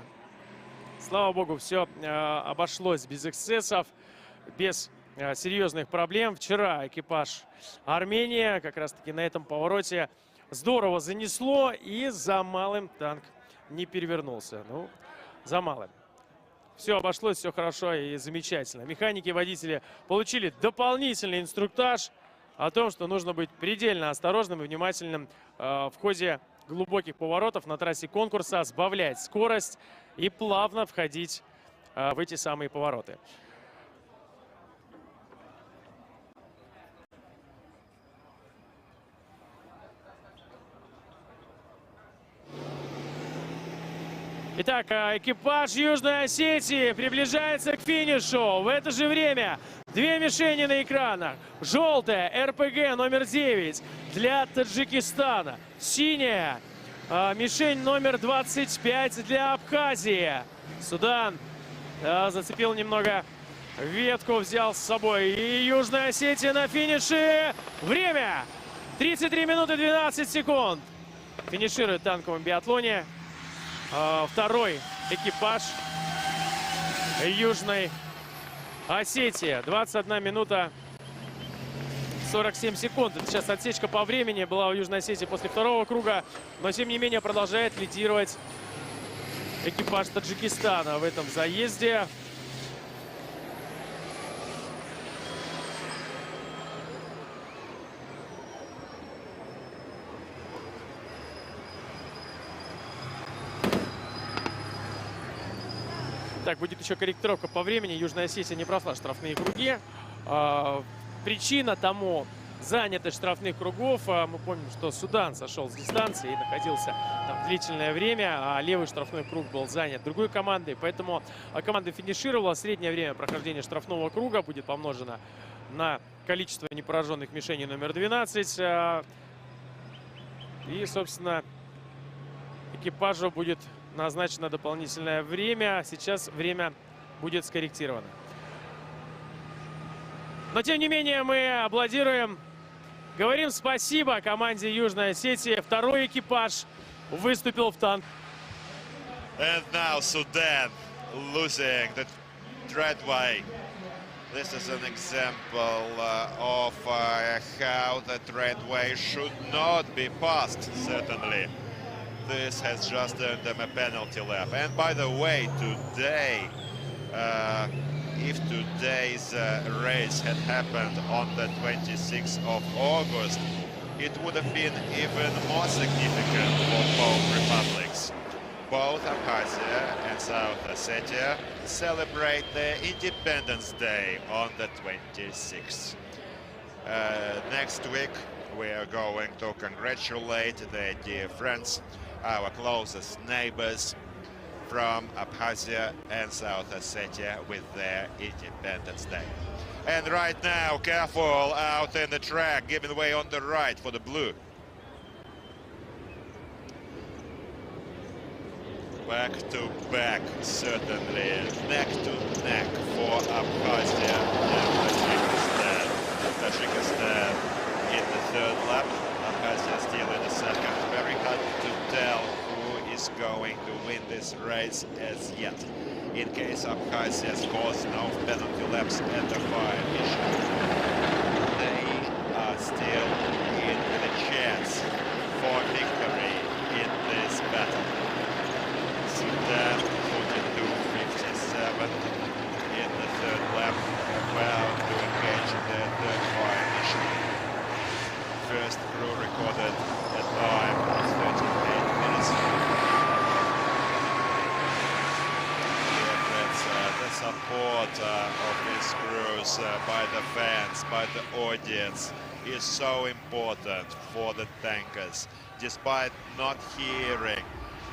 Слава богу, все обошлось без эксцессов, без серьезных проблем. Вчера экипаж Армении как раз-таки на этом повороте здорово занесло, и за малым танк не перевернулся. Ну, за малым. Все обошлось, все хорошо и замечательно. Механики и водители получили дополнительный инструктаж о том, что нужно быть предельно осторожным и внимательным в ходе глубоких поворотов на трассе конкурса, сбавлять скорость и плавно входить в эти самые повороты. Итак, экипаж Южной Осетии приближается к финишу. В это же время две мишени на экранах. Желтая РПГ номер 9 для Таджикистана. Синяя мишень номер 25 для Абхазии. Судан зацепил немного ветку, взял с собой. И Южная Осетия на финише. Время 33 минуты 12 секунд. Финиширует в танковом биатлоне второй экипаж Южной Осетии. 21 минута 47 секунд. Это сейчас отсечка по времени была у Южной Осетии после второго круга. Но, тем не менее, продолжает лидировать экипаж Таджикистана в этом заезде. Так, будет еще корректировка по времени. Южная Осетия не прошла штрафные круги. Причина тому занятость штрафных кругов. Мы помним, что Судан сошел с дистанции и находился там длительное время, а левый штрафной круг был занят другой командой. Поэтому команда финишировала. Среднее время прохождения штрафного круга будет помножено на количество непораженных мишеней номер 12. И, собственно, экипажу будет назначено дополнительное время. Сейчас время будет скорректировано. Но, тем не менее, мы аплодируем. Говорим спасибо команде Южной Осетии. Второй экипаж выступил в танк. And now Sudan losing the threadway. This is an example of how the threadway should not be passed, certainly. This has just earned them a penalty lap. And by the way, today, if today's race had happened on the 26th of August, it would have been even more significant for both republics. Both Abkhazia and South Ossetia celebrate their Independence Day on the 26th. Next week, we are going to congratulate their dear friends, our closest neighbors from Abkhazia and South Ossetia with their Independence Day. And right now, careful out in the track, giving way on the right for the blue. Back to back, certainly, neck to neck for Abkhazia and Tajikistan. Tajikistan in the third lap, Abkhazia still in the second. Very hard to tell who is going to win this race as yet. In case Abkhazia scores no penalty laps at the finish, they are still in with a chance for victory in this battle. Sudan 42.57 in the third lap, about to engage in their third fire mission. First crew recorded a time of 38 minutes. The support of these crews by the fans, by the audience, is so important for the tankers. Despite not hearing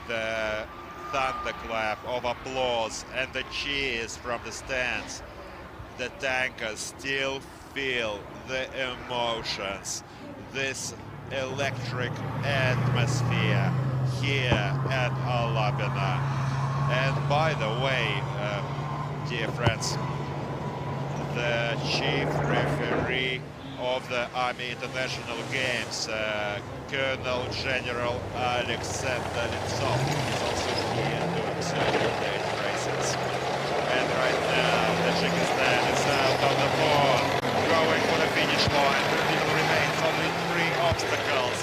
the thunderclap of applause and the cheers from the stands, the tankers still feel the emotions, this electric atmosphere here at Alabina. And by the way, dear friends, the chief referee of the Army International Games, Colonel General Alexander Litsov, is also here to observe the races. And right now, Tajikistan is out on the board, going for the finish line. There remains only 3 obstacles.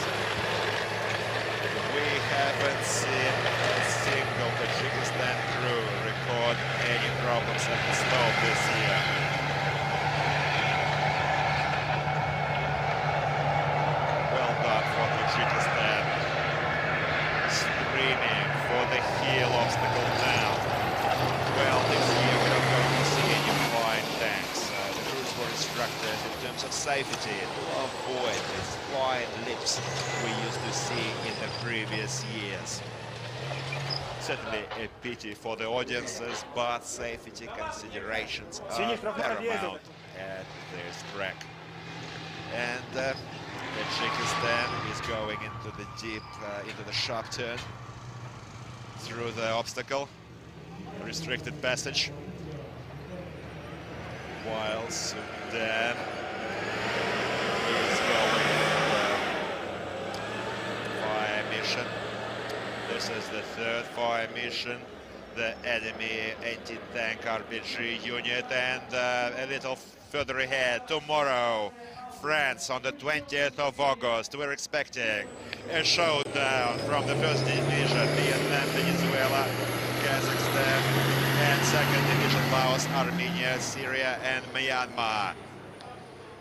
seen a single Tajikistan crew record any problems at the slope this year. Well done for Tajikistan. Screaming for the heel obstacle now. Well, this year we're not going to see any flying tanks. The crews were instructed in terms of safety to avoid these flying lips we used to see in the previous years. Certainly a pity for the audiences, but safety considerations are paramount at this track. And Tajikistan is going into the deep, into the sharp turn through the obstacle, restricted passage, while Sudan is going fire mission. This is the third fire mission, the enemy anti-tank RPG unit, and a little further ahead, tomorrow, France on the 20th of August. We're expecting a showdown from the first division, Vietnam, Venezuela, Kazakhstan, and second division, Laos, Armenia, Syria, and Myanmar.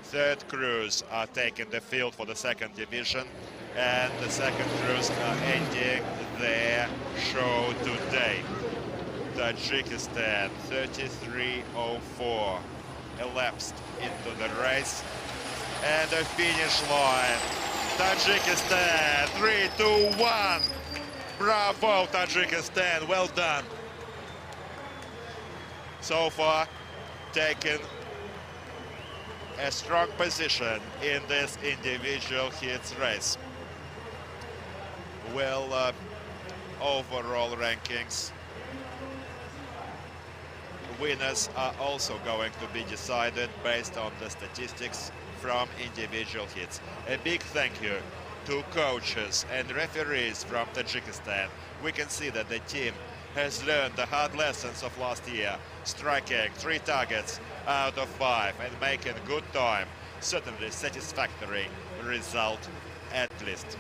Third crews are taking the field for the second division, and the second crews are ending their show today. Tajikistan 33:04 elapsed into the race, and the finish line, Tajikistan 3-2-1. Bravo, Tajikistan, well done. So far, taken a strong position in this individual heats race. Well, overall rankings, winners are also going to be decided based on the statistics from individual hits. A big thank you to coaches and referees from Tajikistan. We can see that the team has learned the hard lessons of last year, striking 3 targets out of 5 and making good time. Certainly satisfactory result at least.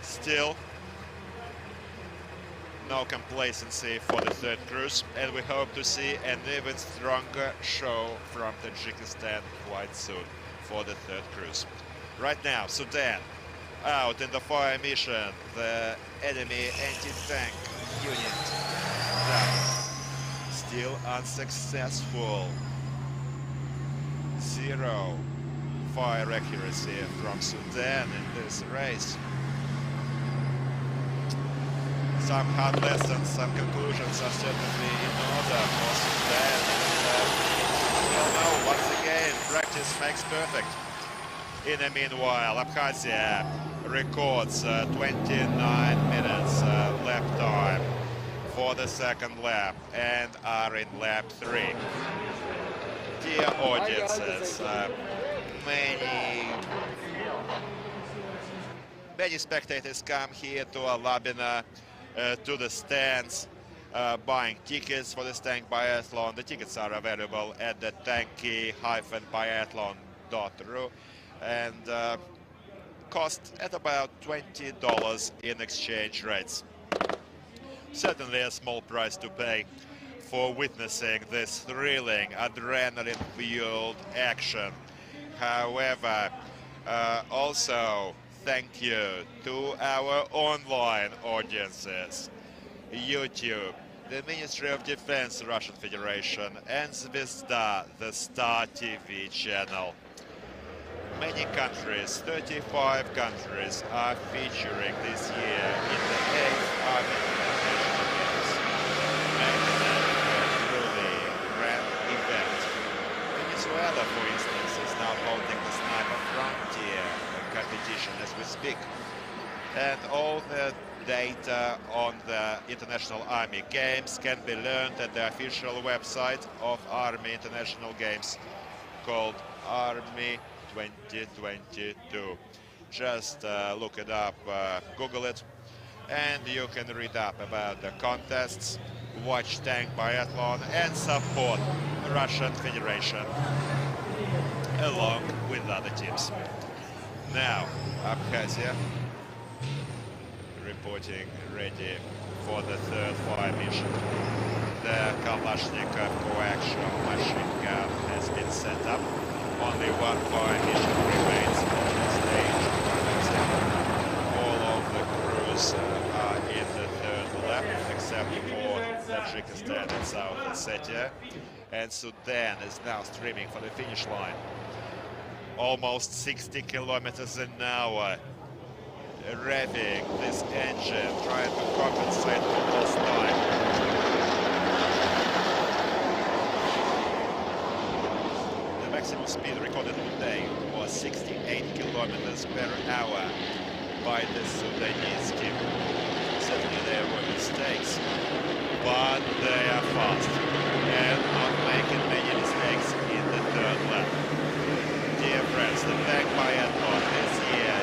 Still, no complacency for the third cruise, and we hope to see an even stronger show from Tajikistan quite soon for the third cruise. Right now, Sudan out in the fire mission, the enemy anti-tank unit. Still unsuccessful. 0 fire accuracy from Sudan in this race. Some hard lessons, some conclusions are certainly in order for Sudan. Well, no, once again, practice makes perfect. In the meanwhile, Abkhazia records 29 minutes lap time for the second lap and are in lap 3. Dear audiences, many spectators come here to Alabina, to the stands, buying tickets for this tank biathlon. The tickets are available at the tanky-biathlon.ru and cost at about $20 in exchange rates. Certainly a small price to pay for witnessing this thrilling, adrenaline-fueled action. However, also thank you to our online audiences, YouTube, the Ministry of Defense Russian Federation, and Zvezda, the Star TV channel. Many countries, 35 countries, are featuring this year in the 8th Army International Games, making it a truly grand event. Venezuela, for instance, is now holding the Sniper Frontier competition as we speak. And all the data on the International Army Games can be learned at the official website of Army International Games called Army 2022. Just look it up, Google it, and you can read up about the contests, watch tank biathlon, and support the Russian Federation along with other teams. Now, Abkhazia reporting ready for the third fire mission. The Kalashnikov coaxial machine gun has been set up. Only one fire mission remains on the stage. All of the crews are in the third lap, except for Tajikistan and South Ossetia. And Sudan is now streaming for the finish line. Almost 60 kilometers an hour. Revving this engine, trying to compensate for lost time. The maximum speed recorded today was 68 kilometers per hour by the Sudanese team. Certainly there were mistakes, but they are fast and not making many mistakes in the third lap. Dear friends, the Tank Biathlon this year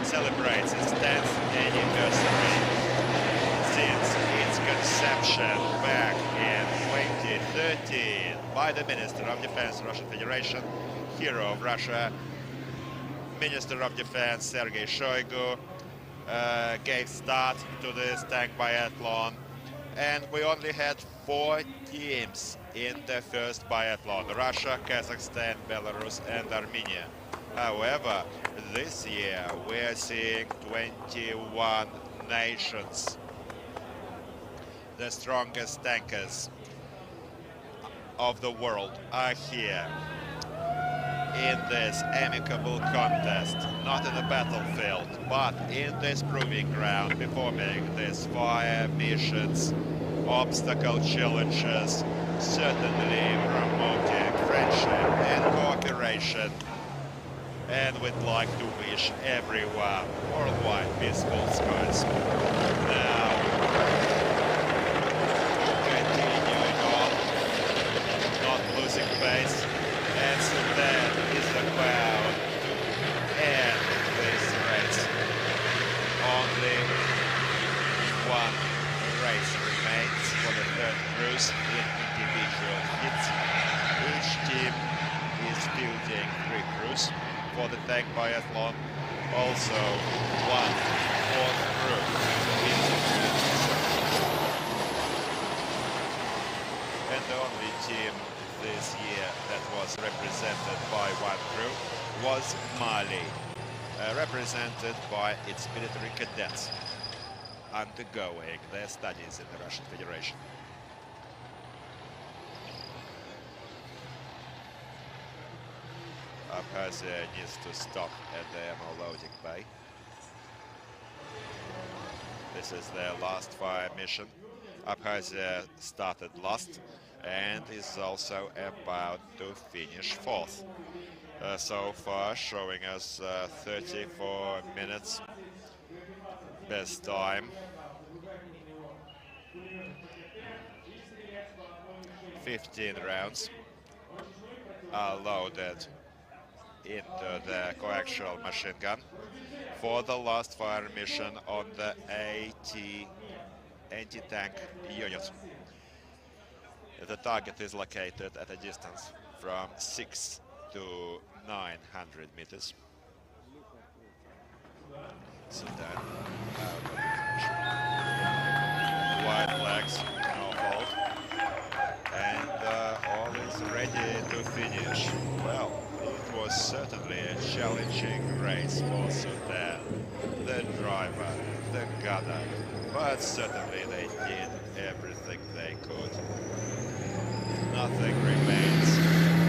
celebrates its 10th anniversary since its conception back in 2013 by the Minister of Defense, Russian Federation, hero of Russia, Minister of Defense Sergei Shoigu gave start to this Tank Biathlon, and we only had 4 teams in the first biathlon: Russia, Kazakhstan, Belarus and Armenia. However, this year we are seeing 21 nations. The strongest tankers of the world are here in this amicable contest, not in the battlefield, but in this proving ground, performing these fire missions, obstacle challenges, certainly promoting friendship and cooperation. And we'd like to wish everyone worldwide peaceful skies. Now, continuing on, not losing pace, and Sudan is about to end this race. Only one race remains for the third cruise in individual heats. Each team is fielding 3 crews for the Tank Biathlon. Also, 1 fourth crew is and the only team this year that was represented by 1 crew was Mali, represented by its military cadets undergoing their studies in the Russian Federation. Abkhazia needs to stop at the ammo loading bay. This is their last fire mission. Abkhazia started last and is also about to finish 4th. So far showing us 34 minutes best time. 15 rounds are loaded into the coaxial machine gun for the last fire mission on the AT anti-tank unit. The target is located at a distance from 6 to 900 meters. Sudan out of position. White flags, no hold, and all is ready to finish. Well, it was certainly a challenging race for Sudan. The driver, the gunner, but certainly they did everything they could. Nothing remains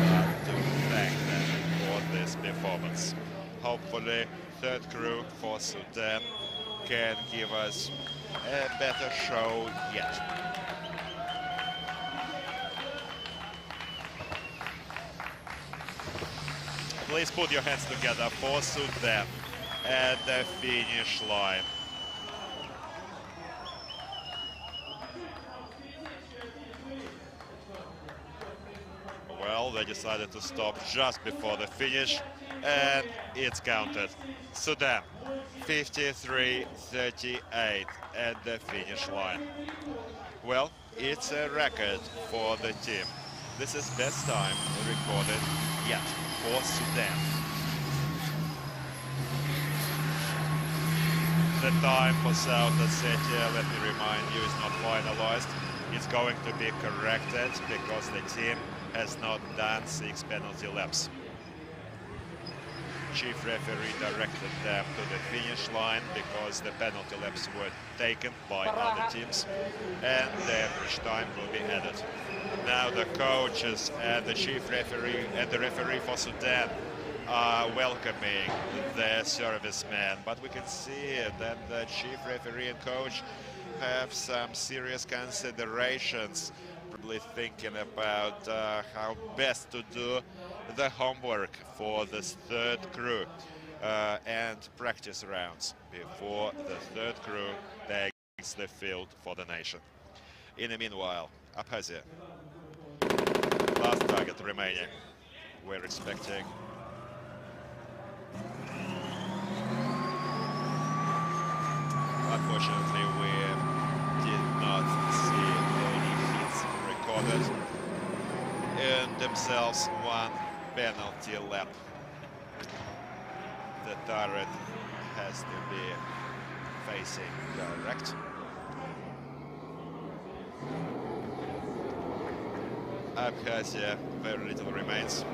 but to thank them for this performance. Hopefully, third crew for Sudan can give us a better show yet. Please put your hands together for Sudan at the finish line. Well, they decided to stop just before the finish, and it's counted. Sudan, 53-38 at the finish line. Well, it's a record for the team. This is best time recorded yet for Sudan. The time for South Ossetia, let me remind you, is not finalized. It's going to be corrected because the team has not done 6 penalty laps. Chief referee directed them to the finish line because the penalty laps were taken by other teams and the average time will be added. Now the coaches and the chief referee and the referee for Sudan are welcoming their servicemen, but we can see that the chief referee and coach have some serious considerations, probably thinking about how best to do the homework for this third crew and practice rounds before the third crew takes the field for the nation. In the meanwhile, Abkhazia, last target remaining. We're expecting unfortunately, we did not see any hits recorded. Earned themselves 1 penalty lap. The turret has to be facing direct. Abkhazia, very little remains.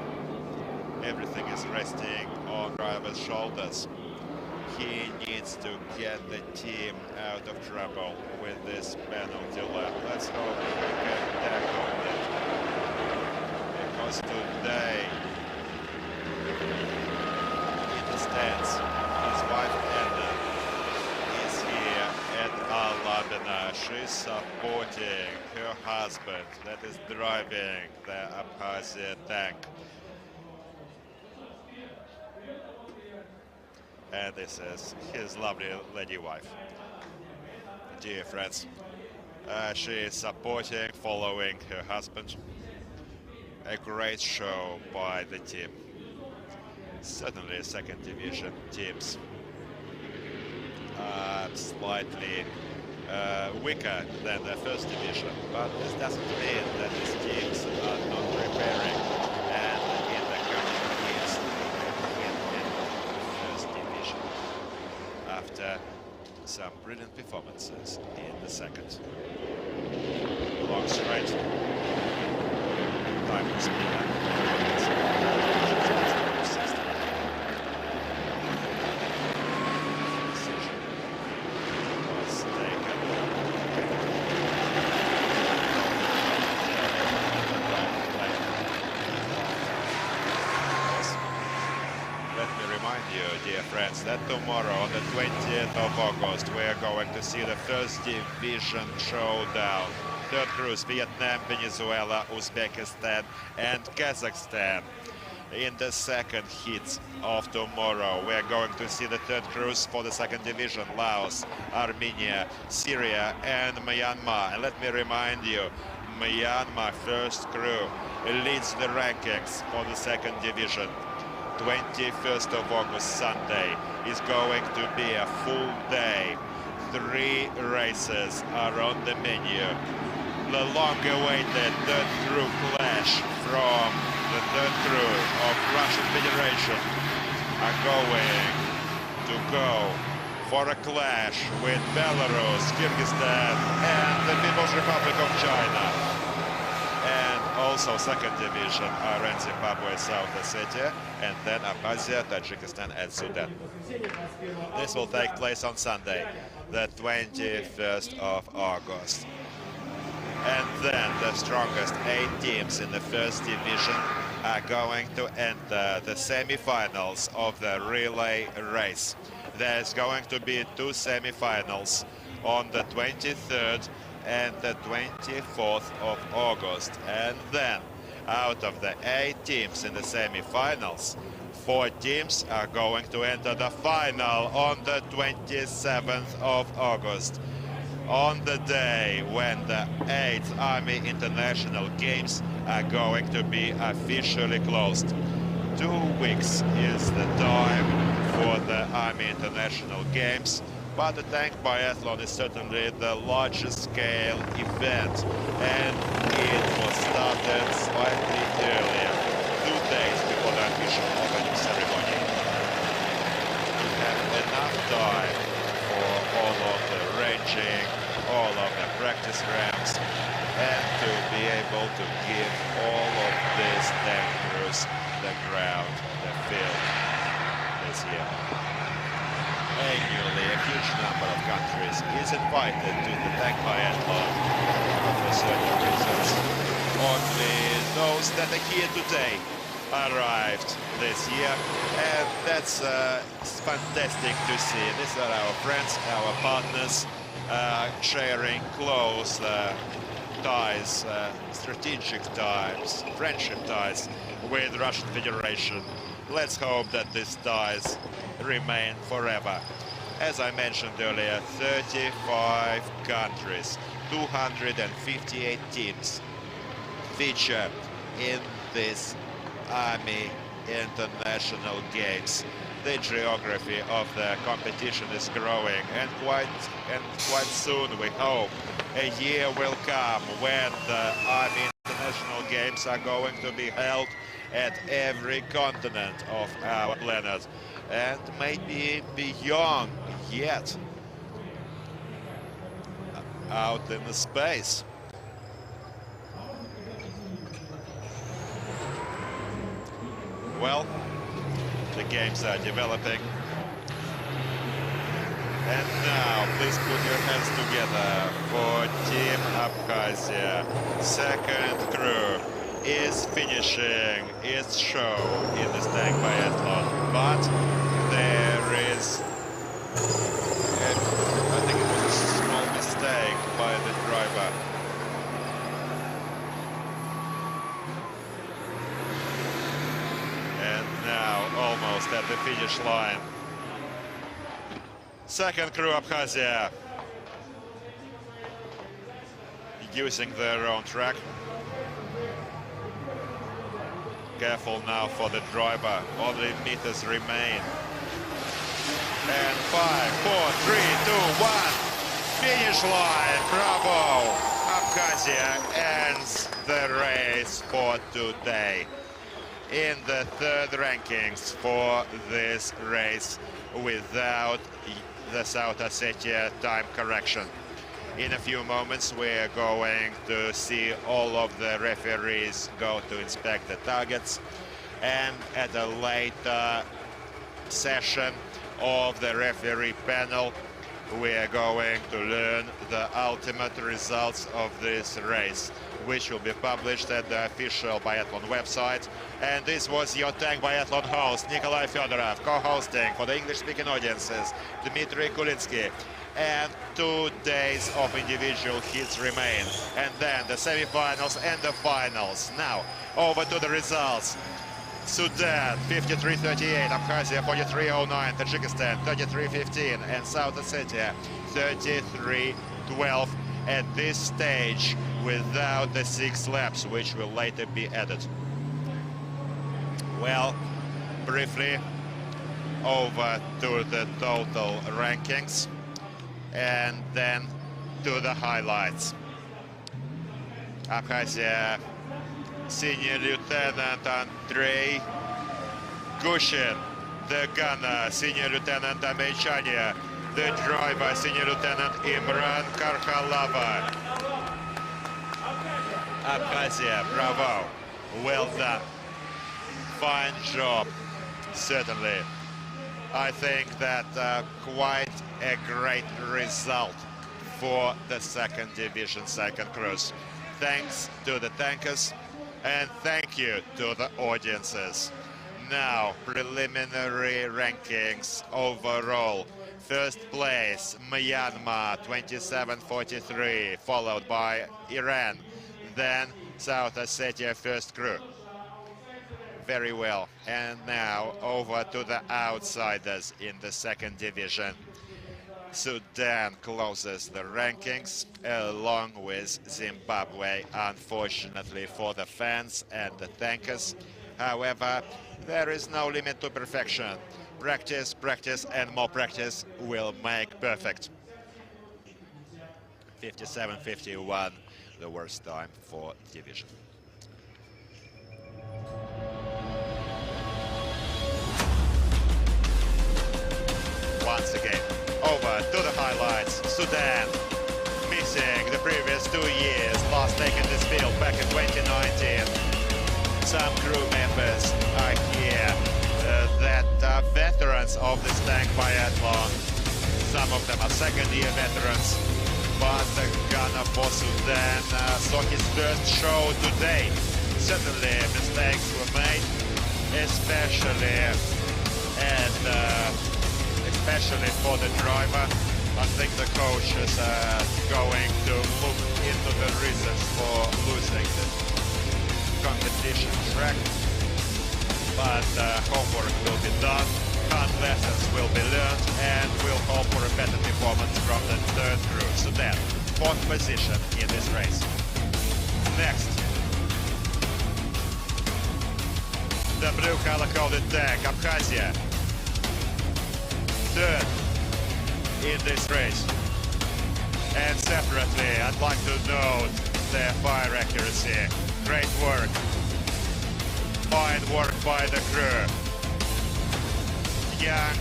Everything is resting on driver's shoulders. He needs to get the team out of trouble with this penalty lap. Let's hope we can tackle it. Because today, in the stands, his wife Anna is here at Alabina. She's supporting her husband that is driving the Abkhazia tank. And this is his lovely lady wife. Dear friends, she is supporting, following her husband. A great show by the team. Certainly second division teams are slightly weaker than the first division, but this doesn't mean that these teams are not preparing and in the coming years in first division after some brilliant performances in the second. Long straight. Time to speed up. Decision was taken. Let me remind you, dear friends, that tomorrow on the 20th of August we are going to see the first division showdown. Third crews, Vietnam, Venezuela, Uzbekistan and Kazakhstan. In the second heat of tomorrow, we are going to see the third crews for the second division, Laos, Armenia, Syria and Myanmar. And let me remind you, Myanmar first crew leads the rankings for the second division. 21st of August, Sunday, is going to be a full day. 3 races are on the menu. The long-awaited third crew clash from the third crew of Russian Federation are going to go for a clash with Belarus, Kyrgyzstan and the People's Republic of China. And also second division are in Zimbabwe, South Ossetia, and then Abkhazia, Tajikistan and Sudan. This will take place on Sunday, the 21st of August. And then the strongest 8 teams in the first division are going to enter the semi-finals of the relay race. There's going to be 2 semi-finals on the 23rd and the 24th of August. And then out of the 8 teams in the semi-finals, 4 teams are going to enter the final on the 27th of August. On the day when the 8th Army International Games are going to be officially closed. 2 weeks is the time for the Army International Games, but the tank biathlon is certainly the largest scale event, and it was started slightly earlier, 2 days before the official opening ceremony. We have enough time for watching all of the practice rounds and to be able to give all of these tank crews the ground, the field this year. Annually, a huge number of countries is invited to the tank biathlon for certain reasons. Only those that are here today arrived this year, and that's fantastic to see. These are our friends, our partners, sharing close ties, strategic ties, friendship ties with the Russian Federation. Let's hope that these ties remain forever. As I mentioned earlier, 35 countries, 258 teams feature in this Army International Games. The geography of the competition is growing, and quite soon we hope a year will come when the Army International Games are going to be held at every continent of our planet, and maybe beyond yet, out in the space. Well, the games are developing. And now, please put your hands together for Team Abkhazia. Second crew is finishing its show in this tank biathlon, but there is, I think it was a small mistake by the driver. And now, almost at the finish line. Second crew Abkhazia using their own track. Careful now for the driver. Only meters remain. And 5, 4, 3, 2, 1. Finish line. Bravo. Abkhazia ends the race for today in the third rankings for this race without the South Ossetia time correction. In a few moments we're going to see all of the referees go to inspect the targets, and at a later session of the referee panel we're going to learn the ultimate results of this race, which will be published at the official biathlon website. And this was your tank biathlon host, Nikolai Fedorov, co-hosting for the English-speaking audiences, Dmitry Kulinsky. And 2 days of individual heats remain. And then the semi-finals and the finals. Now, over to the results. Sudan 53-38, Abkhazia 43-09, Tajikistan 33-15, and South Ossetia 33-12 at this stage without the 6 laps, which will later be added. Well, briefly over to the total rankings and then to the highlights. Abkhazia Senior Lieutenant Andrei Gushin, the gunner, Senior Lieutenant Amechania, the driver, Senior Lieutenant Imran Karkhalava. Abkhazia, bravo, well done, fine job, certainly. I think that quite a great result for the second division, second crews. Thanks to the tankers, and thank you to the audiences. Now, preliminary rankings overall. First place, Myanmar, 27-43, followed by Iran. Then South Ossetia first crew. Very well. And now over to the outsiders in the second division. Sudan closes the rankings along with Zimbabwe, unfortunately for the fans and the tankers. However, there is no limit to perfection. Practice, practice, and more practice will make perfect. 57-51, the worst time for division. Once again, over to the highlights. Sudan taken this field back in 2019. Some crew members are here that are veterans of this tank biathlon. Some of them are second-year veterans, but Gunnar Bosudan saw his first show today. Certainly mistakes were made, especially for the driver. I think the coach is going to look into the reasons for losing the competition track. But homework will be done, hard lessons will be learned, and we'll hope for a better performance from the third crew. So then, fourth position in this race. Next, the blue color-coded tank, Abkhazia. Third in this race. And separately, I'd like to note their fire accuracy. Great work. Fine work by the crew. Young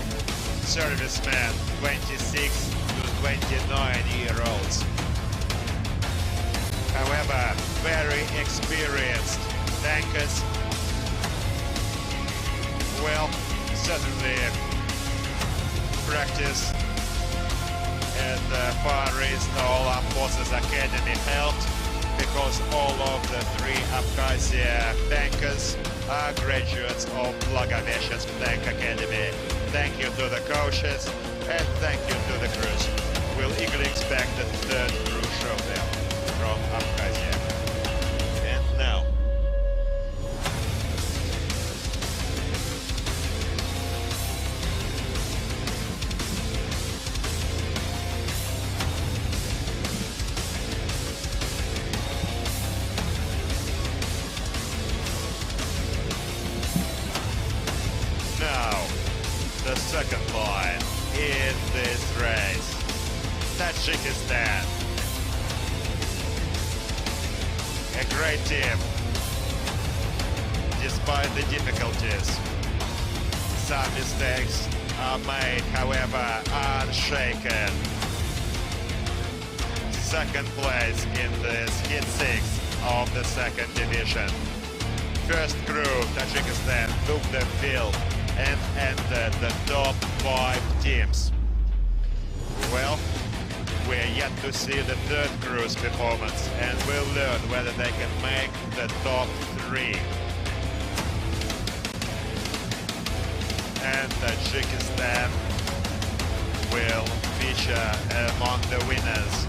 servicemen, 26 to 29-year-olds. However, very experienced tankers. Well, certainly practice at the Far East Armed Forces Academy helped, because all of the three Abkhazia tankers are graduates of Blagoveshchensk Tank Academy. Thank you to the coaches and thank you to the crews. We'll eagerly expect the third crew show them from Abkhazia. And now, the second line in this race, Tajikistan. A great team, despite the difficulties. Some mistakes are made, however, unshaken. Second place in this Hit 6 of the second division. First crew, Tajikistan, took the field and entered the top 5 teams. Well, we're yet to see the third crew's performance, and we'll learn whether they can make the top 3. And Tajikistan will feature among the winners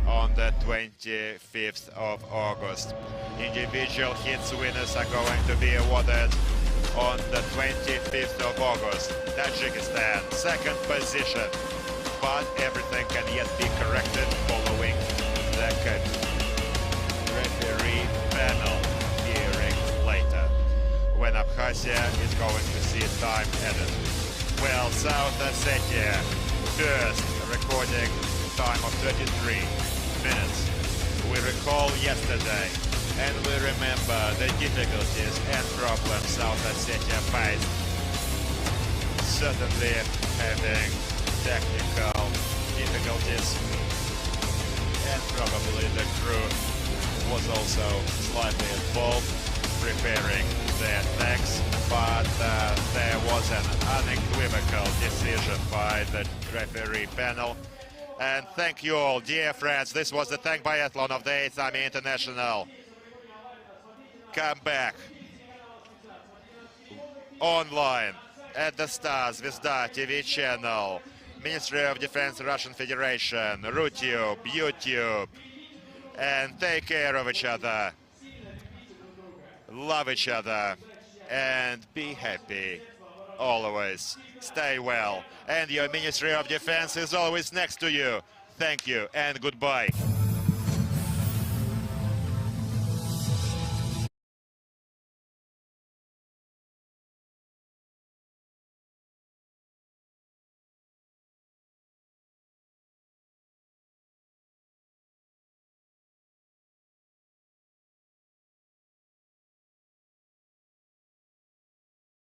on the 25th of August. Individual hits winners are going to be awarded on the 25th of August. Tajikistan, second position, but everything can yet be corrected following the referee panel hearing later, when Abkhazia is going to see time added. Well, South Ossetia, first, recording time of 33 minutes. We recall yesterday, and we remember the difficulties and problems South Ossetia faced. Certainly having technical difficulties, and probably the crew was also slightly involved preparing their tanks, but there was an unequivocal decision by the referee panel. And thank you all, dear friends. This was the tank biathlon of the 8th Army International. Come back online at the Star Zvezda TV channel, Ministry of Defense Russian Federation, RuTube, YouTube, and take care of each other, love each other, and be happy always. Stay well, and your Ministry of Defense is always next to you. Thank you and goodbye.